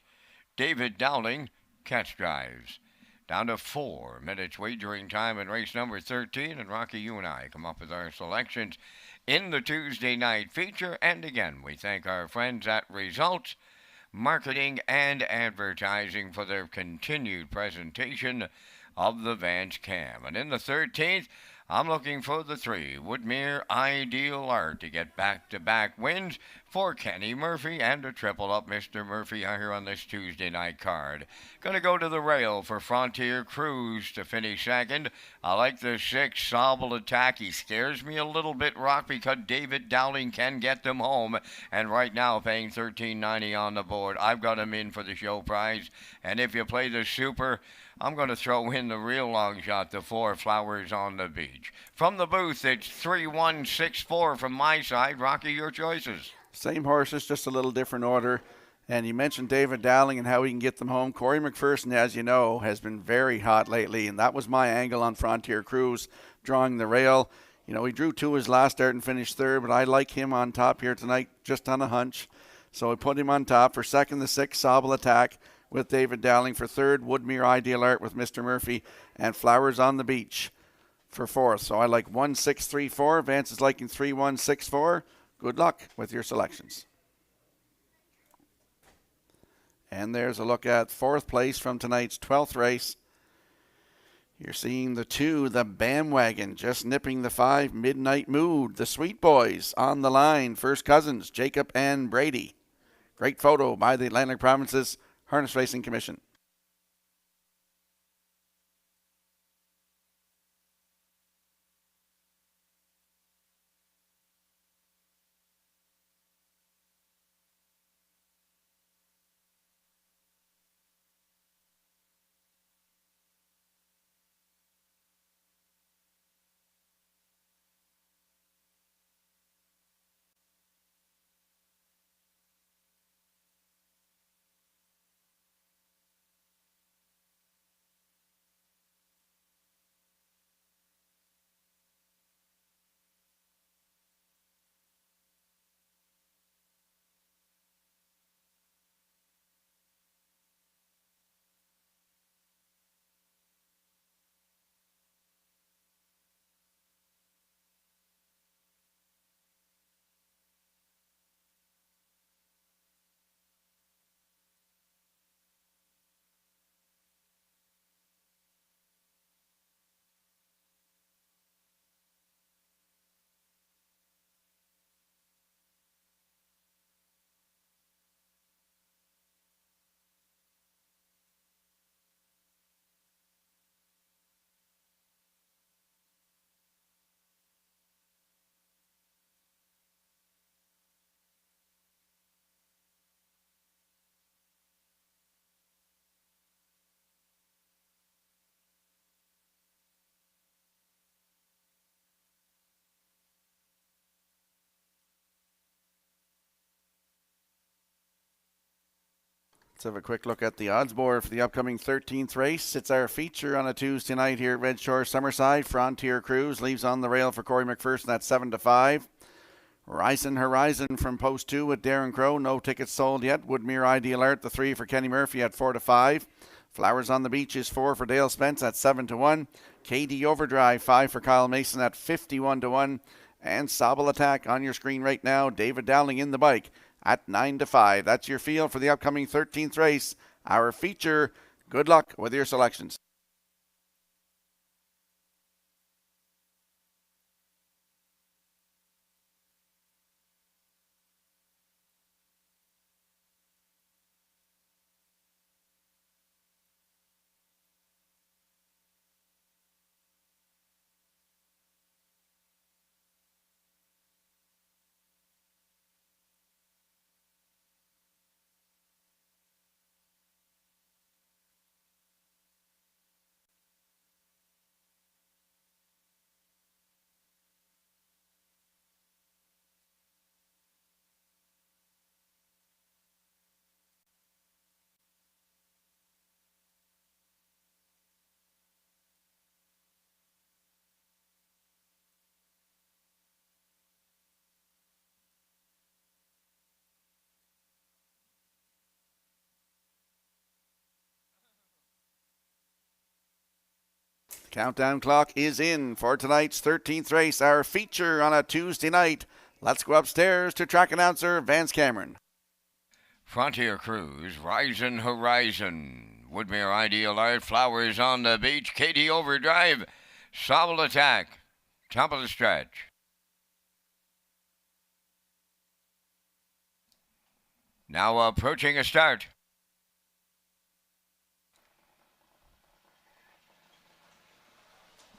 David Dowling, catch drives. Down to 4 minutes wagering time in race number 13, and Rocky, you and I come up with our selections in the Tuesday night feature. And again, we thank our friends at Results Marketing and Advertising for their continued presentation of the Vance Cam. And in the 13th, I'm looking for the 3, Woodmere Ideal Art, to get back-to-back wins for Kenny Murphy, and a triple up Mr. Murphy here on this Tuesday night card. Gonna go to the rail for Frontier Cruise to finish second. I like the 6, Sobble Attack. He scares me a little bit, Rock, because David Dowling can get them home, and right now paying $13.90 on the board. I've got him in for the show prize, and if you play the Super, I'm going to throw in the real long shot, the 4, Flowers on the Beach. From the booth, it's 3-1-6-4 from my side. Rocky, your choices. Same horses, just a little different order. And you mentioned David Dowling and how he can get them home. Corey McPherson, as you know, has been very hot lately, and that was my angle on Frontier Cruise, drawing the rail. You know, he drew 2 his last start and finished 3rd, but I like him on top here tonight, just on a hunch. So I put him on top. For second, the 6, Sobble Attack, with David Dowling. For 3rd, Woodmere Ideal Art with Mr. Murphy, and Flowers on the Beach for 4th. So I like 1-6-3-4. Vance is liking 3-1-6-4. Good luck with your selections. And there's a look at 4th place from tonight's 12th race. You're seeing the 2, the Bandwagon, just nipping the 5, Midnight Mood. The Sweet Boys on the line. First cousins, Jacob and Brady. Great photo by the Atlantic Provinces Harness Racing Commission. Let's have a quick look at the odds board for the upcoming 13th race. It's our feature on a Tuesday night here at Red Shores Summerside. Frontier Cruise leaves on the rail for Corey McPherson at 7-5. Rising Horizon from post 2 with Darren Crow. No tickets sold yet. Woodmere Ideal Art, the 3 for Kenny Murphy at 4-5. Flowers on the Beach is 4 for Dale Spence at 7-1. KD Overdrive, 5 for Kyle Mason at 51-1. And Sobble Attack on your screen right now. David Dowling in the bike at 9-5. That's your field for the upcoming 13th race. Our feature. Good luck with your selections. Countdown clock is in for tonight's 13th race, our feature on a Tuesday night. Let's go upstairs to track announcer Vance Cameron. Frontier Cruise, Rising Horizon, Woodmere Ideal Art, Flowers on the Beach, Katie Overdrive, Sobble Attack, top of the stretch. Now approaching a start.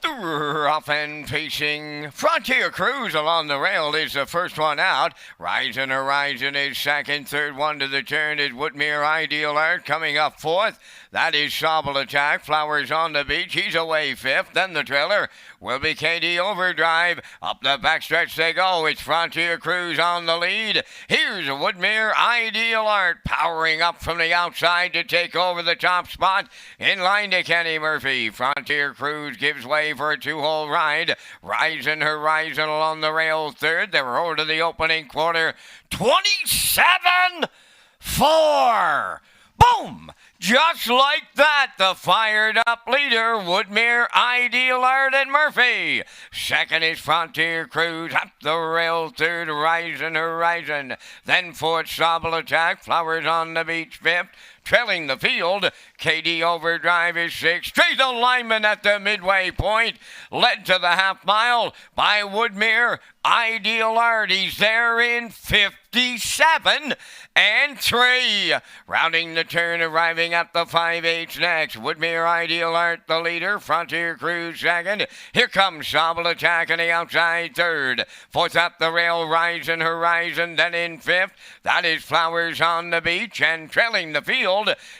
Off and pacing, Frontier Cruise along the rail is the first one out. Rising Horizon is second. Third one to the turn is Woodmere Ideal Art coming up fourth. That is Sobble Attack. Flowers on the Beach. He's away fifth. Then the trailer will be Katie Overdrive. Up the backstretch they go. It's Frontier Cruise on the lead. Here's Woodmere Ideal Art powering up from the outside to take over the top spot. In line to Kenny Murphy. Frontier Cruise gives way for a two-hole ride. Rising Horizon along the rail third. They roll to the opening quarter. 27-4. Boom! Just like that, the fired-up leader, Woodmere Ideal Art and Murphy. Second is Frontier Cruise, up the rail, third, Rising Horizon. Then fourth, Sobble Attack, Flowers on the Beach, fifth. Trailing the field, Katie Overdrive is sixth. Straight alignment at the midway point. Led to the half mile by Woodmere Ideal Art. He's there in 57-3. Rounding the turn, arriving at the 5/8 next. Woodmere Ideal Art, the leader. Frontier Cruise second. Here comes Sobble Attack on the outside third. Fourth up the rail, Rising Horizon. Then in fifth, that is Flowers on the Beach. And trailing the field,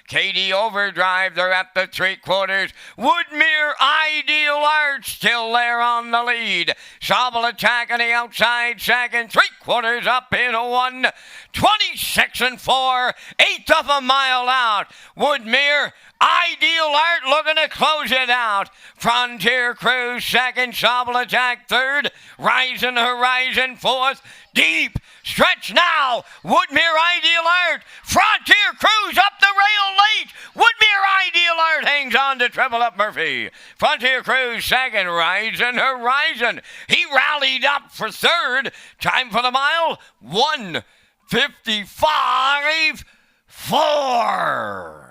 Katie Overdrive. They're at the three-quarters. Woodmere Ideal Art still there on the lead. Sobble Attack on the outside second. Three-quarters up in a 1:26-4. Eighth of a mile out. Woodmere Ideal Art looking to close it out. Frontier Cruise second. Sobble Attack third. Rising Horizon fourth. Deep stretch now. Woodmere Ideal Art. Frontier Cruise up the rail late. Woodmere Ideal Art hangs on to triple up Murphy. Frontier Cruise second. Rising Horizon. He rallied up for third. Time for the mile. 1:55.4.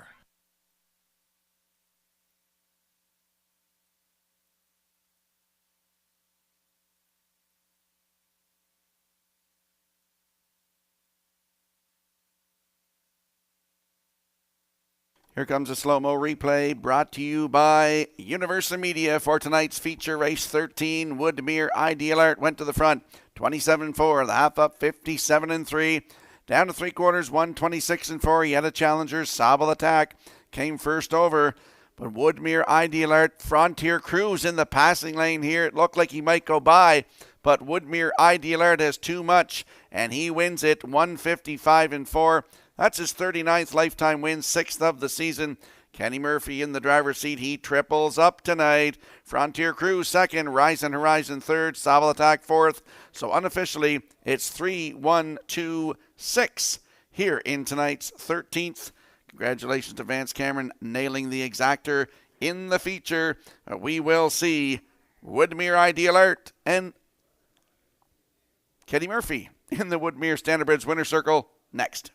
Here comes a slow-mo replay brought to you by Universal Media for tonight's feature race 13. Woodmere Ideal Art went to the front, 27-4. The half up, 57-3. Down to three-quarters, 1:26-4. He had a challenger. Sobble Attack came first over. But Woodmere Ideal Art, Frontier Cruise in the passing lane here. It looked like he might go by, but Woodmere Ideal Art has too much, and he wins it 1:55-4. That's his 39th lifetime win, 6th of the season. Kenny Murphy in the driver's seat. He triples up tonight. Frontier Cruise second, Rising Horizon third, Sobble Attack fourth. So unofficially, it's 3-1-2-6 here in tonight's 13th. Congratulations to Vance Cameron nailing the exactor in the feature. We will see Woodmere Ideal Art and Kenny Murphy in the Woodmere Standardbridge Winner Circle next.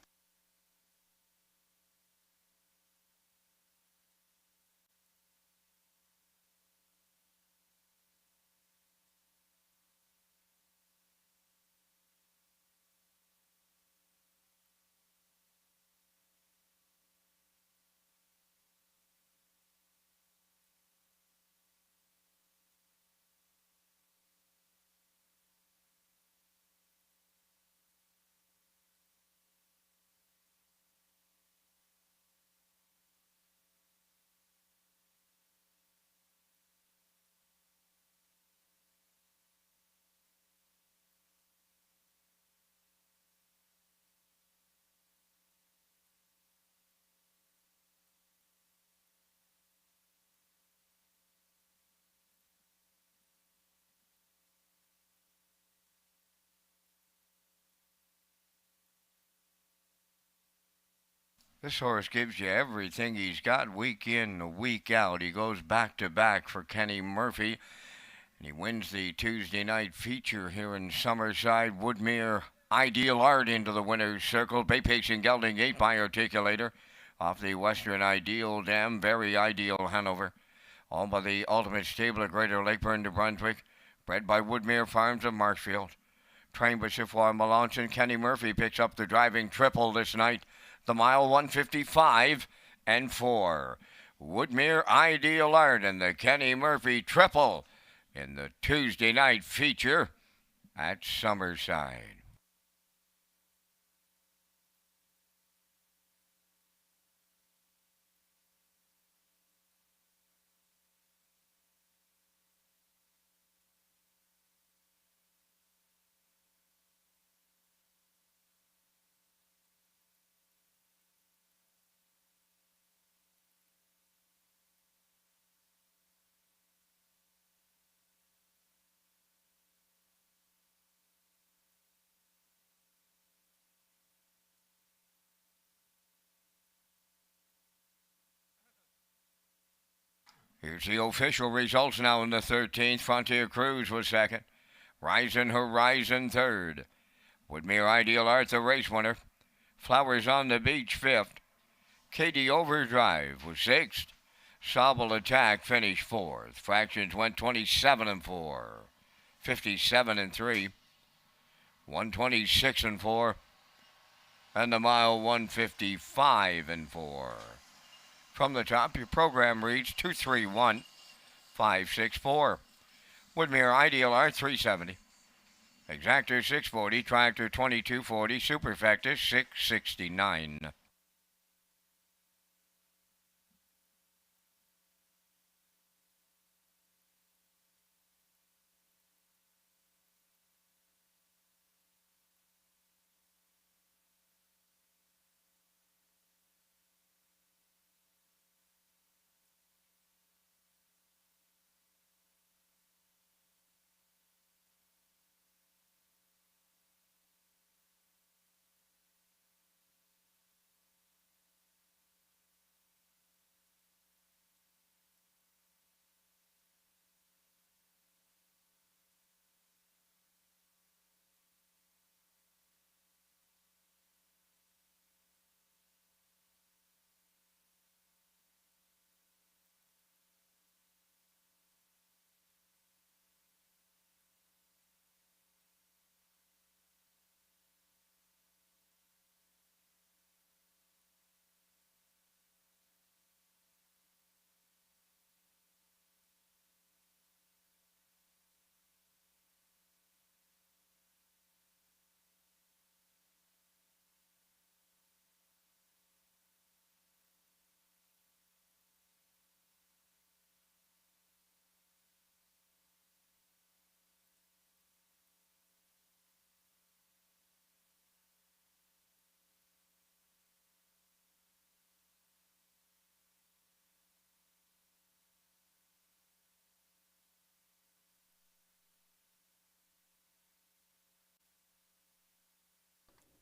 This horse gives you everything he's got week in, week out. He goes back to back for Kenny Murphy. And he wins the Tuesday night feature here in Summerside. Woodmere Ideal Art into the winner's circle. Bay Pacing Gelding 8 by Articulator. Off the Western Ideal Dam. Very Ideal Hanover. All by the Ultimate Stable at Greater Lakeburn, New Brunswick. Bred by Woodmere Farms of Marshfield. Trained by Chiffoy Melanson. Kenny Murphy picks up the driving triple this night. The mile 155 and 4. Woodmere Ideal Art and the Kenny Murphy triple in the Tuesday night feature at Summerside. Here's the official results now in the 13th. Frontier Cruise was second. Rising Horizon third. Woodmere Ideal Art the race winner. Flowers on the Beach fifth. Katie Overdrive was sixth. Sobble Attack finished fourth. Fractions went 27 and 4. 57 and 3. 126 and 4. And the mile 155 and 4. From the top, your program reads 231-564. Woodmere Ideal Art 370. Exactor 640. Tractor 2240. Superfecta 669.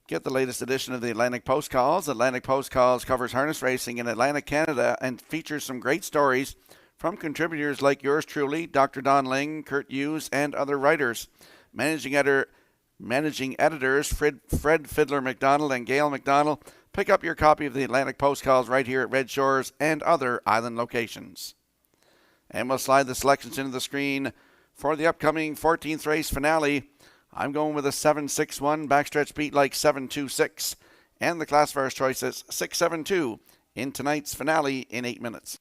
Get the latest edition of the Atlantic Post Calls. Atlantic Post Calls covers harness racing in Atlantic Canada and features some great stories from contributors like yours truly, Dr. Don Ling, Kurt Hughes, and other writers. Managing editors Fred Fiddler McDonald and Gail McDonald. Pick up your copy of the Atlantic Post Calls right here at Red Shores and other island locations. And we'll slide the selections into the screen for the upcoming 14th race finale. I'm going with a 7-6-1 backstretch beat like 7-2-6. And the classifier's choice is 6-7-2 in tonight's finale in 8 minutes.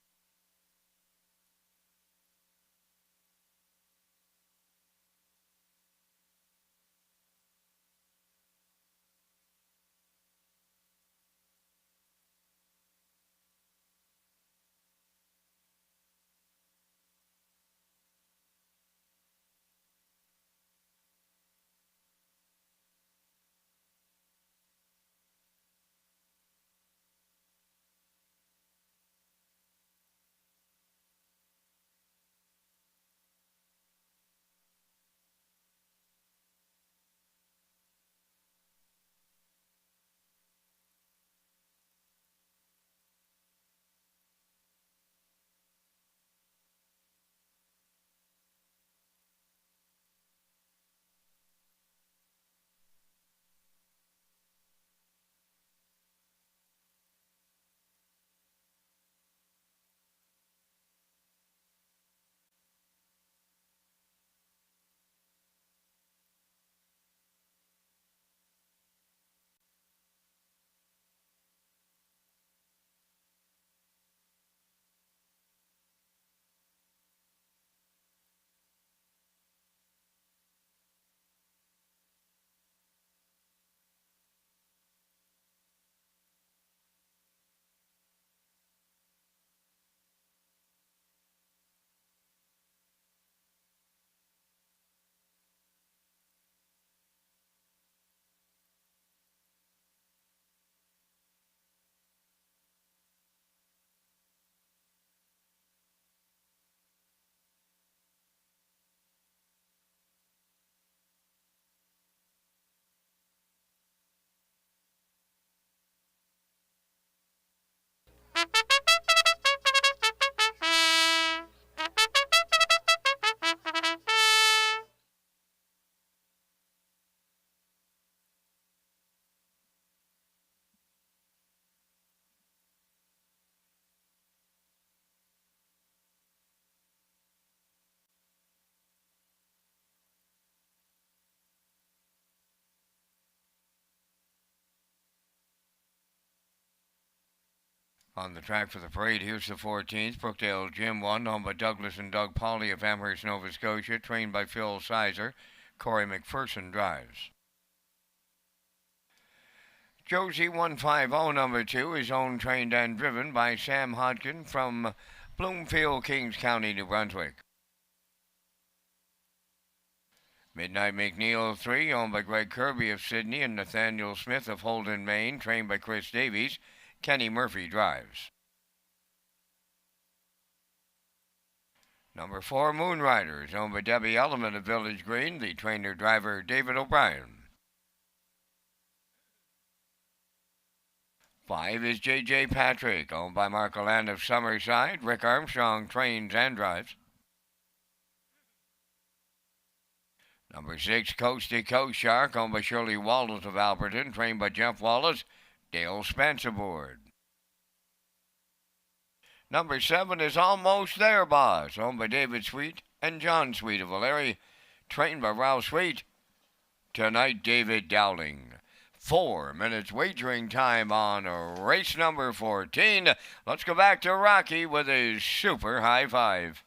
On the track for the parade, here's the 14th. Brookdale Gym 1, owned by Douglas and Doug Pauley of Amherst, Nova Scotia, trained by Phil Sizer. Corey McPherson drives. Josie 150, number 2, is owned, trained, and driven by Sam Hodkin from Bloomfield, Kings County, New Brunswick. Midnight McNeil 3, owned by Greg Kirby of Sydney and Nathaniel Smith of Holden, Maine, trained by Chris Davies. Kenny Murphy drives. Number 4, Moonriders, owned by Debbie Element of Village Green, the trainer-driver David O'Brien. 5 is J.J. Patrick, owned by Mark Land of Summerside. Rick Armstrong trains and drives. Number 6, Coast to Coast Shark, owned by Shirley Wallace of Alberton, trained by Jeff Wallace. Dale Spence aboard. Number 7 is Almost There, Boss, owned by David Sweet and John Sweet of O'Leary, trained by Ralph Sweet. Tonight, David Dowling. 4 minutes wagering time on race number 14. Let's go back to Rocky with his super high five.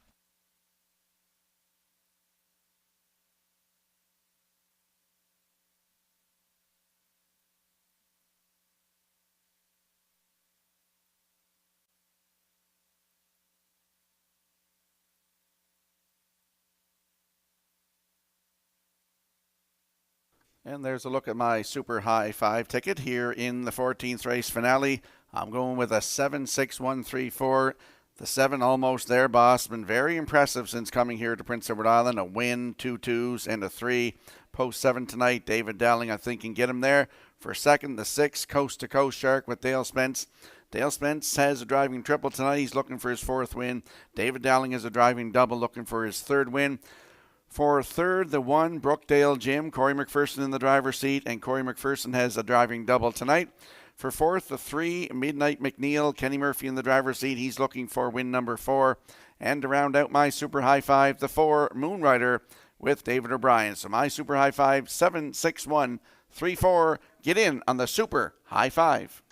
And there's a look at my super high five ticket here in the 14th race finale. I'm going with a 7-6-1-3-4. The 7 Almost There, Boss. Been very impressive since coming here to Prince Edward Island. A win, 2 2s, and a 3. Post 7 tonight. David Dowling, I think, can get him there. For second, the 6 Coast to Coast Shark with Dale Spence. Dale Spence has a driving triple tonight. He's looking for his 4th win. David Dowling has a driving double, looking for his 3rd win. For third, the 1, Brookdale Gym, Corey McPherson in the driver's seat, and Corey McPherson has a driving double tonight. For fourth, the 3, Midnight McNeil, Kenny Murphy in the driver's seat. He's looking for win number 4. And to round out my super high five, the 4, Moonrider with David O'Brien. So my super high five, 7-6-1-3-4. Get in on the super high five.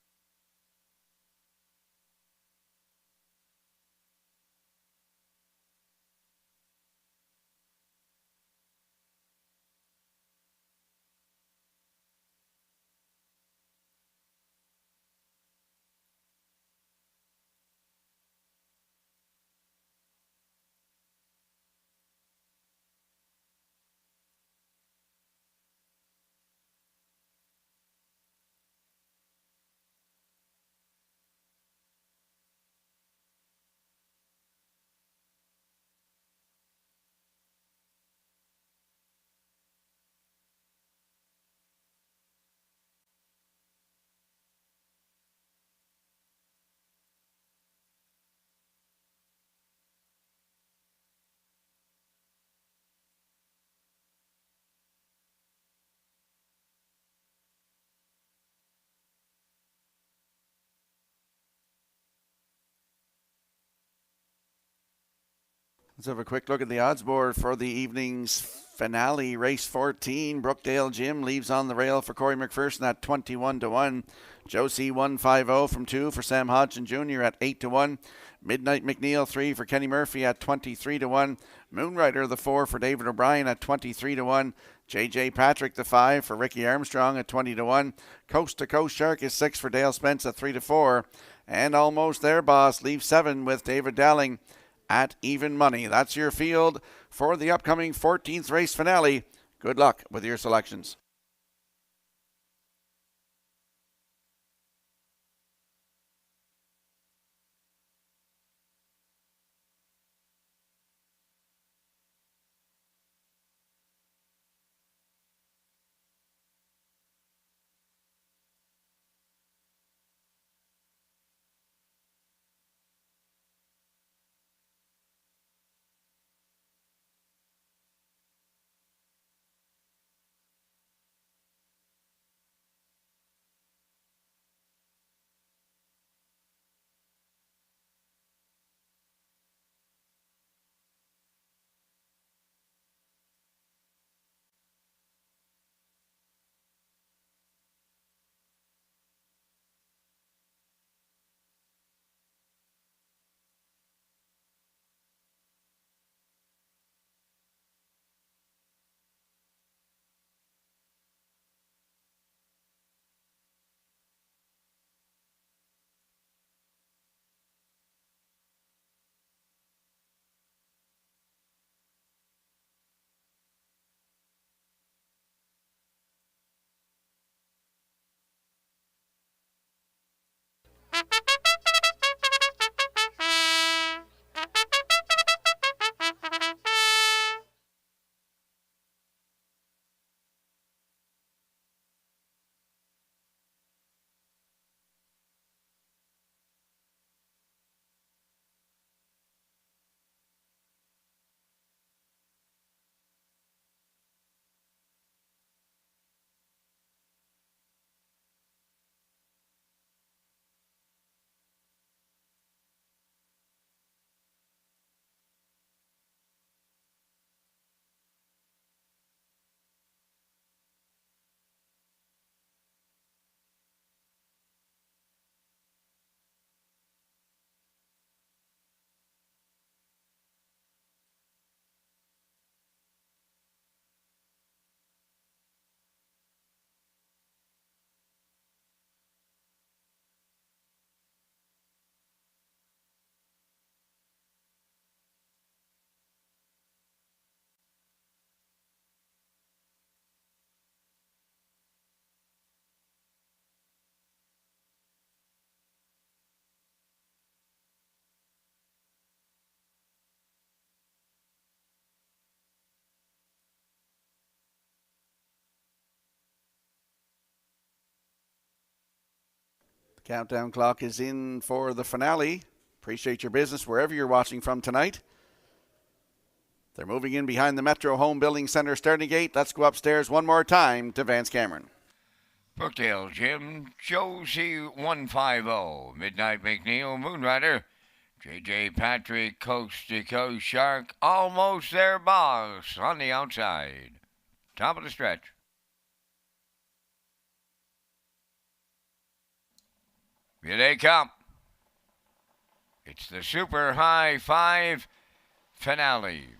Let's have a quick look at the odds board for the evening's finale, race 14. Brookdale Gym leaves on the rail for Corey McPherson at 21-1. Josie 150 from 2 for Sam Hodgson Jr. at 8-1. Midnight McNeil 3 for Kenny Murphy at 23-1. Moonrider the 4 for David O'Brien at 23-1. J.J. Patrick the 5 for Ricky Armstrong at 20-1. Coast to Coast Shark is 6 for Dale Spence at 3-4. And Almost There, Boss leaves 7 with David Dowling at even money. That's your field for the upcoming 14th race finale. Good luck with your selections. Countdown clock is in for the finale. Appreciate your business wherever you're watching from tonight. They're moving in behind the Metro Home Building Center starting gate. Let's go upstairs one more time to Vance Cameron. Brookdale Jim, Josie 150, Midnight McNeil, Moonrider, J.J. Patrick, Coast to Coast Shark, Almost Their Boss on the outside. Top of the stretch. Here they come. It's the Super High Five finale.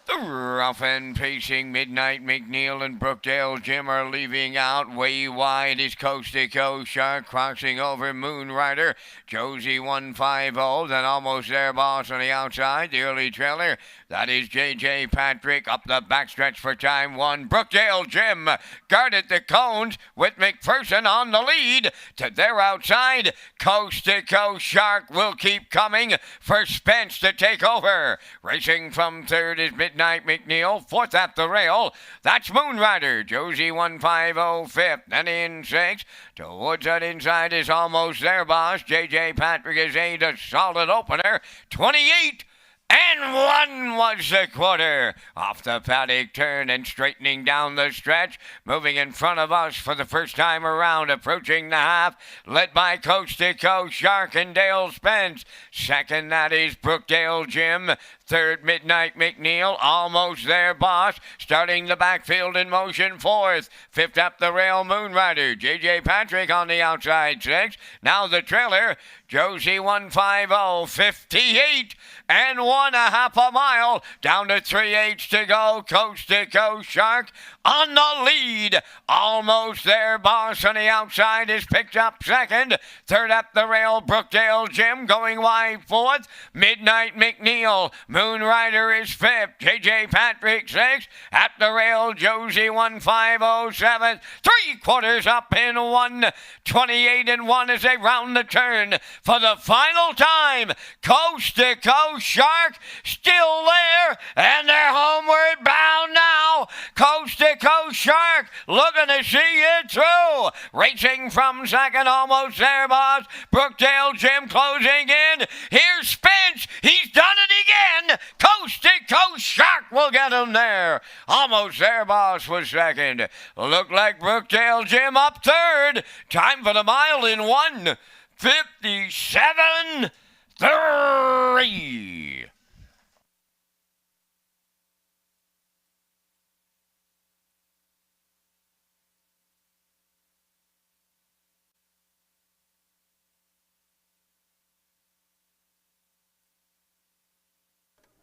The rough and pacing Midnight McNeil and Brookdale Jim are leaving out. Way wide is Coast to Coast Shark crossing over Moonrider. Josie 150, then Almost There Boss on the outside. The early trailer, that is J.J. Patrick up the backstretch for time one. Brookdale Jim guarded the cones with McPherson on the lead. To their outside, Coast to Coast Shark will keep coming for Spence to take over. Racing from third is Midnight McNeil, fourth at the rail. That's Moonrider, Josie 150, fifth. Then in sixth, towards that inside is Almost There Boss. J.J. Patrick is eight, a solid opener. 28 and 1 was the quarter. Off the paddock turn and straightening down the stretch. Moving in front of us for the first time around. Approaching the half. Led by Coast to Coast Shark and Dale Spence. Second, that is Brookdale Jim. Third, Midnight McNeil, Almost There Boss, starting the backfield in motion. Fourth, fifth up the rail, Moonrider, J.J. Patrick on the outside. Sixth, now the trailer, Josie 150, 58 and 1/2 a mile, down to 3/8 to go. Coast to Coast Shark on the lead. Almost There Boss on the outside is picked up second. Third up the rail, Brookdale Jim going wide fourth. Midnight McNeil, Moonrider is fifth. J.J. Patrick sixth. At the rail, Josie 150 seventh. 3/4 up in 1:28 and 1 as they round the turn for the final time. Coast to Coast Shark still there, and they're homeward bound now. Coast to Coast Shark looking to see it through. Racing from second, Almost There Boss. Brookdale Jim closing in. Here's Spence. He's done it again. Coast to Coast Shark will get him there. Almost There Boss was second. Looked like Brookdale Jim up third. Time for the mile in 1:57.3.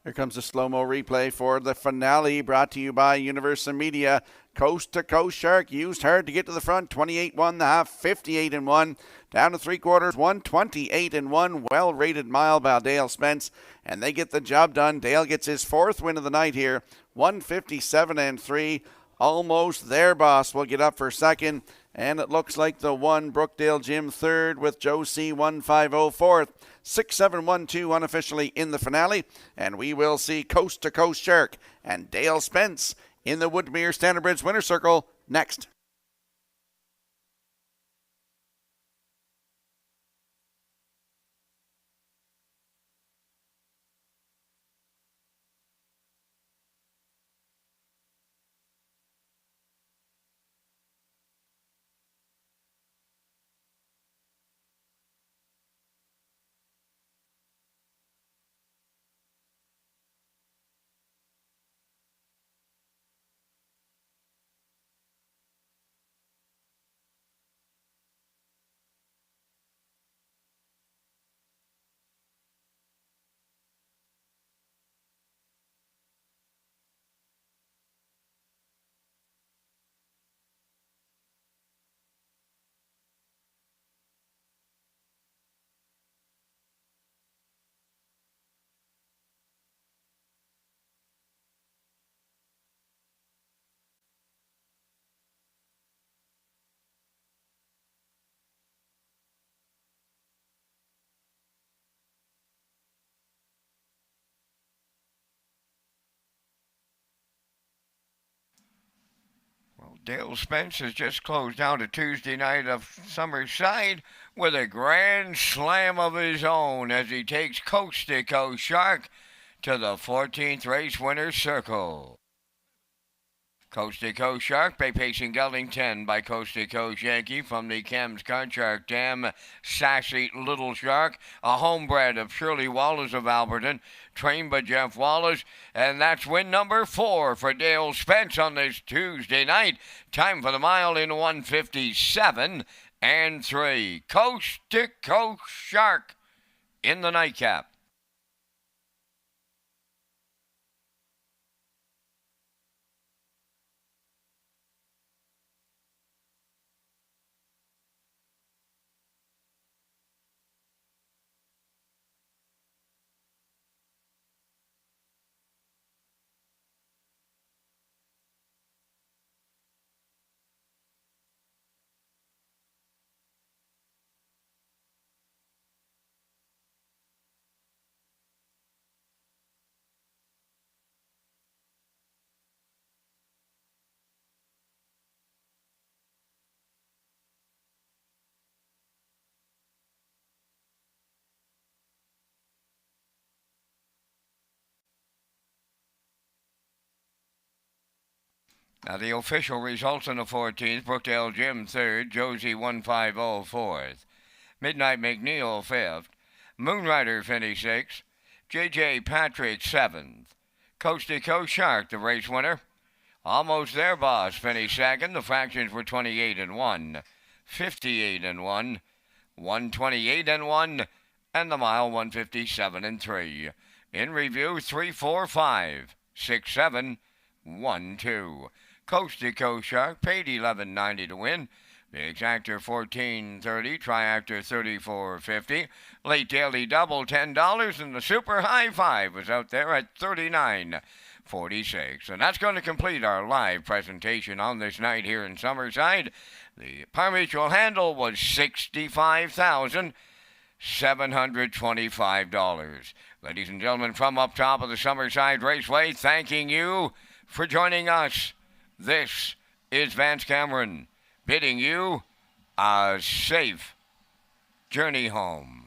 Here comes a slow-mo replay for the finale, brought to you by Universal Media. Coast to Coast Shark used hard to get to the front. 28-1.5, 58-1. Down to 3/4, 128-1. Well-rated mile by Dale Spence, and they get the job done. Dale gets his fourth win of the night here, 157-3. Almost There Boss will get up for second, and it looks like the one Brookdale Jim third with Josie 150 fourth. 6-7-1-2 unofficially in the finale, and we will see Coast to Coast Shark and Dale Spence in the Woodmere Standard Bridge Winner's Circle next. Dale Spence has just closed out a Tuesday night of Summerside with a grand slam of his own as he takes Coast to Coast Shark to the 14th race winner's circle. Coast to Coast Shark by pacing gelding 10 by Coast to Coast Yankee from the Kems Card Shark Dam. Sassy Little Shark, a homebred of Shirley Wallace of Alberton, trained by Jeff Wallace, and that's win number 4 for Dale Spence on this Tuesday night. Time for the mile in 1:57 and 3. Coast to Coast Shark in the nightcap. Now the official results in the 14th, Brookdale Jim 3rd, Josie 150 4th, Midnight McNeil 5th, Moonrider finished 6th, J.J. Patrick 7th, Coast to Coast Shark, the race winner. Almost There Boss finished 2nd, the fractions were 28-1, 58-1, 128-1, and the mile 157-3. In review, 3-4-5, 6-7, 1-2. Coast to Coast Shark paid $11.90 to win. The exactor $14.30, triactor $34.50. Late daily double $10, and the super high five was out there at $39.46. And that's going to complete our live presentation on this night here in Summerside. The par mutual handle was $65,725. Ladies and gentlemen, from up top of the Summerside Raceway, thanking you for joining us. This is Vance Cameron bidding you a safe journey home.